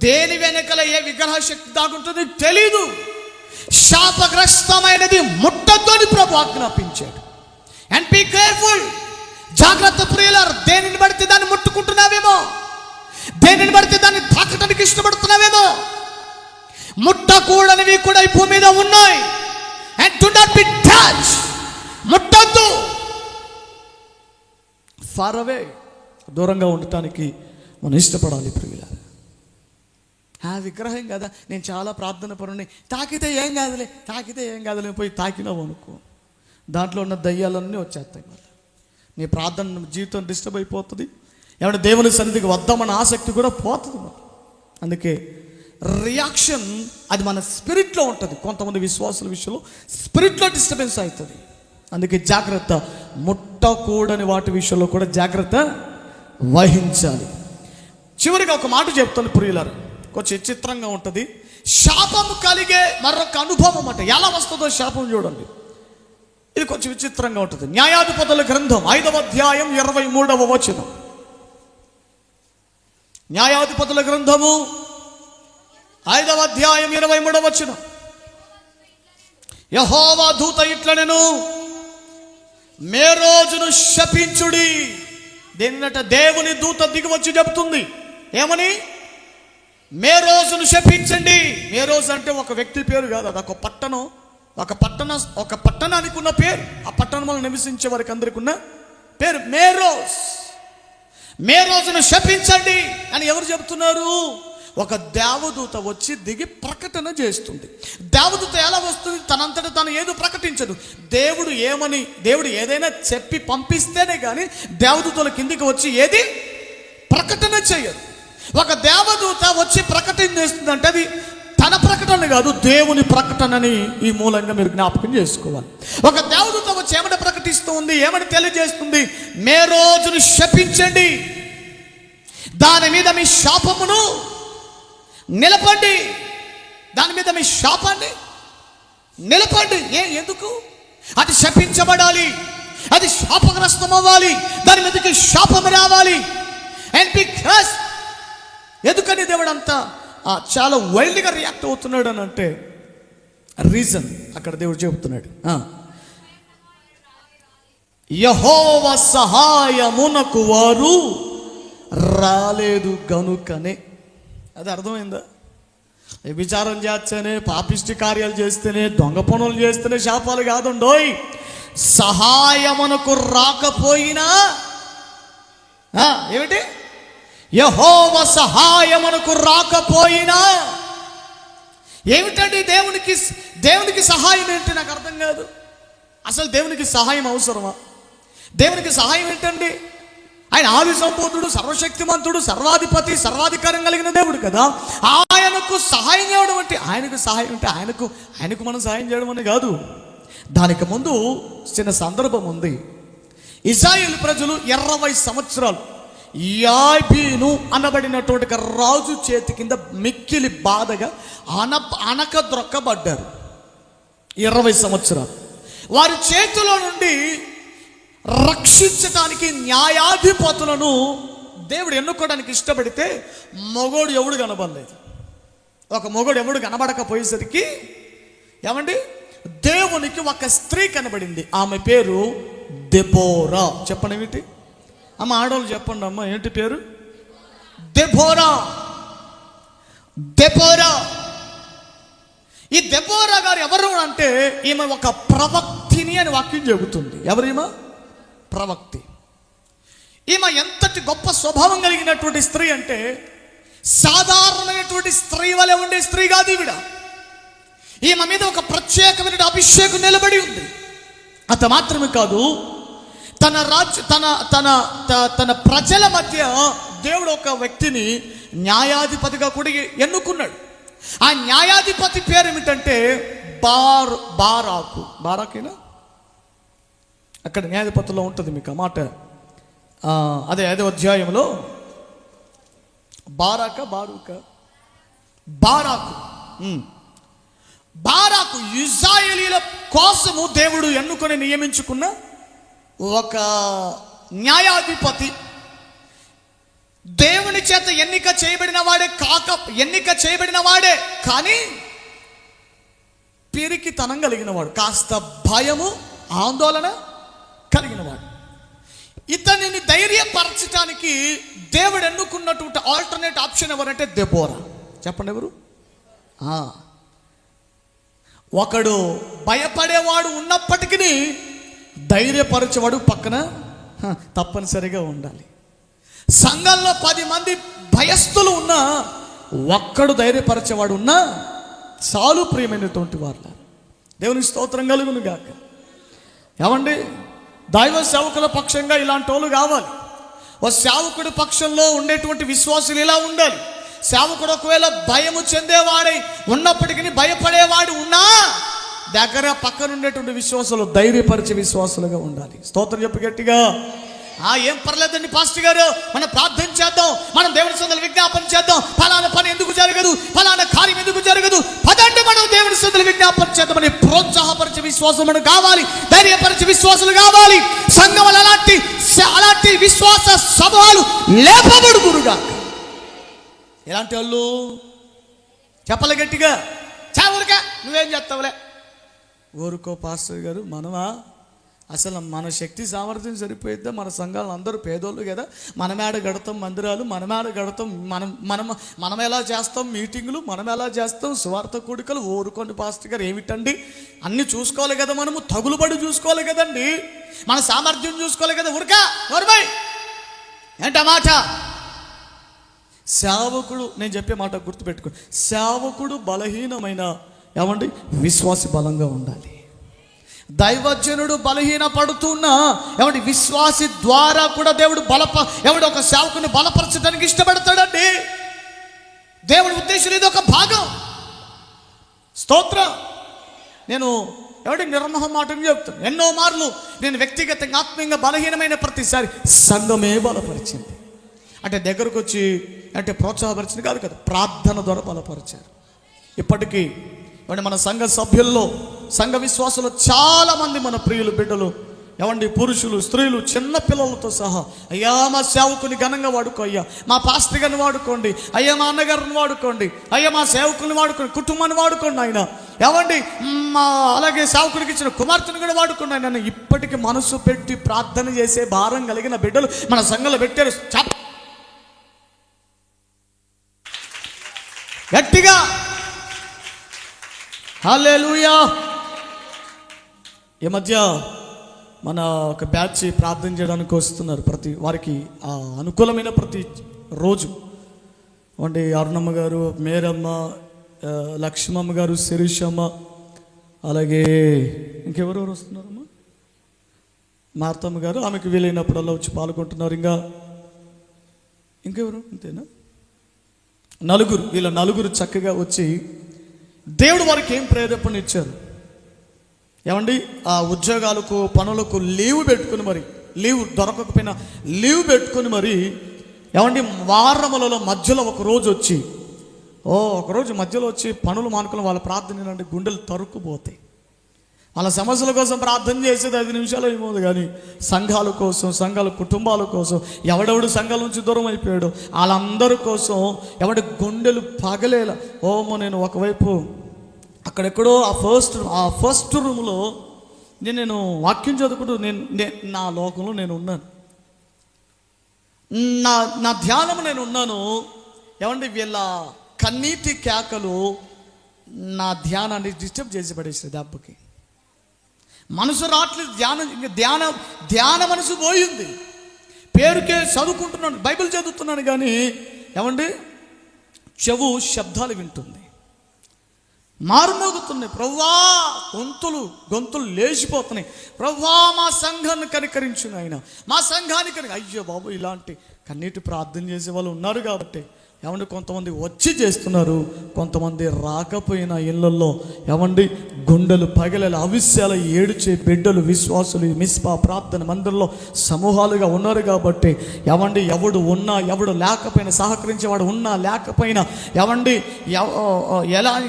దేని వెనకల ఏ విగ్రహ శక్తి దాగుంటుందో తెలీదు. శాపగ్రస్తమైనది ముట్టద్దు అని ప్రభు ఆజ్ఞాపించాడు. అండ్ బీ కేర్ఫుల్, జాగ్రత్త ప్రియులారా. దేనిని పడితే దాన్ని ముట్టుకుంటున్నావేమో, దేనిని పడితే దాన్ని తాకటానికి ఇష్టపడుతున్నావేమో. ముట్టకూడనివి కూడా ఈ భూమి మీద ఉన్నాయి. And do not be touch, ముట్టద్దు. ఫార్ అవే, దూరంగా ఉండటానికి మనం ఇష్టపడాలి ప్రియులారా. ఆ విగ్రహం కదా, నేను చాలా ప్రార్థన పరుని, తాకితే ఏం కాదులే పోయి తాకినావు అనుకో, దాంట్లో ఉన్న దయ్యాలన్నీ వచ్చేస్తాయి. మళ్ళీ నీ ప్రార్థన జీవితం డిస్టర్బ్ అయిపోతుంది. ఏమంటే దేవుని సన్నిధికి వద్దామన్న ఆసక్తి కూడా పోతుంది. అందుకే రియాక్షన్ అది మన స్పిరిట్లో ఉంటుంది. కొంతమంది విశ్వాసుల విషయంలో స్పిరిట్లో డిస్టర్బెన్స్ అవుతుంది. అందుకే జాగ్రత్త. ముట్టకూడని వాటి విషయంలో కూడా జాగ్రత్త వహించాలి. చివరిగా ఒక మాట చెప్తాను ప్రియులారా, కొంచెం చిత్రంగా ఉంటుంది. శాపము కలిగే మరొక అనుభవం అంటే ఎలా వస్తుందో శాపం చూడండి. ఇది కొంచెం విచిత్రంగా ఉంటుంది. న్యాయాధిపతుల గ్రంథం 5వ అధ్యాయం 23వ వచనం. న్యాయాధిపతుల గ్రంథము 5వ అధ్యాయం 23వ వచనం. యెహోవా దూత ఇట్లనెను, మేరోజును శపించుడి. దేనినట? దేవుని దూత దిగి వచ్చి చెబుతుంది. ఏమని? మేరోజును శపించండి. మేరోజు అంటే ఒక వ్యక్తి పేరు కాదు, అది ఒక పట్టణానికి ఉన్న పేరు. ఆ పట్టణంలో నివసించే వారికి అందరికి ఉన్న పేరు మేరోజ్. మేరోజును శపించండి అని ఎవరు చెబుతున్నారు? ఒక దేవదూత వచ్చి దిగి ప్రకటన చేస్తుంది. దేవదూత ఎలా వస్తుంది? తనంతట తాను ఏదో ప్రకటించదు. దేవుడు ఏదైనా చెప్పి పంపిస్తేనే కానీ దేవదూతల కిందికి వచ్చి ఏది ప్రకటన చేయదు. ఒక దేవదూత వచ్చి ప్రకటన చేస్తుందంటే అది తన ప్రకటన కాదు, దేవుని ప్రకటనని ఈ మూలంగా మీరు జ్ఞాపకం చేసుకోవాలి. ఒక దేవదూత వచ్చి ఏమని ప్రకటిస్తూ ఉంది, ఏమని తెలియజేస్తుంది? మేరోజును శపించండి, దాని మీద మీ శాపమును నిలపండి. దాని మీద మీ శాపాన్ని నిలపండి. ఎందుకు? అది శపించబడాలి, అది శాపగ్రస్తం అవ్వాలి, దాని మీదకి శాపం రావాలి. అండ్ బికాస్ ఎందుకని దేవుడు అంతా చాలా వైల్డ్గా రియాక్ట్ అవుతున్నాడు అని అంటే రీజన్ అక్కడ దేవుడు చెబుతున్నాడు. యెహోవా సహాయమునకు వారు రాలేదు గనుకనే. అది అర్థమైందా? విచారం చేస్తేనే, పాపిష్టి కార్యాలు చేస్తేనే, దొంగ పనులు చేస్తేనే శాపాలు కాదుండోయ్. సహాయమునకు రాకపోయినా ఏమిటి? యెహోవా సహాయమునకు రాకపోయినా ఏమిటండి? దేవునికి సహాయం ఏంటి? నాకు అర్థం కాదు. అసలు దేవునికి సహాయం అవసరమా? దేవునికి సహాయం ఏంటండి? ఆయన ఆది సంపూర్ణుడు, సర్వశక్తిమంతుడు, సర్వాధిపతి, సర్వాధికారం కలిగిన దేవుడు కదా. ఆయనకు సహాయం చేయడం అంటే ఆయనకు మనం సహాయం చేయడం అని కాదు. దానికి ముందు చిన్న సందర్భం ఉంది. ఇశ్రాయేలు ప్రజలు 20 సంవత్సరాలు యాబీను అనబడినటువంటి రాజు చేతి కింద మిక్కిలి బాధగా అనక ద్రొక్కబడ్డారు. 20 సంవత్సరాలు వారి చేతిలో నుండి రక్షించడానికి న్యాయాధిపతులను దేవుడు ఎన్నుకోవడానికి ఇష్టపడితే మొగోడు ఎవడు కనబడలేదు. ఒక మొగోడు ఎవడు కనబడకపోయేసరికి ఏమండి, దేవునికి ఒక స్త్రీ కనబడింది. ఆమె పేరు దెబోరా. చెప్పండి ఏమిటి అమ్మ? ఆడవాళ్ళు చెప్పండి అమ్మ, ఏంటి పేరు? దెబోరా. దెబోరా. ఈ దెబోరా గారు ఎవరు అంటే ఈమె ఒక ప్రవక్తిని అని వాక్యం చెబుతుంది. ఎవరీమా? ప్రవక్తి. ఈమె ఎంతటి గొప్ప స్వభావం కలిగినటువంటి స్త్రీ అంటే సాధారణమైనటువంటి స్త్రీ వలె ఉండే స్త్రీ కాదు ఈవిడ. ఈమె మీద ఒక ప్రత్యేకమైన అభిషేకం నిలబడి ఉంది. అంత మాత్రమే కాదు, తన ప్రజల మధ్య దేవుడు ఒక వ్యక్తిని న్యాయాధిపతిగా కూడా ఎన్నుకున్నాడు. ఆ న్యాయాధిపతి పేరు ఏమిటంటే బారాకు. బారాకేనా? అక్కడ న్యాయాధిపతిలో ఉంటుంది మీకు ఆ మాట. అదే 5వ అధ్యాయంలో బారాకు ఇశ్రాయేలీయుల కోసము దేవుడు ఎన్నుకొని నియమించుకున్న ఒక న్యాయాధిపతి. దేవుని చేత ఎన్నిక చేయబడిన వాడే కానీ పిరికితనం కలిగిన వాడు, కాస్త భయము ఆందోళన కలిగిన వాడు. ఇతనిని ధైర్యపరచడానికి దేవుడు ఎన్నుకున్నటువంటి ఆల్టర్నేట్ ఆప్షన్ ఎవరంటే దెబోరా. చెప్పండి ఎవరు? ఒకడు భయపడేవాడు ఉన్నప్పటికీ ధైర్యపరచేవాడు పక్కన తప్పనిసరిగా ఉండాలి. సంఘంలో 10 మంది భయస్థులు ఉన్నా ఒక్కడు ధైర్యపరచేవాడు ఉన్నా చాలు ప్రియమైనటువంటి వాళ్ళ. దేవుని స్తోత్రం కలుగును గాక. ఏమండి, దైవ సేవకుల పక్షంగా ఇలాంటి వాళ్ళు కావాలి. ఓ సేవకుడి పక్షంలో ఉండేటువంటి విశ్వాసులు ఇలా ఉండాలి. సేవకుడు ఒకవేళ భయము చెందేవాడై ఉన్నప్పటికీ భయపడేవాడు ఉన్నా దగ్గర పక్కన ఉండేటువంటి విశ్వాసులు ధైర్యపరిచే విశ్వాసులుగా ఉండాలి. స్తోత్రం చెప్పి గట్టిగా ఏం పర్లేదండి పాస్టర్ గారు, మనం ప్రార్థన చేద్దాం, మనం దేవుని సన్నిధిలో విజ్ఞాపన చేద్దాం, ఫలానా పని ఎందుకు జరగదు, ఫలానా కార్యం ఎందుకు జరగదు, పదండి మనం దేవుని సన్నిధిలో విజ్ఞాపన చేద్దామని ప్రోత్సాహపరిచే విశ్వాసం మనకు కావాలి, ధైర్యపరిచే విశ్వాసాలు కావాలి. సంఘములు అలాంటి విశ్వాస సమూహాలు లేపబడుదురుగా. ఎలాంటి వాళ్ళు చెప్పలే గట్టిగా, ఊరికా నువ్వేం చేస్తావులే. ఊరుకో పాస్టర్ గారు, మనమా అసలు మన శక్తి సామర్థ్యం సరిపోయిద్దా? మన సంఘాలు అందరూ పేదోళ్ళు కదా, మనమేడ గడతాం మందిరాలు, మనమేడ గడతాం, మనం ఎలా చేస్తాం మీటింగులు, మనం ఎలా చేస్తాం సువార్త కూడికలు. ఊరుకోండి పాస్టర్ గారు, ఏమిటండి అన్నీ చూసుకోవాలి కదా, మనము తగులుబడి చూసుకోవాలి కదండి, మన సామర్థ్యం చూసుకోవాలి కదా. ఊరికా ఊరుబాయ్ ఏంటమాట సేవకుడు, నేను చెప్పే మాట గుర్తుపెట్టుకోండి, సేవకుడు బలహీనమైన ఏమండి విశ్వాసి బలంగా ఉండాలి. దైవజనుడు బలహీన పడుతున్నా ఏమంటే విశ్వాసి ద్వారా కూడా దేవుడు ఏమంటే ఒక సేవకుని బలపరచడానికి ఇష్టపడతాడండి. దేవుడి ఉద్దేశం ఇది ఒక భాగం. స్తోత్రం. నేను ఎవడి నిర్మహమాటంగా చెప్తాను, ఎన్నో మార్లు నేను వ్యక్తిగతంగా ఆత్మీయంగా బలహీనమైన ప్రతిసారి సంఘమే బలపరిచింది. అంటే దగ్గరకు వచ్చి అంటే ప్రోత్సాహపరిచింది కాదు కదా, ప్రార్థన ద్వారా బలపరిచారు. ఇప్పటికీ మన సంఘ సభ్యుల్లో సంఘ విశ్వాసులు చాలామంది మన ప్రియులు బిడ్డలు ఏమండి, పురుషులు స్త్రీలు చిన్న పిల్లలతో సహా, అయ్యా మా సేవకుని ఘనంగా వాడుకో, అయ్యా మా పాస్టర్ గారిని వాడుకోండి, అయ్యా మా అన్నగారిని వాడుకోండి, అయ్యా మా సేవకుని వాడుకోండి, కుటుంబాన్ని వాడుకోండి ఆయన, ఏమండి మా అలాగే సేవకునికి ఇచ్చిన కుమార్తెను కూడా వాడుకోండి ఆయన. ఇప్పటికీ మనసు పెట్టి ప్రార్థన చేసే భారం కలిగిన బిడ్డలు మన సంఘంలో పెట్టారు. గట్టిగా హల్లెలూయా. ఈ మధ్య మన ఒక బ్యాచ్ ప్రార్థన చేయడానికి వస్తున్నారు. ప్రతి వారికి అనుకూలమైన ప్రతి రోజు అంటే అరుణమ్మ గారు, మేరమ్మ, లక్ష్మమ్మ గారు, శిరీషమ్మ, అలాగే ఇంకెవరెవరు వస్తున్నారమ్మా, మార్తమ్మ గారు, ఆమెకు వీలైనప్పుడల్లా వచ్చి పాల్గొంటున్నారు. ఇంకెవరు అంతేనా, నలుగురు. వీళ్ళ నలుగురు చక్కగా వచ్చి దేవుడు వారికి ఏం ప్రేరేపణ ఇచ్చారు ఏమండి, ఆ ఉద్యోగాలకు పనులకు లీవ్ పెట్టుకుని, మరి లీవ్ దొరకకపోయినా లీవ్ పెట్టుకుని మరి ఏమండి వారములలో మధ్యలో ఒకరోజు వచ్చి ఒకరోజు మధ్యలో వచ్చి పనులు మానుకుని వాళ్ళ ప్రార్థన అంటే గుండెలు తరుక్కుపోతాయి. వాళ్ళ సమస్యల కోసం ప్రార్థన చేసేది 5 నిమిషాలు ఏమోదు, కానీ సంఘాల కోసం, సంఘాల కుటుంబాల కోసం, ఎవడెవడు సంఘాల నుంచి దూరం అయిపోయాడు వాళ్ళందరి కోసం ఎవడి గుండెలు పగలేలా. నేను ఒకవైపు అక్కడెక్కడో ఆ ఫస్ట్ రూమ్లో నేను వాక్యం చదువుకుంటూ నా లోకంలో నేను ఉన్నాను, నా ధ్యానం నేను ఉన్నాను. ఏమంటే వీళ్ళ కన్నీటి కేకలు నా ధ్యానాన్ని డిస్టర్బ్ చేసి పడేసారు. దెబ్బకి మనసు రావట్లేదు, ధ్యాన మనసు పోయింది. పేరుకే చదువుకుంటున్నాను, బైబిల్ చదువుతున్నాను, కానీ ఏమండి చెవు శబ్దాలు వింటుంది, మారుమోగుతున్నాయి. ప్రవ్వా గొంతులు లేచిపోతున్నాయి. ప్రవ్వా మా సంఘాన్ని కనికరించు ఆయన, మా సంఘానికి అయ్యో బాబు ఇలాంటి కన్నీటి ప్రార్థన చేసే వాళ్ళు ఉన్నారు కాబట్టి ఏమండి కొంతమంది వచ్చి చేస్తున్నారు, కొంతమంది రాకపోయినా ఇళ్ళల్లో ఏమండి గుండెలు పగలేల అవిశ్యాల ఏడుచే బిడ్డలు విశ్వాసులు మిస్పా ప్రార్థన మందిరంలో సమూహాలుగా ఉన్నారు. కాబట్టి ఏమండి ఎవడు ఉన్నా ఎవడు లేకపోయినా, సహకరించేవాడు ఉన్నా లేకపోయినా, ఏమండి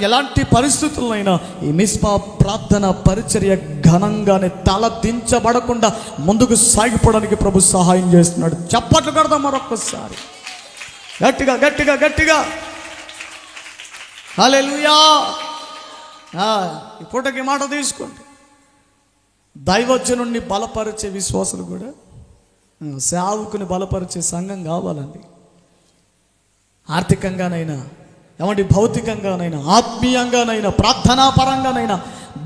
ఎలాంటి పరిస్థితులైనా ఈ మిస్పా ప్రార్థన పరిచర్య ఘనంగానే తల దించబడకుండా ముందుకు సాగిపోవడానికి ప్రభు సహాయం చేస్తున్నాడు. చప్పట్లు కొడదాం మరొక్కసారి గట్టిగా గట్టిగా గట్టిగా. హల్లెలూయా. ఈ పూటకి మాట తీసుకోండి, దైవజనుడిని బలపరిచే విశ్వాసులు కూడా సేవకుని బలపరిచే సంఘం కావాలండి. ఆర్థికంగానైనా ఏమంటే భౌతికంగానైనా ఆత్మీయంగానైనా ప్రార్థనాపరంగానైనా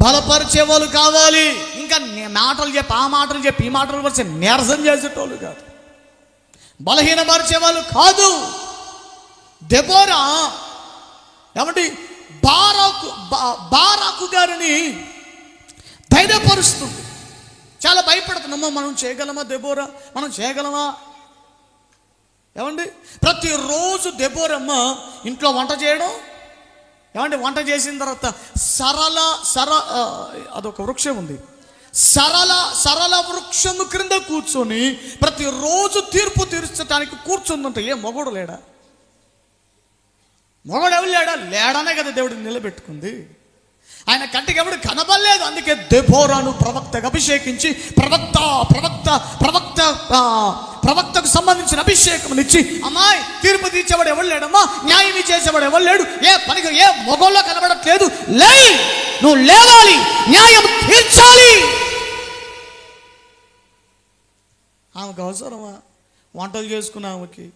బలపరిచే వాళ్ళు కావాలి. ఇంకా మాటలు చెప్పి ఆ మాటలు చెప్పి ఈ మాటలు పరిచే నీరసం చేసేటోళ్ళు కాదు, బలహీనపరిచే వాళ్ళు కాదు. దెబోరా ఏమంటే బారాకు గారిని ధైర్యపరుస్తుంది. చాలా భయపడుతున్నామా, మనం చేయగలమా దెబోరా, మనం చేయగలమా? ఏమండి ప్రతిరోజు దెబోరమ్మ ఇంట్లో వంట చేయడం, ఏమంటే వంట చేసిన తర్వాత అదొక వృక్షం ఉంది, సరళ వృక్షము క్రింద కూర్చొని ప్రతిరోజు తీర్పు తీర్చడానికి కూర్చుందంట. ఏ మొగోడు లేడా? మొగోడు ఎవరు లేడనే కదా దేవుడిని నిలబెట్టుకుంది. ఆయన కంటికి ఎవడు కనబడలేదు. అందుకే దెబోరాను ప్రవక్తకు అభిషేకించి ప్రవక్తకు సంబంధించిన అభిషేకమునిచ్చి, అమ్మాయి తీర్పు తీర్చేవాడు ఎవరు లేడమ్మా, న్యాయం చేసేవాడు ఎవరు లేడు, ఏ పనికి ఏ మొగోళ్ళో కనబడట్లేదు, నువ్వు లేవాలి, న్యాయం తీర్చాలి. ఆమెకు అవసరమా? వంటలు చేసుకున్న ఆమెకి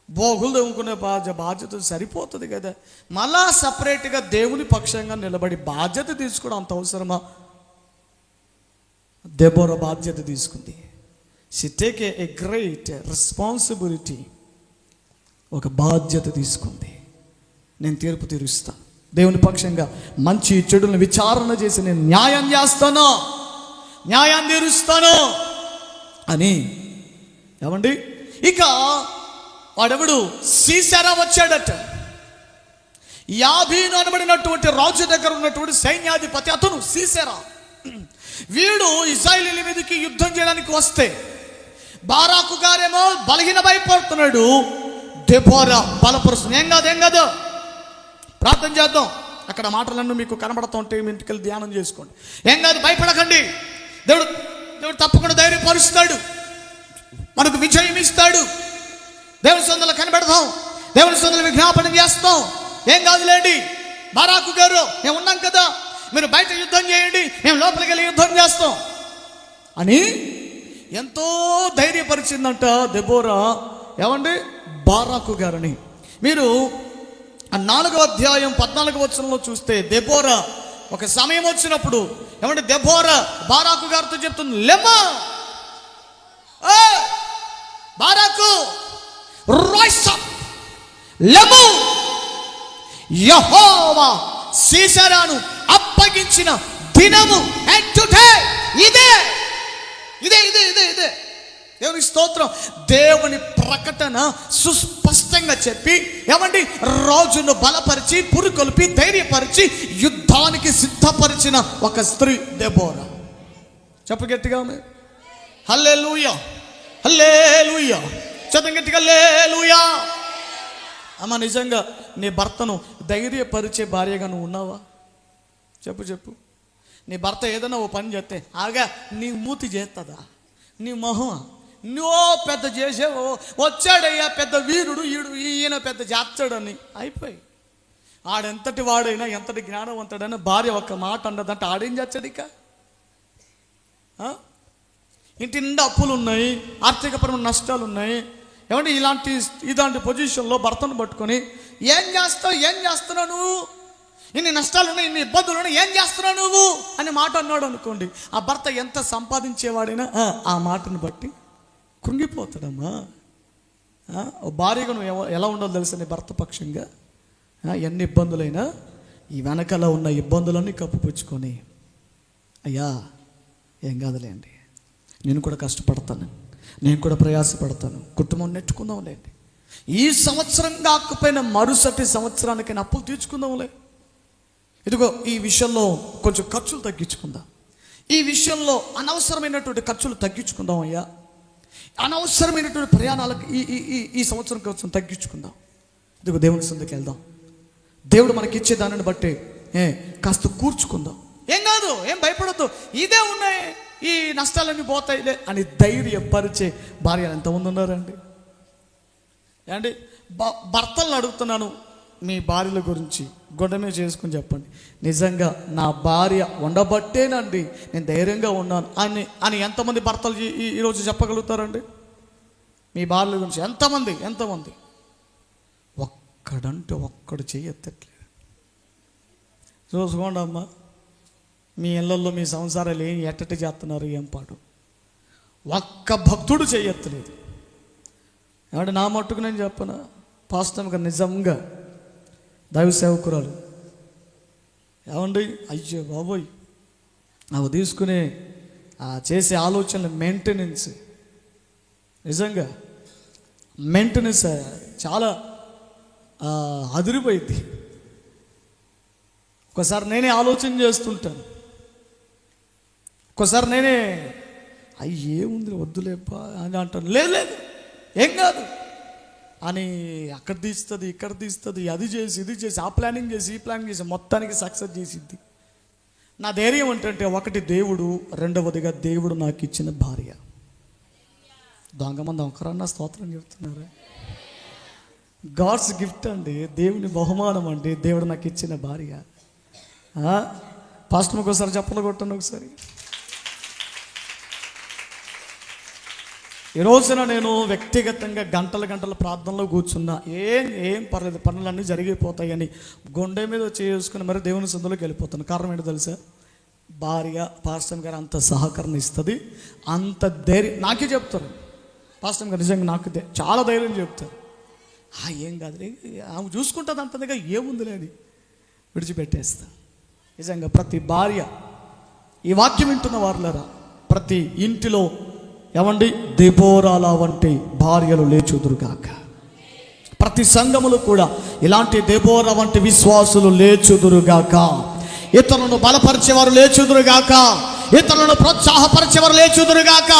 బోగులు దమ్ముకునే బాధ్యత సరిపోతుంది కదా. మళ్ళా సపరేట్గా దేవుని పక్షంగా నిలబడి బాధ్యత తీసుకోవడం అంత అవసరమా? దెబోరా బాధ్యత తీసుకుంది. She take a great responsibility. ఒక బాధ్యత తీసుకుంది. నేను తీర్పు తీరుస్తాను, దేవుని పక్షంగా మంచి చెడులను విచారణ చేసి నేను న్యాయం చేస్తాను, న్యాయం తీరుస్తాను అని. ఏమండి, ఇక వాడెవడు? సీసెరా వచ్చాడట. యాబీను అనబడినటువంటి రాజు దగ్గర ఉన్నటువంటి సైన్యాధిపతి అతను సీసెరా. వీడు ఇశ్రాయేలీయుల మీదకి యుద్ధం చేయడానికి వస్తే బారాకు గారేమో బలహీనమైపోతున్నాడు, దెబోరా బలపరుస్తుంది. ఏం కాదు ప్రార్థన చేద్దాం. అక్కడ మాటలన్నీ మీకు కనబడుతూ ఉంటే మీ ఇంటికి వెళ్ళి ధ్యానం చేసుకోండి. ఏం కాదు, భయపడకండి. దేవుడు తప్పకుండా ధైర్యపరుస్తాడు, మనకు విజయం ఇస్తాడు. దేవుని సొంతలు కనబెడతాం, దేవుని సొంతలు విజ్ఞాపన చేస్తాం. ఏం కాదులేండి, బారాకు గారు మేము ఉన్నాం కదా, మీరు బయట యుద్ధం చేయండి, మేము లోపలికి వెళ్ళి యుద్ధం చేస్తాం అని ఎంతో ధైర్యపరిచిందంట దెబోరా. ఏమండి, బారాకు గారని. మీరు ఆ 4వ అధ్యాయం 14వ వచనంలో చూస్తే దెబోరా ఒక సమయం వచ్చినప్పుడు ఏమంటే దెబోరా బారాకు గారితో చెప్తుంది, లెమ్మా బారాకు, రైస్ అప్, లెమ్ము, యెహోవా సీసెరాను అప్పగించిన దినము ఇదే. దేవుని స్తోత్రం. దేవుని ప్రకటన సుస్పష్టంగా చెప్పి ఏమండి రాజును బలపరిచి పురుకొల్పి ధైర్యపరిచి యుద్ధానికి సిద్ధపరిచిన ఒక స్త్రీ దెబోరా. చెప్పు గట్టిగా, హల్లెలూయా, హల్లెలూయా, చదవండి గట్టిగా, హల్లెలూయా. అమ్మ, నిజంగా నీ భర్తను ధైర్యపరిచే భార్యగా నువ్వు ఉన్నావా? చెప్పు. నీ భర్త ఏదైనా ఓ పని చేస్తే ఆగా నీ మూతి చేస్తుందా? నీ మొహం నువ్వు పెద్ద చేసేవో, వచ్చాడయ్యా పెద్ద వీరుడు, ఈయన పెద్ద చేస్తాడని అయిపోయి. ఆడెంతటి వాడైనా ఎంతటి జ్ఞానవంతుడైనా భార్య ఒక్క మాట అన్నదంటే ఆడేం చేస్తాడు? ఇక ఇంటి నిండా అప్పులు ఉన్నాయి, ఆర్థికపరమైన నష్టాలు ఉన్నాయి. ఏమంటే ఇలాంటి పొజిషన్లో భర్తను పట్టుకొని ఏం చేస్తున్నావు నువ్వు, ఇన్ని నష్టాలు ఉన్నాయి, ఇన్ని ఇబ్బందులు ఉన్నాయి, ఏం చేస్తున్నావు నువ్వు అని మాట అన్నాడు అనుకోండి, ఆ భర్త ఎంత సంపాదించేవాడైనా ఆ మాటను బట్టి కృంగిపోతాడమ్మా. భార్యగా నువ్వు ఎలా ఉండాలో తెలుసా? నీ భర్త పక్షంగా ఎన్ని ఇబ్బందులైనా ఈ వెనకాల ఉన్న ఇబ్బందులన్నీ కప్పుపుచ్చుకొని, అయ్యా ఏం కాదులేండి, నేను కూడా కష్టపడతాను, నేను కూడా ప్రయాసపడతాను, కుటుంబం నెట్టుకుందాంలేండి, ఈ సంవత్సరం కాకపోయినా మరుసటి సంవత్సరానికి అప్పులు తీర్చుకుందాంలే, ఇదిగో ఈ విషయంలో కొంచెం ఖర్చులు తగ్గించుకుందాం, ఈ విషయంలో అనవసరమైనటువంటి ఖర్చులు తగ్గించుకుందాం, అయ్యా అనవసరమైనటువంటి ప్రయాణాలకు ఈ సంవత్సరం కొంచెం తగ్గించుకుందాం, ఇదిగో దేవుని సన్నిధికి వెళ్దాం, దేవుడు మనకి ఇచ్చే దానిని బట్టి కాస్త కూర్చుకుందాం, ఏం కాదు, ఏం భయపడద్దు, ఇదే ఉన్నాయి, ఈ నష్టాలన్నీ పోతాయిలే అని ధైర్యపరిచే భార్యలు ఎంతమంది ఉన్నారండి? ఏమండి, భర్తలను అడుగుతున్నాను, మీ భార్యల గురించి గొడవ చేసుకుని చెప్పండి, నిజంగా నా భార్య ఉండబట్టేనండి నేను ధైర్యంగా ఉన్నాను అని ఎంతమంది భర్తలు ఈరోజు చెప్పగలుగుతారండి? మీ భార్యల గురించి ఎంతమంది? ఒక్కడంటే ఒక్కడు చెయ్యెత్తట్లేదు. చూసుకోండి అమ్మా, మీ ఇళ్ళల్లో మీ సంసారాలు ఎట్టటి చేస్తున్నారు, ఏం పాటు ఒక్క భక్తుడు చెయ్యెత్తలేదు. ఏమంటే నా మట్టుకు నేను చెప్పను, పాస్టర్గా నిజంగా దైవ సేవకురాలు ఏమండి, అయ్యో బాబోయ్, అవి తీసుకునే చేసే ఆలోచనలు నిజంగా మెయింటెనెన్స్ చాలా అదిరిపోయింది. ఒకసారి నేనే ఆలోచన చేస్తుంటాను, ఒక్కోసారి నేనే ఏముంది వద్దులేపా అని అంటాను. లేదు లేదు ఏం కాదు అని అక్కడ తీస్తుంది, ఇక్కడ తీస్తుంది, అది చేసి ఇది చేసి, ఆ ప్లానింగ్ చేసి ఈ ప్లానింగ్ చేసి మొత్తానికి సక్సెస్ చేసిద్ది. నా ధైర్యం ఏంటంటే, ఒకటి దేవుడు, రెండవదిగా దేవుడు నాకు ఇచ్చిన భార్య. దొంగమంది ఒకరన్నా స్తోత్రం చెప్తున్నారు. గాడ్స్ గిఫ్ట్ అండి, దేవుని బహుమానం అండి, దేవుడు నాకు ఇచ్చిన భార్య. పాస్టర్కి ఒకసారి చెప్పలు కొట్టండి ఒకసారి. ఈ రోజున నేను వ్యక్తిగతంగా గంటల ప్రార్థనలో కూర్చున్నా. ఏం పర్లేదు, పనులన్నీ జరిగిపోతాయని గుండె మీద చేసుకుని మరి దేవుని సందులోకి వెళ్ళిపోతాను. కారణం ఏంటో తెలుసా? భార్య పాస్టర్ గారు అంత సహకరణ ఇస్తుంది, అంత ధైర్యం నాకే చెప్తారు. పాస్టర్ గారు నిజంగా నాకు చాలా ధైర్యం చెప్తారు. ఏం కాదు, ఆమె చూసుకుంటుంది అంతగా, ఏముంది లేని విడిచిపెట్టేస్తా. నిజంగా ప్రతి భార్య, ఈ వాక్యం వింటున్న వారులరా, ప్రతి ఇంటిలో ఏమండి దెబోరాల వంటి భార్యలు లేచుదురుగాక. ప్రతి సంఘములు కూడా ఇలాంటి దెబోరా వంటి విశ్వాసులు లేచుదురుగాక. ఇతరులను బలపరిచేవారు లేచుదురుగాక, ఇతరులను ప్రోత్సాహపరిచేవారు లేచుదురుగాక,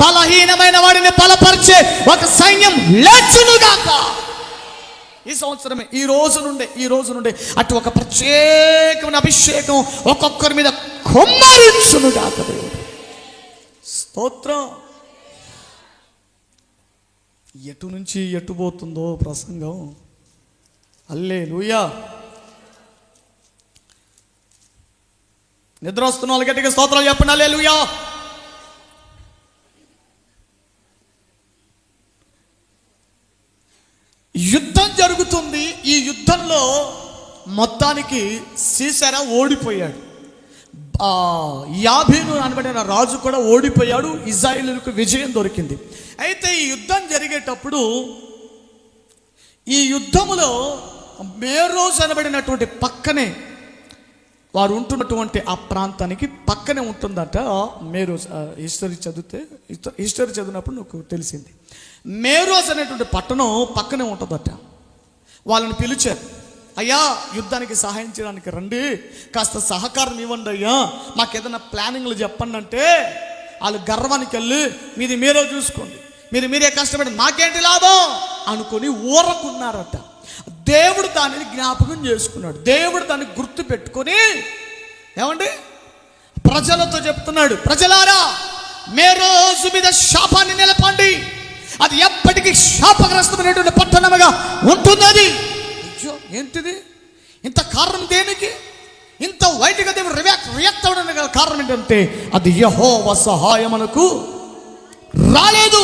బలహీనమైన వాడిని బలపరిచే ఒక సైన్యం లేచునుగాక. ఈ సంవత్సరమే, ఈ రోజు నుండే అటు ఒక ప్రత్యేకమైన అభిషేకం ఒక్కొక్కరి మీద కుమ్మరించునుగాక. స్తోత్రం. ఎటు నుంచి ఎటు పోతుందో ప్రసంగం. హల్లెలూయా. నిద్ర వస్తున్న వాళ్ళు గట్టిగా స్తోత్రాలు చెప్పండి. హల్లెలూయా. యుద్ధం జరుగుతుంది. ఈ యుద్ధంలో మొత్తానికి సీసెరా ఓడిపోయాడు. యాబీను అనబడిన రాజు కూడా ఓడిపోయాడు. ఇశ్రాయేలులకు విజయం దొరికింది. అయితే ఈ యుద్ధం జరిగేటప్పుడు, ఈ యుద్ధములో మేరోజు అనబడినటువంటి పక్కనే, వారు ఉంటున్నటువంటి ఆ ప్రాంతానికి పక్కనే ఉంటుందట మేరోజ్. హిస్టరీ చదివినప్పుడు నాకు తెలిసింది. మేరోజ్ అనేటువంటి పట్టణం పక్కనే ఉంటుందట. వాళ్ళని పిలిచారు, అయ్యా యుద్ధానికి సహాయం చేయడానికి రండి, కాస్త సహకారం ఇవ్వండి అయ్యా, మాకు ఏదైనా ప్లానింగ్లు చెప్పండి అంటే, వాళ్ళు గర్వానికి వెళ్ళి మీది మీరే చూసుకోండి, మీరే కష్టపడి మాకేంటి లాభం అనుకొని ఊరకున్నారట. దేవుడు దానిని జ్ఞాపకం చేసుకున్నాడు. దేవుడు దాన్ని గుర్తు పెట్టుకొని ఏమండి ప్రజలతో చెప్తున్నాడు, ప్రజలారా మేరోజు మీద శాపాన్ని నిలపండి, అది ఎప్పటికీ శాపగ్రస్తమైనటువంటి పట్టణముగా ఉంటున్నది. అయ్యో ఏంటిది, ఇంత కారణం దేనికి? ఇంత వైట్గా దేవుడు రియాక్ట్ అవడానికి కారణం ఏంటంటే, అది యెహోవా సహాయమునకు రాలేదు.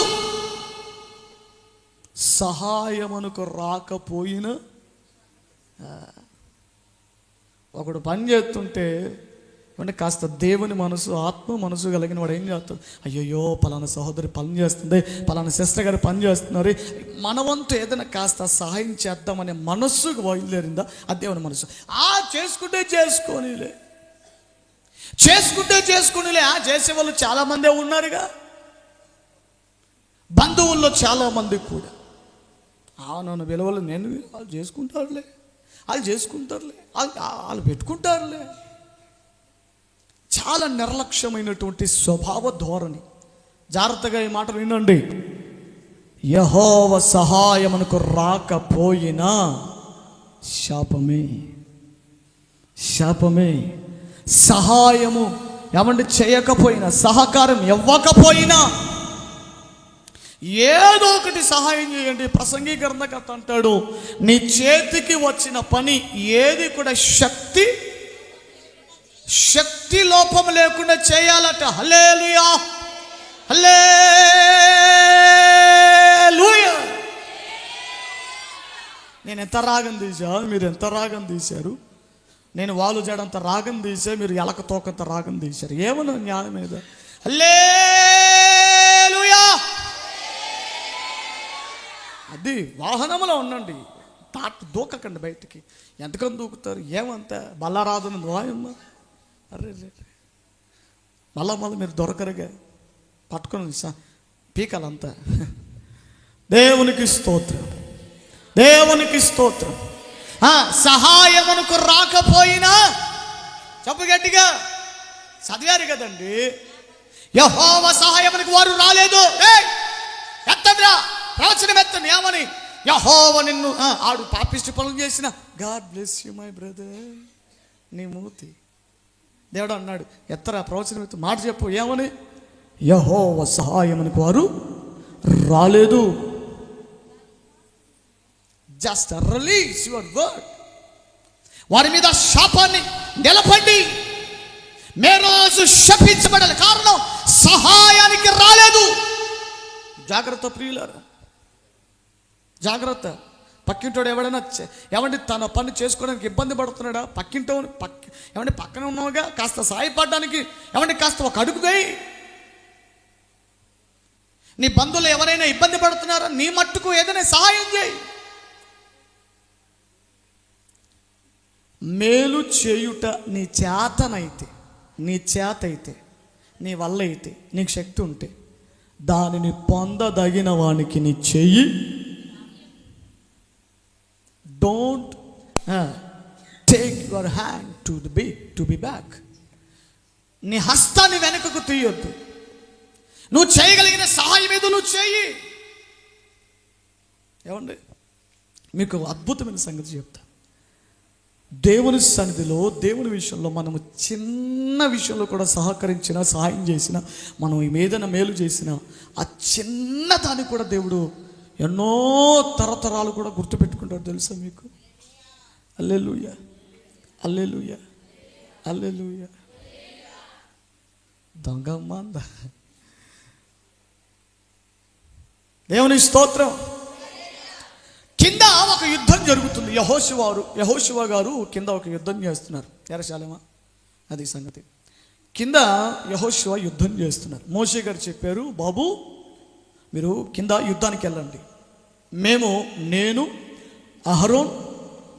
సహాయమునకు రాకపోయినా ఒకడు పని చేస్తుంటే అంటే కాస్త దేవుని మనసు, ఆత్మ మనసు కలిగిన వాడు ఏం చేస్తాడు, అయ్యయ్యో పలానా సహోదరి పని చేస్తుంది, పలానా సిస్టర్ గారు పని చేస్తున్నారు, మన వంతు ఏదైనా కాస్త సహాయం చేద్దామనే మనస్సుకు బయలుదేరిందా అది దేవుని మనసు. చేసుకుంటే చేసుకోనిలే చేసేవాళ్ళు చాలామందే ఉన్నారుగా, బంధువుల్లో చాలామంది కూడా. నన్ను విలువలు నేను వాళ్ళు చేసుకుంటారులే, వాళ్ళు పెట్టుకుంటారులే. చాలా నిర్లక్ష్యమైనటువంటి స్వభావ ధోరణి. జాగ్రత్తగా ఈ మాటలు వినండి. యెహోవా సహాయమునకు రాకపోయినా శాపమే. సహాయము ఏమంటే చేయకపోయినా, సహకారం ఇవ్వకపోయినా ఏదో ఒకటి సహాయం చేయండి. ప్రసంగి గ్రంథకర్త అంటాడు, నీ చేతికి వచ్చిన పని ఏది కూడా శక్తి లోపం లేకుండా చేయాలట. హల్లెలూయా, హల్లెలూయా. నేను ఎంత రాగం తీసా, మీరు ఎంత రాగం తీశారు, నేను వాళ్ళు చేయడంత రాగం తీసా, మీరు ఎలక తోకంత రాగం తీశారు. ఏమన్నా న్యాయం మీద? హల్లెలూయా. అది వాహనంలో ఉండండి, దూకకండి బయటికి. ఎంతకని దూకుతారు? ఏమంతా బల్లరాదును వాయమ్మా, అరే మళ్ళా మీరు దొరకరుగా పట్టుకొని పీకాలంతా. దేవునికి స్తోత్రం. సహాయమునకు రాకపోయినా, చెప్పు గట్టిగా, చదివారు కదండి, యెహోవా సహాయమునకు వారు రాలేదు. ఎత్తండిరా, ప్రవచనం ఎత్తండి. ఏమని? యెహోవా నిన్ను ఆడు పాపిష్టి పనులు చేసిన, God bless you my brother, నీ మూతి. దేవుడు అన్నాడు, ఎత్తరా ప్రవచనం ఎత్తు, మాట చెప్పు. ఏమని? యెహోవా సహాయమునకు వారు రాలేదు. Just release your word. వారి మీద శాపాన్ని నిలపండి. మేరోజు శపించబడాలి, కారణం సహాయానికి రాలేదు. జాగ్రత్త ప్రియులారా, జాగ్రత్త. పక్కింటోడు ఎవడైనా ఏమంటే తన పని చేసుకోవడానికి ఇబ్బంది పడుతున్నాడా? ఏమంటే పక్కన ఉన్నావుగా, కాస్త సాయపడడానికి ఏమంటే కాస్త ఒక అడుగు వేయి. నీ బంధువులు ఎవరైనా ఇబ్బంది పడుతున్నారా? నీ మట్టుకు ఏదైనా సహాయం చేయి. మేలు చేయుట నీ చేతనైతే, నీ చేత అయితే, నీ వల్ల అయితే, నీకు శక్తి ఉంటే దానిని పొందదగిన వానికి నీ చెయ్యి. Don't take your hand to be back. నీ హస్తాన్ని వెనుకకు తీయొద్దు. నువ్వు చేయగలిగిన సహాయం ఏదో నువ్వు చేయి. ఏమండి, మీకు అద్భుతమైన సంగతి చెప్తా. దేవుని సన్నిధిలో, దేవుని విషయంలో మనము చిన్న విషయంలో కూడా సహకరించిన, సహాయం చేసిన, మనం ఏదైనా మేలు చేసిన ఆ చిన్న దాన్ని కూడా దేవుడు ఎన్నో తరతరాలు కూడా గుర్తుపెట్టుకుంటాడు. తెలుసా మీకు? హల్లెలూయా, హల్లెలూయా, హల్లెలూయా. దొంగమ్మ దేవుని స్తోత్రం. కింద ఒక యుద్ధం జరుగుతుంది. యెహోషువ గారు కింద ఒక యుద్ధం చేస్తున్నారు. ఎరశాలేమా, అది సంగతి. కింద యెహోషువ యుద్ధం చేస్తున్నారు. మోషే గారు చెప్పారు, బాబు మీరు కింద యుద్ధానికి వెళ్ళండి. నేను, అహరోన్,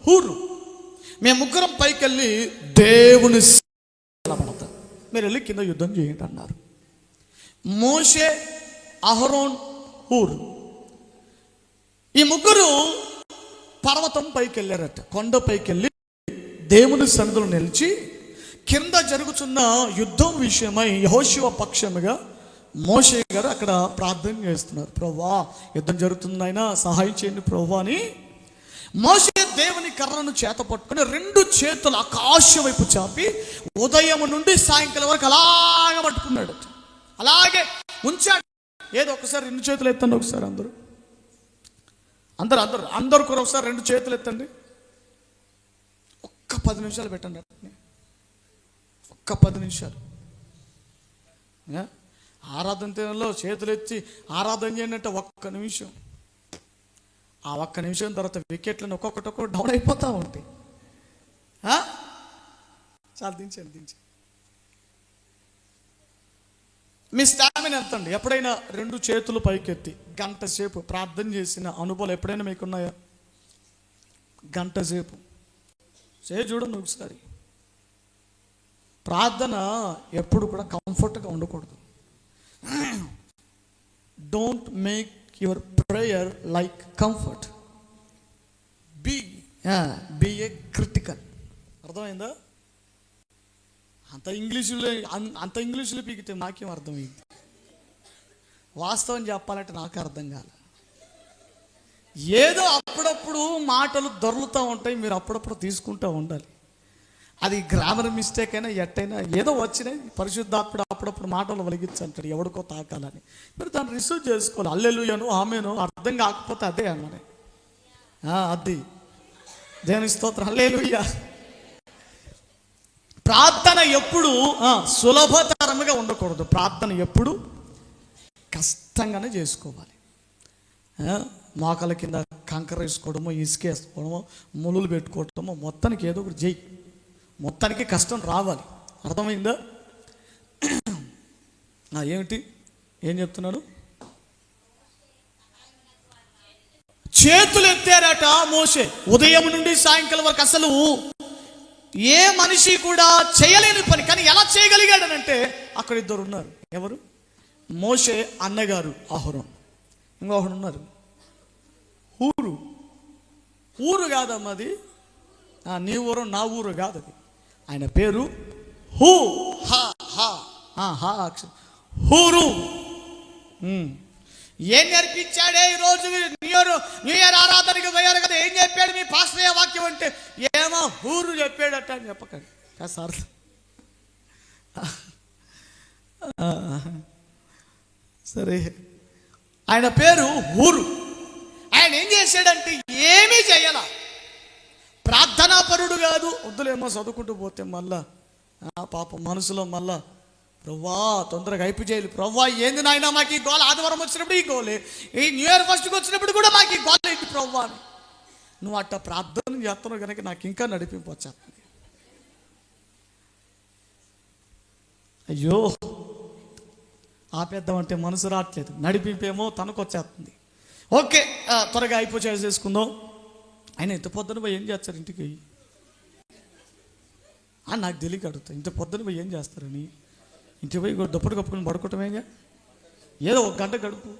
హూరు, మేము ముగ్గురం పైకి వెళ్ళి దేవుని పడతాం, మీరు వెళ్ళి కింద యుద్ధం చేయండి అన్నారు. మోషే, అహరోన్, హూరు ఈ ముగ్గురు పర్వతం పైకి వెళ్ళారట. కొండ పైకి వెళ్ళి దేవుని సన్నిధిలో నిలిచి కింద జరుగుతున్న యుద్ధం విషయమై యెహోషువ పక్షముగా మోషే గారు అక్కడ ప్రార్థన చేస్తున్నారు. ప్రభువా, యుద్ధం జరుగుతుందైనా సహాయం చేయండి ప్రభువా అని. మోషే దేవుని కర్రను చేత పట్టుకుని 2 చేతులు ఆకాశం వైపు చాపి ఉదయం నుండి సాయంకాలం వరకు అలాగే పట్టుకున్నాడు. అలాగే ఉంచాడు. ఏదో ఒకసారి 2 చేతులు ఎత్తండి. ఒకసారి అందరు కూడా ఒకసారి 2 చేతులు ఎత్తండి. ఒక్క 10 నిమిషాలు పెట్టండి. ఒక్క 10 నిమిషాలు ఆరాధనలో చేతులు ఎత్తి ఆరాధన చేయండి అంటే ఒక్క నిమిషం. ఆ ఒక్క నిమిషం తర్వాత వికెట్లను ఒక్కొక్కటి డౌన్ అయిపోతూ ఉంటాయి. చాలా దించండి. మీ స్టామినా ఎంత అండి? ఎప్పుడైనా 2 చేతులు పైకెత్తి గంట సేపు ప్రార్థన చేసిన అనుభవాలు ఎప్పుడైనా మీకున్నాయా? గంట సేపు చూడండి ఒకసారి. ప్రార్థన ఎప్పుడు కూడా కంఫర్ట్గా ఉండకూడదు. Don't make your prayer like comfort. Be a critical. అర్థమైందా? అంత ఇంగ్లీషులో పీకితే నాకేం అర్థమైంది? వాస్తవం చెప్పాలంటే నాకు అర్థం కాలే. ఏదో అప్పుడప్పుడు మాటలు దొర్లుతూ ఉంటాయి, మీరు అప్పుడప్పుడు తీసుకుంటూ ఉండాలి. అది గ్రామర్ మిస్టేక్ అయినా ఎట్టయినా ఏదో వచ్చినాయి. పరిశుద్ధాత్ముడు అప్పుడప్పుడు మాటలు వెలిగించంటాడు ఎవడికో తాకాలని. మీరు దాన్ని రిసీవ్ చేసుకోవాలి. హల్లెలూయాను ఆమేను. అర్థం కాకపోతే అదే అన్నది. అది దేవుని స్తోత్రం. హల్లెలూయా. ప్రార్థన ఎప్పుడు సులభతరంగా ఉండకూడదు. ప్రార్థన ఎప్పుడు కష్టంగానే చేసుకోవాలి. మోకాల కింద కంకర వేసుకోవడమో, ఇసుక వేసుకోవడమో, ములులు పెట్టుకోవడమో, మొత్తానికి ఏదో ఒకటి చేయి. మొత్తానికి కష్టం రావాలి. అర్థమైందా? ఏమిటి ఏం చెప్తున్నాను? చేతులు ఎత్తారట మోషే ఉదయం నుండి సాయంకాలం వరకు. అసలు ఏ మనిషి కూడా చేయలేని పని, కానీ ఎలా చేయగలిగాడనంటే అక్కడ 2 ఉన్నారు. ఎవరు? మోషే అన్నగారు అహరోన్, ఇంకొకడు ఉన్నారు ఊరు కాదమ్మా అది. నీ ఊరు నా ఊరు కాదు అది. ఆయన పేరు హా అక్షరం హూరు. ఏం నేర్పించాడే ఈరోజు న్యూ ఇయర్ ఆరాధనకి పోయారు కదా, ఏం చెప్పాడు మీ పాస్టర్ వాక్యం అంటే, ఏమో హూరు చెప్పాడట అని చెప్పకండి సార్. సరే, ఆయన పేరు హూరు. ఆయన ఏం చేశాడంటే ఏమీ చేయాల, ప్రార్థనాపరుడు కాదు. వద్దులేమో చదువుకుంటూ పోతే మళ్ళా పాపం మనసులో మళ్ళా ప్రవ్వా తొందరగా అయిపు చేయాలి, ప్రవ్వా ఏంది నాయన మాకు ఈ గోల, ఆదివారం వచ్చినప్పుడు ఈ గోలే, ఈ న్యూ ఇయర్ ఫస్ట్కి వచ్చినప్పుడు కూడా మాకు ఈ గోల ఏంటి ప్రవ్వా అని. నువ్వు అట్ట ప్రార్థన చేస్తున్నావు కనుక నాకు ఇంకా నడిపింపొచ్చేస్తుంది. అయ్యో ఆపేద్దామంటే మనసు రావట్లేదు, నడిపింపేమో తనకు వచ్చేస్తుంది. ఓకే, త్వరగా చేసుకుందాం. ఆయన ఇంత పొద్దున పోయి ఏం చేస్తారు ఇంటికి? నాకు తెలియక అడుగుతా, ఇంత పొద్దున పోయి ఏం చేస్తారని. ఇంటికి పోయి దుప్పటి కప్పుకొని పడుకోవటమేగా, ఏదో ఒక గంట గడుపు.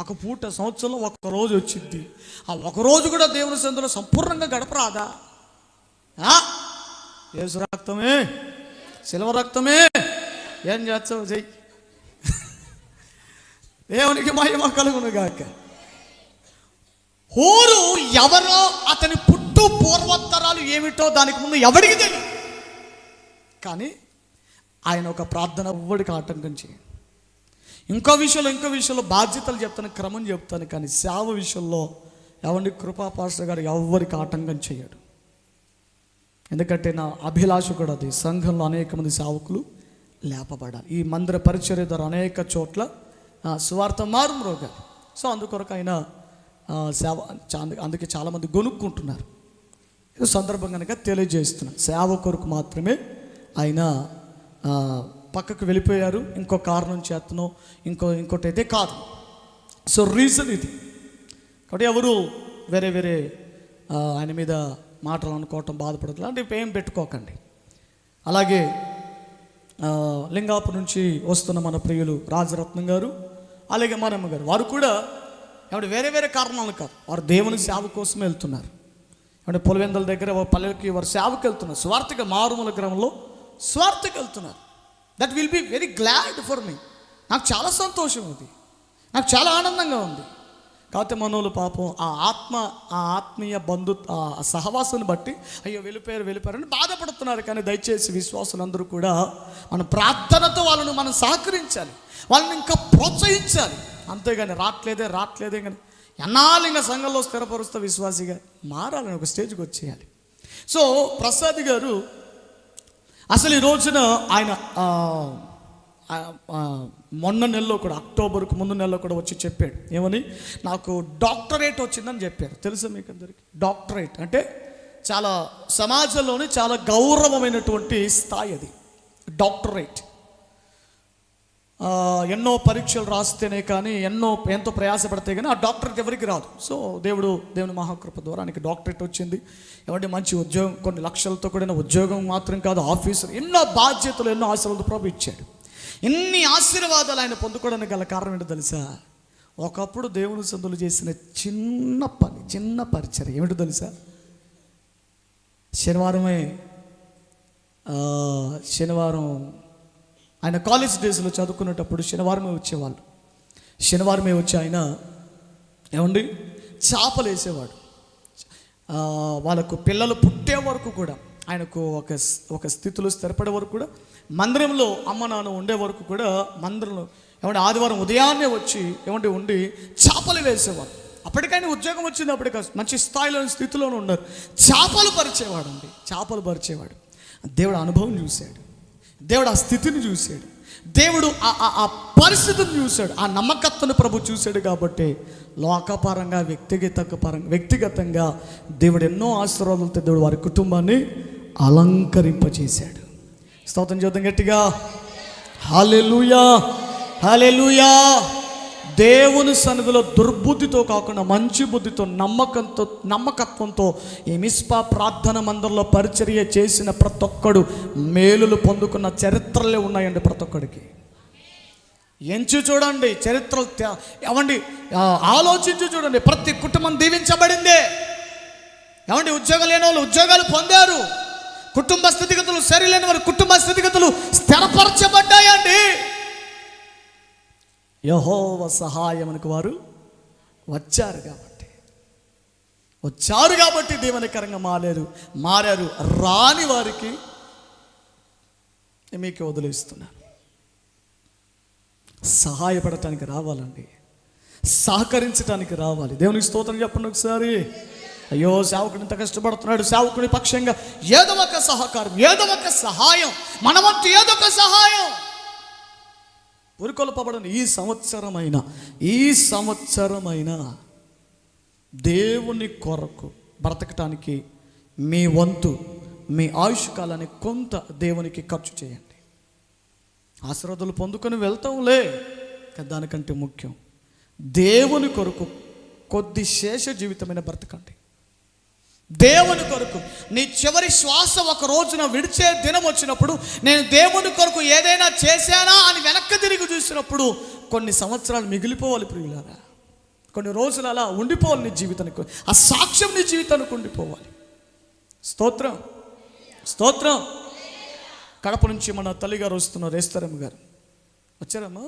ఒక పూట సంవత్సరంలో ఒక రోజు వచ్చింది, ఆ ఒకరోజు కూడా దేవుని సన్నిధిలో సంపూర్ణంగా గడపరాదా? యేసు రక్తమే, సిల్వ రక్తమే, ఏం చేస్తావు చెయ్యి. దేవునికి మహిమ కలుగును గాక. హూరు ఎవరో, అతని పుట్టు పూర్వోత్తరాలు ఏమిటో దానికి ముందు ఎవడికి తెలియదు. కానీ ఆయన ఒక ప్రార్థన ఎవ్వడికి ఆటంకం చేయండి. ఇంకో విషయంలో బాధ్యతలు చెప్తాను, క్రమం చెప్తాను, కానీ సేవ విషయంలో ఎవరిని కృపా పాస్టర్ గారు ఎవరికి ఆటంకం చేయడు. ఎందుకంటే నా అభిలాష కూడా అది, సంఘంలో అనేక మంది సేవకులు లేపబడాలి. ఈ మందిర పరిచర్య ద్వారా అనేక చోట్ల సువార్త మారుమ్రోగారు. సో అందుకొరకు ఆయన సేవ, అందుకే చాలామంది గొనుక్కుంటున్నారు. ఇది సందర్భం కనుక తెలియజేస్తున్నాను. సేవ కొరకు మాత్రమే ఆయన పక్కకు వెళ్ళిపోయారు. ఇంకో కారణం చేతనో ఇంకోటి అయితే కాదు. సో రీజన్ ఇది. కాబట్టి ఎవరు వేరే ఆయన మీద మాటలు అనుకోవటం, బాధపడటం లాంటివి ఏం పెట్టుకోకండి. అలాగే లింగాపు నుంచి వస్తున్న మన ప్రియులు రాజరత్నం గారు, అలాగే మనమ్మ గారు, వారు కూడా ఎవరు వేరే కారణాలు కాదు, వారు దేవుని సేవ కోసమే వెళ్తున్నారు. అంటే పొలవెందల దగ్గర పల్లెకి వారు సేవకి వెళ్తున్నారు, స్వార్థగా మారుమూల గ్రామంలో స్వార్థకి వెళ్తున్నారు. That will be very glad for me. నాకు చాలా సంతోషం ఉంది, నాకు చాలా ఆనందంగా ఉంది. కాకపోతే మనోళ్ళు పాపం ఆ ఆత్మీయ ఆ సహవాసాన్ని బట్టి అయ్యో వెళ్ళిపోయారని బాధపడుతున్నారు. కానీ దయచేసి విశ్వాసులందరూ కూడా మన ప్రార్థనతో వాళ్ళను మనం సహకరించాలి, వాళ్ళని ఇంకా ప్రోత్సహించాలి. అంతేగాని రావట్లేదే కానీ ఎన్నాళ్ళు ఇంకా సంఘంలో స్థిరపరుస్తూ విశ్వాసిగా మారాలని ఒక స్టేజ్కి వచ్చేయాలి. సో ప్రసాద్ గారు అసలు ఈ రోజున ఆయన మొన్న నెలలో కూడా, అక్టోబర్కు ముందు నెలలో కూడా వచ్చి చెప్పాడు. ఏమని? నాకు డాక్టరేట్ వచ్చిందని చెప్పారు. తెలుసా మీకు అందరికీ? డాక్టరేట్ అంటే చాలా సమాజంలోనే చాలా గౌరవమైనటువంటి స్థాయి అది, డాక్టరేట్. ఎన్నో పరీక్షలు రాస్తేనే కానీ, ఎంతో ప్రయాసపడితే కానీ ఆ డాక్టరేట్ ఎవరికి రాదు. సో దేవుని మహాకృప ద్వారా ఆయనకి డాక్టరేట్ వచ్చింది. ఏమంటే మంచి ఉద్యోగం, కొన్ని లక్షలతో కూడిన ఉద్యోగం మాత్రం కాదు, ఆఫీసర్, ఎన్నో బాధ్యతలు, ఎన్నో ఆశలతో ప్రభు ఇచ్చాడు. ఇన్ని ఆశీర్వాదాలు ఆయన పొందుకోవడానికి గల కారణం ఏంటో తెలుసా? ఒకప్పుడు దేవుని సందులు చేసిన చిన్న పరిచర్య ఏమిటో తెలుసా? శనివారం ఆయన కాలేజ్ డేస్లో చదువుకునేటప్పుడు శనివారమే వచ్చేవాళ్ళు. శనివారమే వచ్చి ఆయన ఏమండి చేపలు వేసేవాడు. వాళ్ళకు పిల్లలు పుట్టే వరకు కూడా, ఆయనకు ఒక స్థితిలో స్థిరపడే వరకు కూడా, మందిరంలో అమ్మ నాన్న ఉండే వరకు కూడా మందిరంలో ఏమంటే ఆదివారం ఉదయాన్నే వచ్చి ఉండి చేపలు వేసేవాడు. అప్పటికైనా ఉద్యోగం వచ్చింది, అప్పటికి మంచి స్థాయిలో స్థితిలోనే ఉన్నారు. చేపలు పరిచేవాడు. దేవుడు అనుభవం చూశాడు, దేవుడు ఆ స్థితిని చూశాడు, దేవుడు ఆ పరిస్థితిని చూశాడు, ఆ నమ్మకత్వను ప్రభు చూశాడు. కాబట్టి లోకపరంగా వ్యక్తిగతంగా దేవుడు ఎన్నో ఆశీర్వాదాలతో దేవుడు వారి కుటుంబాన్ని అలంకరింపచేశాడు. స్తోత్రం చేద్దాం గట్టిగా. హల్లెలూయా, హల్లెలూయా. దేవుని సన్నిధిలో దుర్బుద్ధితో కాకుండా మంచి బుద్ధితో, నమ్మకత్వంతో ఈ మిస్పా ప్రార్థన మందిరంలో పరిచర్య చేసిన ప్రతి ఒక్కడు మేలులు పొందుకున్న చరిత్రలే ఉన్నాయండి. ప్రతి ఒక్కడికి ఎంచి చూడండి, చరిత్రలు ఏమండి, ఆలోచించి చూడండి. ప్రతి కుటుంబం దీవించబడిందే. ఏమండి, ఉద్యోగం లేని వాళ్ళు ఉద్యోగాలు పొందారు, కుటుంబ స్థితిగతులు సరిలేని వారి కుటుంబ స్థితిగతులు స్థిరపరచబడ్డాయండి. యెహోవా సహాయమునకు వారు వచ్చారు కాబట్టి దీవెనకరంగా మారారు. రాని వారికి మీకు వదిలేస్తున్నాను. సహాయపడటానికి రావాలండి, సహకరించడానికి రావాలి. దేవునికి స్తోత్రం చెప్పండి ఒకసారి. అయ్యో సేవకుడు ఇంత కష్టపడుతున్నాడు, సేవకుడి పక్షంగా ఏదో ఒక సహకారం, ఏదో ఒక సహాయం, మన వంతు ఏదో ఒక సహాయం. పురికొల్పబడిన ఈ సంవత్సరమైన దేవుని కొరకు బ్రతకటానికి మీ వంతు, మీ ఆయుష్ కాలాన్ని కొంత దేవునికి ఖర్చు చేయండి. ఆశీర్వాదాలు పొందుకొని వెళ్తాంలే, కానీ దానికంటే ముఖ్యం దేవుని కొరకు కొద్ది శేష జీవితమైన బ్రతకండి. దేవుని కొరకు నీ చివరి శ్వాస ఒక రోజున విడిచే దినం వచ్చినప్పుడు, నేను దేవుని కొరకు ఏదైనా చేశానా అని వెనక్కి తిరిగి చూసినప్పుడు కొన్ని సంవత్సరాలు మిగిలిపోవాలి ప్రియులారా. కొన్ని రోజులు అలా ఉండిపోవాలి నీ జీవితానికి, ఆ సాక్ష్యం నీ జీవితానికి ఉండిపోవాలి. స్తోత్రం స్తోత్రం. కడప నుంచి మన తల్లిగారు వస్తున్నారు, రేస్తారమ్మ గారు. వచ్చారమ్మా?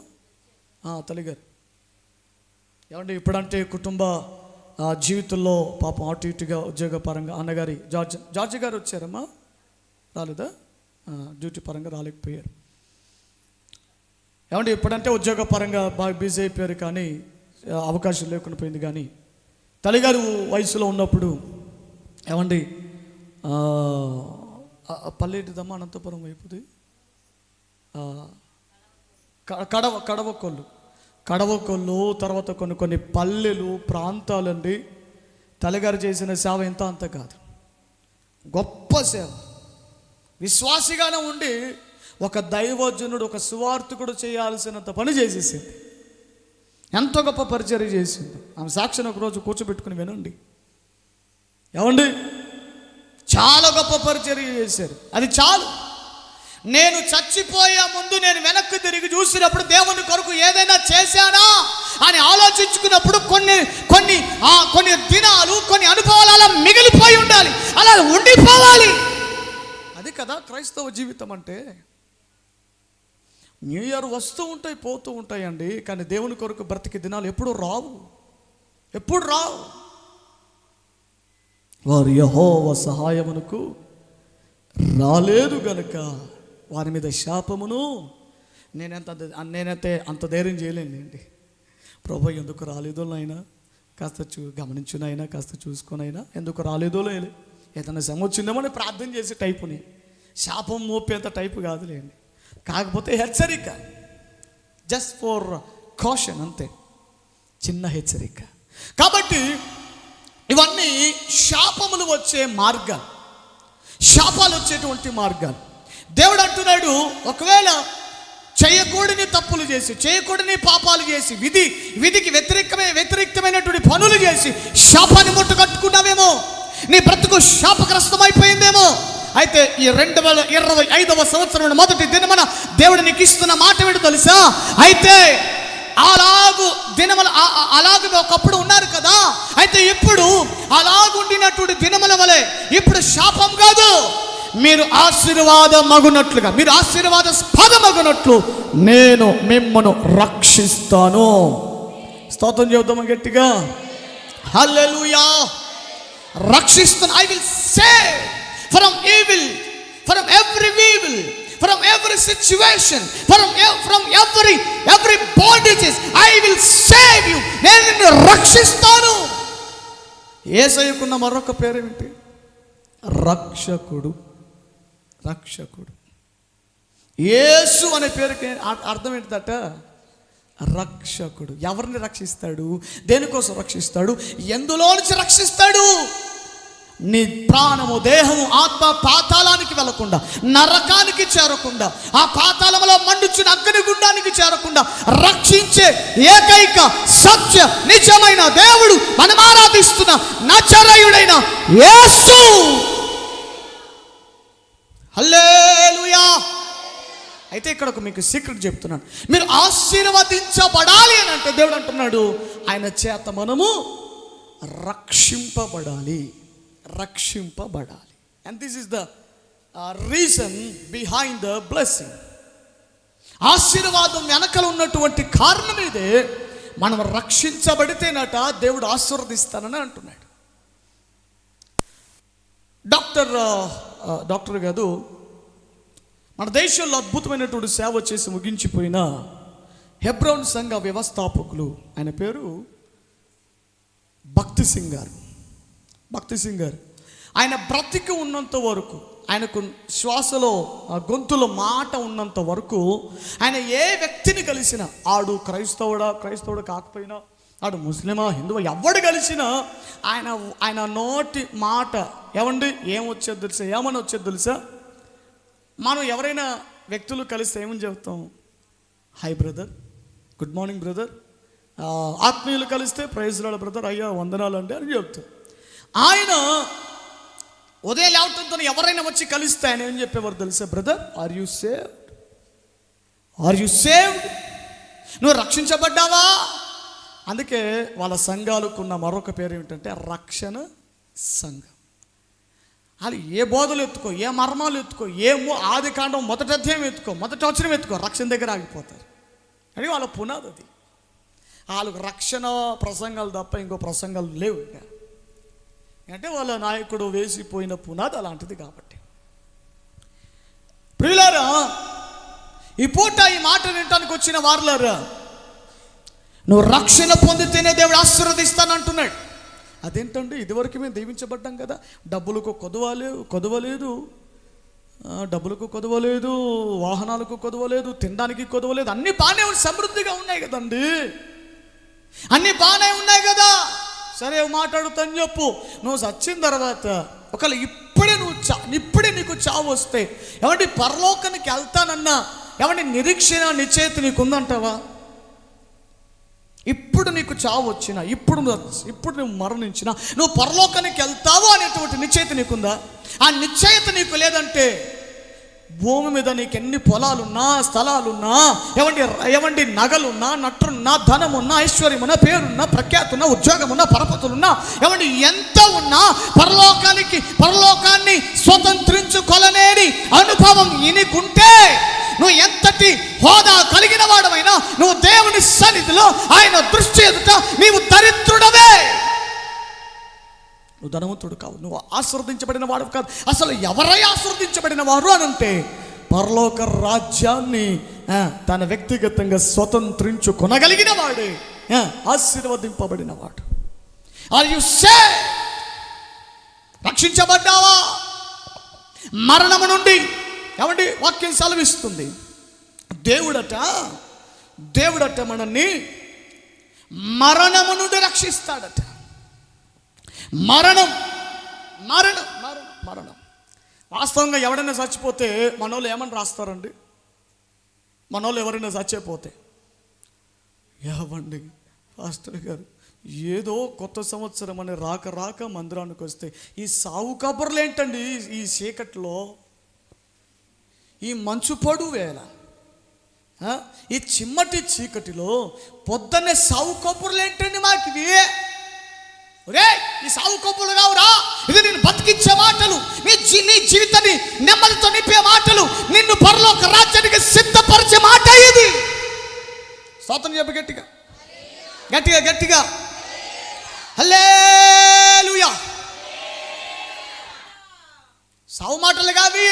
తల్లిగారు ఏమంటే ఇప్పుడంటే కుటుంబ జీవితంలో పాపం అటు ఇటుగా ఉద్యోగపరంగా అన్నగారి జార్జి గారు వచ్చారమ్మా? రాలేదా? డ్యూటీ పరంగా రాలేకపోయారు. ఏమంటే ఇప్పుడంటే ఉద్యోగపరంగా బాగా బిజీ అయిపోయారు, కానీ అవకాశం లేకుండా పోయింది. కానీ తల్లిగారు వయసులో ఉన్నప్పుడు ఏమండి పల్లెటిదమ్మా, అనంతపురం వైపుది కడవకొల్లు, తర్వాత కొన్ని పల్లెలు ప్రాంతాలండి. తల్లిగారు చేసిన సేవ ఎంత అంత కాదు, గొప్ప సేవ. విశ్వాసిగానే ఉండి ఒక దైవజనుడు, ఒక సువార్థకుడు చేయాల్సినంత పని చేసేసింది. ఎంతో గొప్ప పరిచర్య చేసింది. ఆమె సాక్షిని ఒకరోజు కూర్చోబెట్టుకుని వినండి. ఏమండి చాలా గొప్ప పరిచర్య చేశారు. అది చాలు. నేను చచ్చిపోయే ముందు నేను వెనక్కి తిరిగి చూసినప్పుడు దేవుని కొరకు ఏదైనా చేశానా అని ఆలోచించుకున్నప్పుడు కొన్ని దినాలు, కొన్ని అనుభవాలు అలా మిగిలిపోయి ఉండాలి, అలా ఉండిపోవాలి. అది కదా క్రైస్తవ జీవితం అంటే. న్యూ ఇయర్ వస్తూ ఉంటాయి, పోతూ ఉంటాయండి, కానీ దేవుని కొరకు బ్రతికే దినాలు ఎప్పుడు రావు. వారు యెహోవా సహాయమునకు రాలేదు గనుక వారి మీద శాపమును. నేనైతే అంత ధైర్యం చేయలేనండి. ప్రభు ఎందుకు రాలేదో నాయనా, కాస్త గమనించునైనా, కాస్త చూసుకొనైనా, ఎందుకు రాలేదో లేదు, ఏదైనా శ్రమ వచ్చిందేమో అని ప్రార్థన చేసే టైపుని. శాపం మోపేంత టైపు కాదులేండి. కాకపోతే హెచ్చరిక, జస్ట్ ఫర్ కాషన్, అంతే, చిన్న హెచ్చరిక. కాబట్టి ఇవన్నీ శాపములు వచ్చే మార్గాలు, శాపాలు వచ్చేటువంటి మార్గాలు. దేవుడు అంటున్నాడు, ఒకవేళ చేయకూడని తప్పులు చేసి, చేయకూడని పాపాలు చేసి, విధికి వ్యతిరేక్తమైనటువంటి పనులు చేసి శాపాన్ని ముట్టు కట్టుకున్నావేమో, నీ బ్రతుకు శాపగ్రస్తమైపోయిందేమో. అయితే ఈ 2025వ సంవత్సరం మొదటి దినమున దేవుడు నీకు ఇస్తున్న మాట ఏంటో తెలుసా? అయితే అలాగూ ఒకప్పుడు ఉన్నారు కదా, అయితే ఇప్పుడు అలాగుండినటువంటి దినముల వలె ఇప్పుడు శాపం కాదు, మీరు ఆశీర్వాదమగునట్లుగా, మీరు ఆశీర్వాదాస్పదమగునట్లు నేను మిమ్మను రక్షిస్తాను. స్తోత్రం చెబుతాము గట్టిగా, హల్లెలూయా. రక్షిస్తాను. I will save from evil, from every evil, from every situation, from every bondages. I will save you. నేను నిన్ను రక్షిస్తాను. యేసయ్యకున్న మరొక పేరు ఏమిటి? రక్షకుడు. యేసు అనే పేరుకి అర్థం ఏంటిదట? రక్షకుడు. ఎవరిని రక్షిస్తాడు? దేనికోసం రక్షిస్తాడు? ఎందులో నుంచి రక్షిస్తాడు? నీ ప్రాణము, దేహము, ఆత్మ పాతాళానికి వెళ్లకుండా, నరకానికి చేరకుండా, ఆ పాతాళంలో మండుచున్న అగ్నిగుండానికి చేరకుండా రక్షించే ఏకైక సత్య నిజమైన దేవుడు, మనం ఆరాధిస్తున్న నజరేయుడైన యేసు. హల్లెలూయా. అయితే ఇక్కడ మీకు సీక్రెట్ చెప్తున్నాను. మీరు ఆశీర్వదించబడాలి అని అంటే దేవుడు అంటున్నాడు, ఆయన చేత మనము రక్షింపబడాలి. And this is the reason behind the blessing. ఆశీర్వాదం వెనకలు ఉన్నటువంటి కారణం ఇదే. మనం రక్షించబడితేనట దేవుడు ఆశీర్వదిస్తానని అంటున్నాడు. డాక్టర్ కాదు, మన దేశంలో అద్భుతమైనటువంటి సేవ చేసి ముగించిపోయిన హెబ్రోన్ సంఘ వ్యవస్థాపకులు, ఆయన పేరు భక్తి సింగ్ గారు. ఆయన బ్రతికి ఉన్నంత వరకు, ఆయనకు శ్వాసలో గొంతులో మాట ఉన్నంత వరకు ఆయన ఏ వ్యక్తిని కలిసినా, ఆడు క్రైస్తవుడు కాకపోయినా, ఆడు ముస్లిమా హిందువా, ఎవడు కలిసినా ఆయన నోటి మాట ఏమండి ఏమొచ్చేది తెలుసా, ఏమని వచ్చేది తెలుసా? మనం ఎవరైనా వ్యక్తులు కలిస్తే ఏమని చెప్తాం? Hi brother, good morning brother. ఆత్మీయులు కలిస్తే ప్రైజ్ లార్డ్ బ్రదర్, అయ్యా వందనాలు అంటే అని చెప్తాం. ఆయన ఉదయం లేవటంతో ఎవరైనా వచ్చి కలిస్తే ఆయన ఏం చెప్పేవారు తెలుసా? Brother, are you saved? నువ్వు రక్షించబడ్డావా? అందుకే వాళ్ళ సంఘాలకు ఉన్న మరొక పేరు ఏమిటంటే రక్షణ సంఘం. వాళ్ళు ఏ బోధలు ఎత్తుకో, ఏ మర్మాలు ఎత్తుకో, ఆది కాండం మొదటి అధ్యాయం ఎత్తుకో, మొదటి వచనం ఎత్తుకో, రక్షణ దగ్గర ఆగిపోతారు. అని వాళ్ళ పునాది అది. వాళ్ళకు రక్షణ ప్రసంగాలు తప్ప ఇంకో ప్రసంగాలు లేవు. అంటే వాళ్ళ నాయకుడు వేసిపోయిన పునాది అలాంటిది. కాబట్టి ప్రియులారా, ఈ పూట ఈ మాట వినటానికి వచ్చిన వారులారా, నువ్వు రక్షణ పొందితేనే దేవుడు ఆశీర్వదిస్తానంటున్నాడు. అదేంటండి, ఇదివరకు మేము దీవించబడ్డాం కదా, డబ్బులకు కొదవలేదు, డబ్బులకు కొదవలేదు, వాహనాలకు కొదవలేదు, తినడానికి కొదవలేదు, అన్నీ బాగానే సమృద్ధిగా ఉన్నాయి కదండి, అన్నీ బాగానే ఉన్నాయి కదా. సరే మాట్లాడుతాను చెప్పు, నువ్వు చచ్చిన తర్వాత ఒకవేళ ఇప్పుడే నీకు చావు వస్తే ఏమంటే పరలోకానికి వెళ్తానన్నా ఏమంటే నిరీక్షణ నిశ్చయిత నీకుందంటావా? ఇప్పుడు నీకు చావు వచ్చినా, ఇప్పుడు నువ్వు మరణించినా నువ్వు పరలోకానికి వెళ్తావు అనేటువంటి నిశ్చయిత నీకుందా? ఆ నిశ్చయిత నీకు లేదంటే భూమి మీద నీకు ఎన్ని పొలాలున్నా, స్థలాలున్నా, ఏమండి నగలున్నా, నట్రున్నా, ధనమున్నా, ఐశ్వర్యమున్నా, పేరున్నా, ప్రఖ్యాతున్నా, ఉద్యోగమున్నా, పరపతులున్నా, ఏమండి ఎంత ఉన్నా పరలోకాన్ని స్వతంత్రించుకొనలేని అనుభవం ఇనికుంటే నువ్వు ఎంతటి హోదా కలిగిన వాడమైనా నువ్వు దేవుని సన్నిధిలో ఆయన దృష్టి ఎదుట నీవు దరిద్రుడవే. నువ్వు ధనవంతుడు కావు, నువ్వు ఆశీర్వదించబడిన వాడు కాదు. అసలు ఎవరై ఆశీర్వదించబడిన వారు అని అంటే పరలోక రాజ్యాన్ని తన వ్యక్తిగతంగా స్వతంత్రించుకొనగలిగిన వాడే ఆశీర్వదింపబడిన వాడు. Are you saved? రక్షించబడ్డావా? మరణము నుండి ఏమండి వాక్యం సెలవిస్తుంది, దేవుడట మనల్ని మరణము నుండి రక్షిస్తాడట. మరణం వాస్తవంగా ఎవడైనా చచ్చిపోతే మనోళ్ళు ఏమని రాస్తారండి? మనోళ్ళు ఎవరైనా చచ్చిపోతే, ఏవండి పాస్టర్ గారు ఏదో కొత్త సంవత్సరం అని రాక మందిరానికి వస్తే ఈ సావు కబుర్లు ఏంటండి? ఈ చీకట్లో, ఈ మంచు పొడు వేళ, ఈ చిమ్మటి చీకటిలో పొద్దున్నే సావు కబుర్లు ఏంటండి మాకు ఇవి? ఒరే, ఈ సావు కబుర్లు కావురా, ఇది నేను బతికించే మాటలు, నీ జీవితాన్ని నెమ్మదితో నింపే మాటలు, నిన్ను పరలోక రాజ్యానికి సిద్ధపరిచే మాట ఇది. స్తోత్రం చెప్పు గట్టిగా హల్లెలూయా. సావు మాటలు కావి.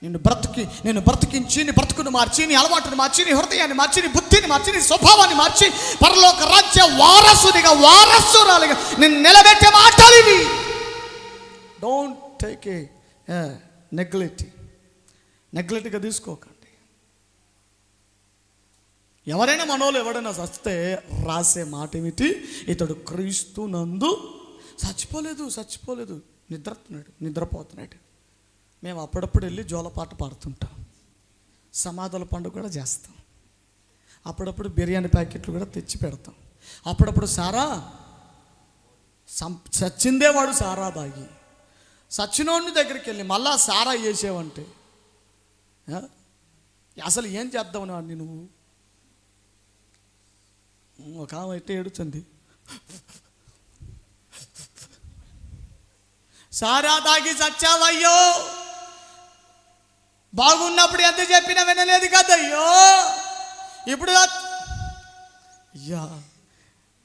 నిన్ను బ్రతికించి, నీ బ్రతుకును మార్చి, నీ అలవాటును మార్చి, నీ హృదయాన్ని మార్చి, నీ బుద్ధిని మార్చి, నీ స్వభావాన్ని మార్చి పరలోక రాజ్య వారసురాలిగా నిన్ను నిలబెట్టే మాటలు ఇవి. డోంట్ టేక్ ఏ నెగ్లెక్ట్గా తీసుకోకండి. ఎవరైనా మనోళ్ళు ఎవడైనా చస్తే రాసే మాట ఏమిటి? ఇతడు క్రీస్తు నందు చచ్చిపోలేదు, నిద్రపోతున్నాడు. మేము అప్పుడప్పుడు వెళ్ళి జోలపాట పాడుతుంటాం, సమాధుల పండుగ కూడా చేస్తాం, అప్పుడప్పుడు బిర్యానీ ప్యాకెట్లు కూడా తెచ్చి పెడతాం, అప్పుడప్పుడు చచ్చిందే వాడు సారా తాగి సచ్చినోడిని దగ్గరికి వెళ్ళి మళ్ళా సారా చేసేవంటే అసలు ఏం చేద్దామని వాడిని నువ్వు? ఒక ఆమె అయితే ఏడుచుంది, సారా తాగి చచ్చావయ్యో, బాగున్నప్పుడు ఎంత చెప్పినా వినలేదు కదయ్యో. ఇప్పుడు అయ్యా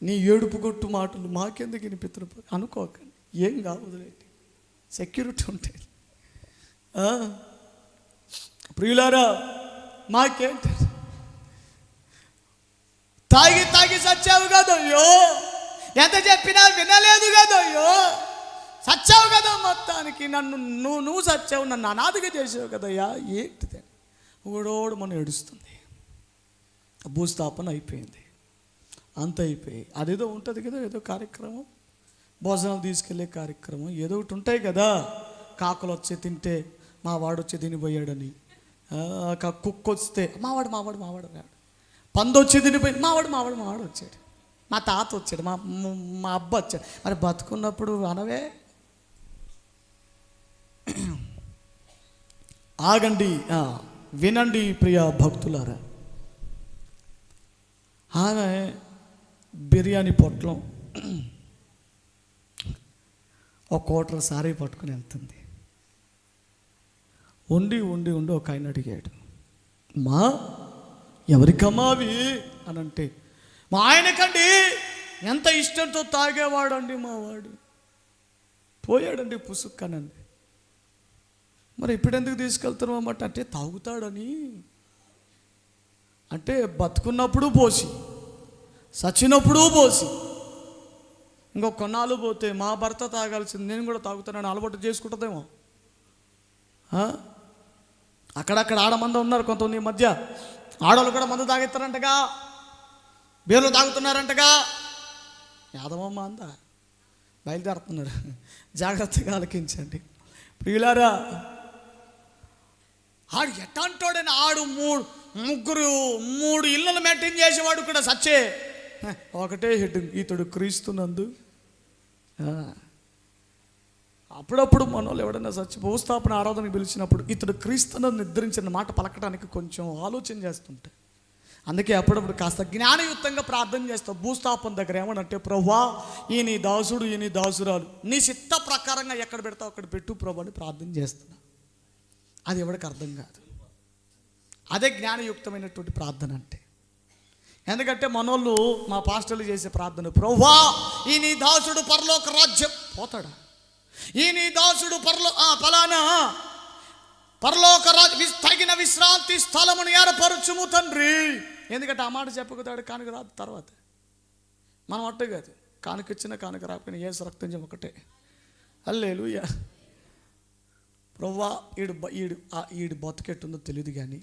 నీ ఏడుపు కొట్టు మాటలు మాకెందుకు వినిపిస్తున్న అనుకోకండి, ఏం కావదులేండి, సెక్యూరిటీ ఉంటాయి. ప్రియులారా మాకేంటి, తాగి తాగి సచ్చావు కదయ్యో, ఎంత చెప్పినా వినలేదు కదయ్యో, సచ్చావు కదా మొత్తానికి, నన్ను నువ్వు సచ్చావు, నన్ను అనాథగా చేసావు కదయ్యా. ఏంటిది ఓడోడు మనం ఏడుస్తుంది. భూస్థాపన అయిపోయింది, అంత అయిపోయి అదేదో ఉంటుంది కదా, ఏదో కార్యక్రమం, భోజనం తీసుకెళ్ళే కార్యక్రమం ఏదో ఒకటి ఉంటాయి కదా. కాకులు వచ్చి తింటే మా వాడు వచ్చి తినిపోయాడని, కుక్క వస్తే మావాడు రాడు, పందు వచ్చి తినిపోయి మావాడు వచ్చాడు, మా తాత వచ్చాడు, మా అబ్బ వచ్చాడు. మరి బతుకున్నప్పుడు అనవే. ఆగండి, వినండి ప్రియ భక్తులారా. ఆమె బిర్యానీ పొట్లం ఒక కోటర్ సారీ పట్టుకుని వెళ్తుంది. ఉండి ఒక ఆయన అడిగాడు, మా ఎవరికమ్మా అవి అని అంటే, మా ఆయనకండి, ఎంత ఇష్టంతో తాగేవాడండి మా వాడు, పోయాడండి పుసుక్కనండి. మరి ఇప్పుడు ఎందుకు తీసుకెళ్తున్నావు అన్నమాట అంటే, తాగుతాడని. అంటే బతుకున్నప్పుడు పోసి, సచ్చినప్పుడు పోసి, ఇంకో కొన్నాళ్ళు పోతే మా భర్త తాగాల్సింది నేను కూడా తాగుతానని అలవాటు చేసుకుంటుందేమో. అక్కడక్కడ ఆడమంది ఉన్నారు కొంతమంది మధ్య, ఆడవాళ్ళు కూడా మందు తాగిస్తారంటగా, బీర్లు తాగుతున్నారంటగా. యాదవమ్మ అందా బయలుదేరుతున్నారు, జాగ్రత్తగా ఆలకించండి ప్రియులారా. ఆడు ఎట్టంటోడని, ఆడు మూడు ఇళ్ళను మెయింటైన్ చేసేవాడు కూడా సచ్చే. ఒకటే హెడ్, ఇతడు క్రీస్తునందు. అప్పుడప్పుడు మనోళ్ళు ఎవడన్నా సచ్చి భూస్థాపన ఆరాధనకు పిలిచినప్పుడు ఇతడు క్రీస్తునందు నిద్రించిన మాట పలకటానికి కొంచెం ఆలోచన చేస్తుంటే, అందుకే అప్పుడప్పుడు కాస్త జ్ఞానయుక్తంగా ప్రార్థన చేస్తావు. భూస్థాపన దగ్గర ఏమనంటే, ప్రభువా ఈ నీ దాసుడు ఈ నీ దాసురాలు నీ చిత్త ప్రకారంగా ఎక్కడ పెడతావు అక్కడ పెట్టు ప్రభు అని ప్రార్థన చేస్తున్నా. అది ఎవరికి అర్థం కాదు. అదే జ్ఞానయుక్తమైనటువంటి ప్రార్థన అంటే. ఎందుకంటే మనోళ్ళు మా పాస్టర్లు చేసే ప్రార్థన, ప్రభువా ఈ నీ దాసుడు పరలోక రాజ్యం పోతాడా, ఈ నీ దాసుడు ఫలానా పరలోక తగిన విశ్రాంతి స్థలమును ఏర్పరచుము తండ్రి. ఎందుకంటే ఆ మాట చెప్పకుతాడు, కానుక రాదు తర్వాత. మనం అట్టే కాదు, కానుక ఇచ్చిన కానుక రాకపోయినా యేసు రక్తం ఒకటే. హల్లెలూయా. ప్రభువా ఈడు బతుకెట్టుందో తెలియదు, కానీ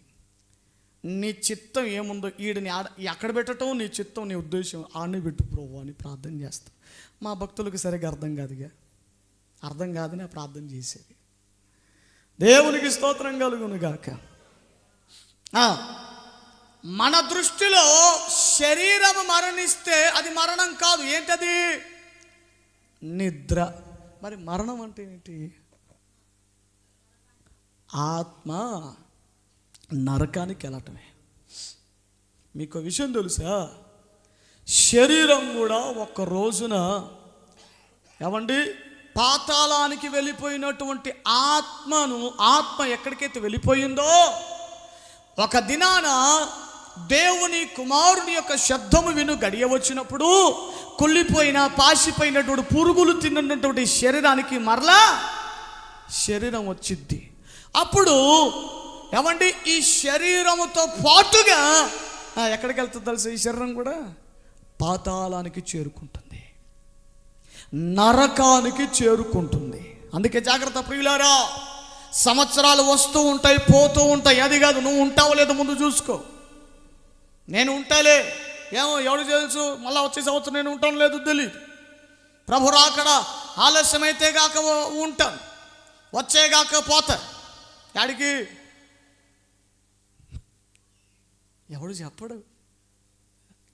నీ చిత్తం ఏముందో ఈడిని ఎక్కడ పెట్టడం నీ చిత్తం నీ ఉద్దేశం ఆడనే పెట్టు ప్రభు అని ప్రార్థన చేస్తాం. మా భక్తులకు సరిగ్గా అర్థం కాదని ప్రార్థన చేసేది. దేవునికి స్తోత్రం కలుగును గాక. మన దృష్టిలో శరీరం మరణిస్తే అది మరణం కాదు. ఏంటది? నిద్ర. మరి మరణం అంటే ఏంటి? ఆత్మ నరకానికి వెళ్ళటమే. మీకు విషయం తెలుసా? శరీరం కూడా ఒక రోజున ఏమండి పాతాళానికి వెళ్ళిపోయినటువంటి ఆత్మ ఎక్కడికైతే వెళ్ళిపోయిందో, ఒక దినాన దేవుని కుమారుని యొక్క శబ్దము విను గడియ వచ్చినప్పుడు కుళ్ళిపోయిన పాసిపోయినటువంటి పురుగులు తిన్నటువంటి శరీరానికి మరలా శరీరం వచ్చిద్ది. అప్పుడు ఏమండి ఈ శరీరముతో పాటుగా ఎక్కడికి వెళ్తుంది తెలుసా? ఈ శరీరం కూడా పాతాళానికి చేరుకుంటుంది, నరకానికి చేరుకుంటుంది. అందుకే జాగ్రత్త ప్రియులారా. సంవత్సరాలు వస్తూ ఉంటాయి, పోతూ ఉంటాయి. అది కాదు, నువ్వు ఉంటావో లేదో ముందు చూసుకో. నేను ఉంటాలే, ఏమో ఎవడు తెలుసు, మళ్ళీ వచ్చే సంవత్సరం నేను ఉంటాను లేదు తెలియదు. ప్రభు రాకడ ఆలస్యమైతే గాక ఉంటాను, వచ్చేగాక పోతా. యాడికి ఎవడు చెప్పడు.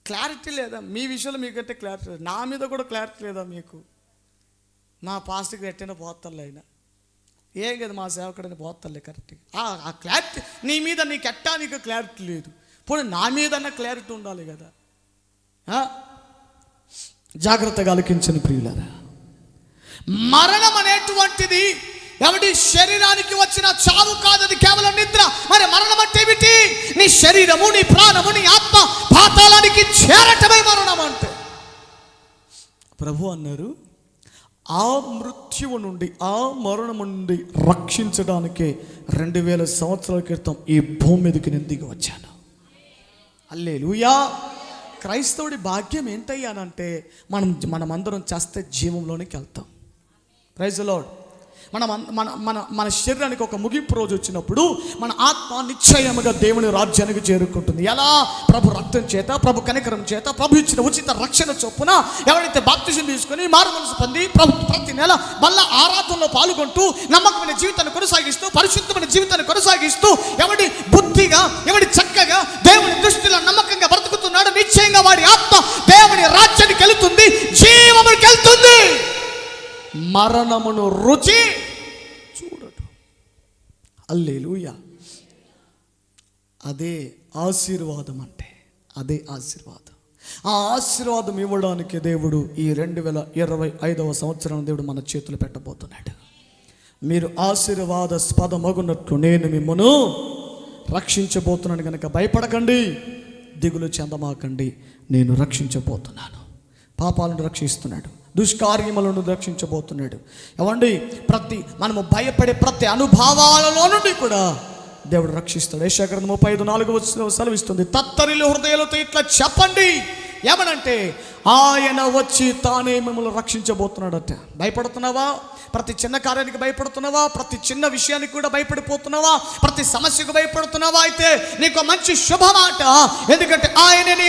క్లారిటీ లేదా మీ విషయంలో? మీకంటే క్లారిటీ లేదు, నా మీద కూడా క్లారిటీ లేదా మీకు? మా పాస్టర్కి ఎట్టైనా పోతలే అయినా ఏం కదా, మా సేవకుడైనా పోతలే కరెక్ట్గా. ఆ క్లారిటీ నీ మీద నీకు క్లారిటీ లేదు, పోనీ నా మీదన్నా క్లారిటీ ఉండాలి కదా. జాగ్రత్తగా ఆలకించని ప్రియులారా, మరణం అనేటువంటిది ఏమిటి? శరీరానికి వచ్చిన చావు కాదు, అది కేవలం నిద్ర. మరి మరణం అంటే ఏమిటి? నీ శరీరము, నీ ప్రాణము, నీ ఆత్మ పాతాళానికి చేరటమే మరణం అంటే. ప్రభు అన్నారు, ఆ మృత్యువు నుండి, ఆ మరణము నుండి రక్షించడానికే 2000 సంవత్సరాల క్రితం ఈ భూమి మీదకి నేను దిగి వచ్చాను. హల్లెలూయా. క్రైస్తవుడి భాగ్యం ఏంటయ్యానంటే మనమందరం చేస్తే జీవంలోనికి వెళ్తాం. Praise the lord. మన శరీరానికి ఒక ముగింపు రోజు వచ్చినప్పుడు మన ఆత్మ నిశ్చయముగా దేవుని రాజ్యానికి చేరుకుంటుంది. ఎలా? ప్రభు రక్తం చేత, ప్రభు కనికరం చేత, ప్రభు ఇచ్చిన ఉచిత రక్షణ చొప్పున ఎవరైతే బాప్తిజం తీసుకుని మారు మనసు పొంది ప్రభు ప్రతి నెల మళ్ళా ఆరాధనలో పాల్గొంటూ నమ్మకమైన జీవితాన్ని కొనసాగిస్తూ, పరిశుద్ధమైన జీవితాన్ని కొనసాగిస్తూ, ఎవడి బుద్ధిగా, ఎవడి చక్కగా దేవుని దృష్టిలో నమ్మకంగా బ్రతుకుతున్నాడు, నిశ్చయంగా వాడి ఆత్మ దేవుని రాజ్యానికి వెళుతుంది, జీవమునికి వెళ్తుంది. మరణమును రుచి చూడడు. హల్లెలూయా. అదే ఆశీర్వాదం అంటే, అదే ఆశీర్వాదం. ఆ ఆశీర్వాదం ఇవ్వడానికి దేవుడు ఈ 2025వ సంవత్సరం దేవుడు మన చేతులు పెట్టబోతున్నాడు. మీరు ఆశీర్వాదాస్పదమగునట్లు నేను మిమ్మను రక్షించబోతున్నాను కనుక భయపడకండి, దిగులు చెందమాకండి. నేను రక్షించబోతున్నాను. పాపాలను రక్షిస్తున్నాడు, దుష్కార్యములను రక్షించబోతున్నాడు. ఏమండి? మనము భయపడే ప్రతి అనుభవాలలో నుండి కూడా దేవుడు రక్షిస్తాడు. యెషయా గ్రంథం 35:4 సెలవిస్తుంది, తత్తరిల్లు హృదయాలతో ఇట్లా చెప్పండి. ఏమనంటే ఆయన వచ్చి తానే మిమ్మల్ని రక్షించబోతున్నాడట. భయపడుతున్నావా? ప్రతి చిన్న కార్యానికి భయపడుతున్నావా? ప్రతి చిన్న విషయానికి కూడా భయపడిపోతున్నావా? ప్రతి సమస్యకు భయపడుతున్నావా? అయితే నీకు మంచి శుభమాట. ఎందుకంటే ఆయన నీ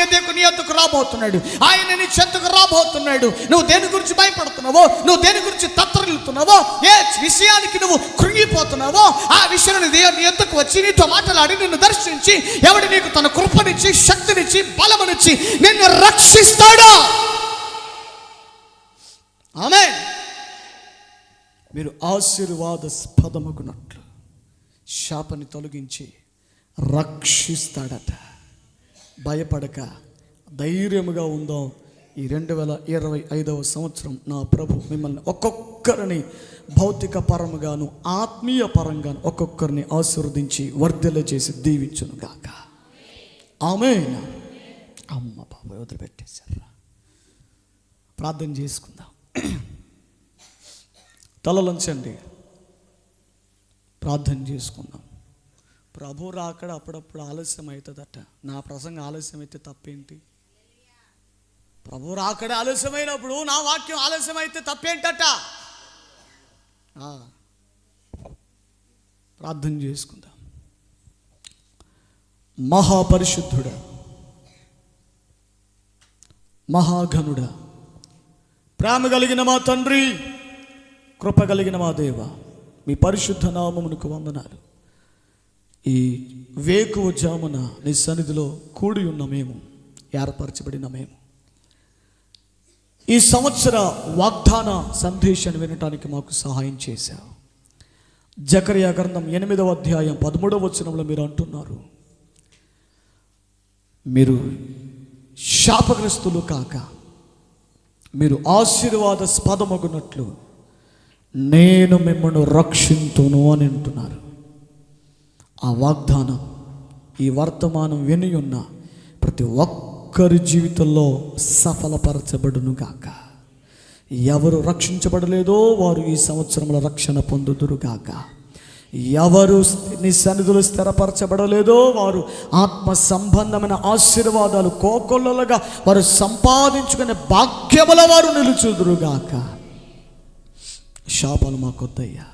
ఎద్దుకు రాబోతున్నాడు, ఆయన నీ చెంతకు రాబోతున్నాడు. నువ్వు దేని గురించి భయపడుతున్నావో, నువ్వు దేని గురించి తత్తరిల్లుతున్నావో, ఏ విషయానికి నువ్వు కృంగిపోతున్నావో, ఆ విషయాన్ని నీ ఎద్దుకు వచ్చి నీతో మాట్లాడి నిన్ను దర్శించి ఎవడు నీకు తన కృపనిచ్చి, శక్తినిచ్చి, బలమునిచ్చి నిన్ను రక్షిస్తాడు. ఆమేన్. మీరు ఆశీర్వాదాస్పదమగునట్లు శాపాన్ని తొలగించి రక్షిస్తాడట. భయపడక ధైర్యముగా ఉందాం. ఈ 2025వ సంవత్సరం నా ప్రభు మిమ్మల్ని ఒక్కొక్కరిని భౌతిక పరముగాను ఆత్మీయ పరంగాను ఒక్కొక్కరిని ఆశీర్వదించి వర్ధల చేసి దీవించును గాక. ఆమేన్. అమ్మ బాబు వదిలిపెట్టేశారా? ప్రార్థన చేసుకుందాం. తలలంచండి, ప్రార్థన చేసుకుందాం. ప్రభు రాకడ అప్పుడప్పుడు ఆలస్యం అవుతుందట. నా ప్రసంగం ఆలస్యం అయితే తప్పేంటి? ప్రభు రాకడ ఆలస్యమైనప్పుడు నా వాక్యం ఆలస్యం అయితే తప్పేంటట? ప్రార్థన చేసుకుందాం. మహాపరిశుద్ధుడా, మహాఘనుడా, ప్రేమ కలిగిన మా తండ్రి, కృప కలిగిన మా దేవ, మీ పరిశుద్ధ నామమునకు వందనాలు. ఈ వేకువ జామున నీ సన్నిధిలో కూడి ఉన్న మేము, ఏర్పరచబడిన మేము, ఈ సంవత్సర వాగ్దాన సందేశాన్ని వినటానికి మాకు సహాయం చేశావు. జకర్యా గ్రంథం 8వ అధ్యాయం 13వ వచనంలో మీరు అంటున్నారు, మీరు శాపగ్రస్తులు కాక మీరు ఆశీర్వాదాస్పదమగునట్లు నేను మిమ్మల్ని రక్షింతును అని అంటున్నారు. ఆ వాగ్దానం ఈ వర్తమానం విని ఉన్న ప్రతి ఒక్కరి జీవితంలో సఫలపరచబడును గాక. ఎవరు రక్షించబడలేదో వారు ఈ సంవత్సరంలో రక్షణ పొందుదురు గాక. ఎవరు నీ సన్నిధిలో స్థిరపరచబడలేదో వారు ఆత్మ సంబంధమైన ఆశీర్వాదాలు కోకొల్లలుగా వారు సంపాదించుకునే భాగ్యముల వారు నిలుచుదురుగాక. శాపాలు మాకొద్దయ్యా,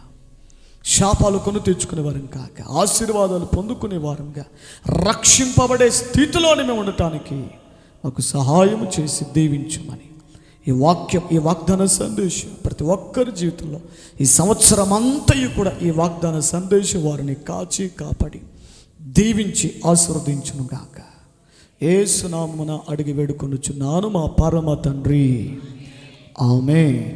శాపాలు కొని తెచ్చుకునే వారం కాక ఆశీర్వాదాలు పొందుకునే వారంగా రక్షింపబడే స్థితిలోనే మేము ఉండటానికి మాకు సహాయం చేసి దీవించమని ఈ వాక్యం, ఈ వాగ్దాన సందేశం ప్రతి ఒక్కరి జీవితంలో ఈ సంవత్సరం అంతయు కూడా ఈ వాగ్దాన సందేశం వారిని కాచి కాపాడి దీవించి ఆశీర్వదించును గాక. యేసు నామమున అడిగి వేడుకొనుచున్నాను మా పరమ తండ్రి. ఆమేన్.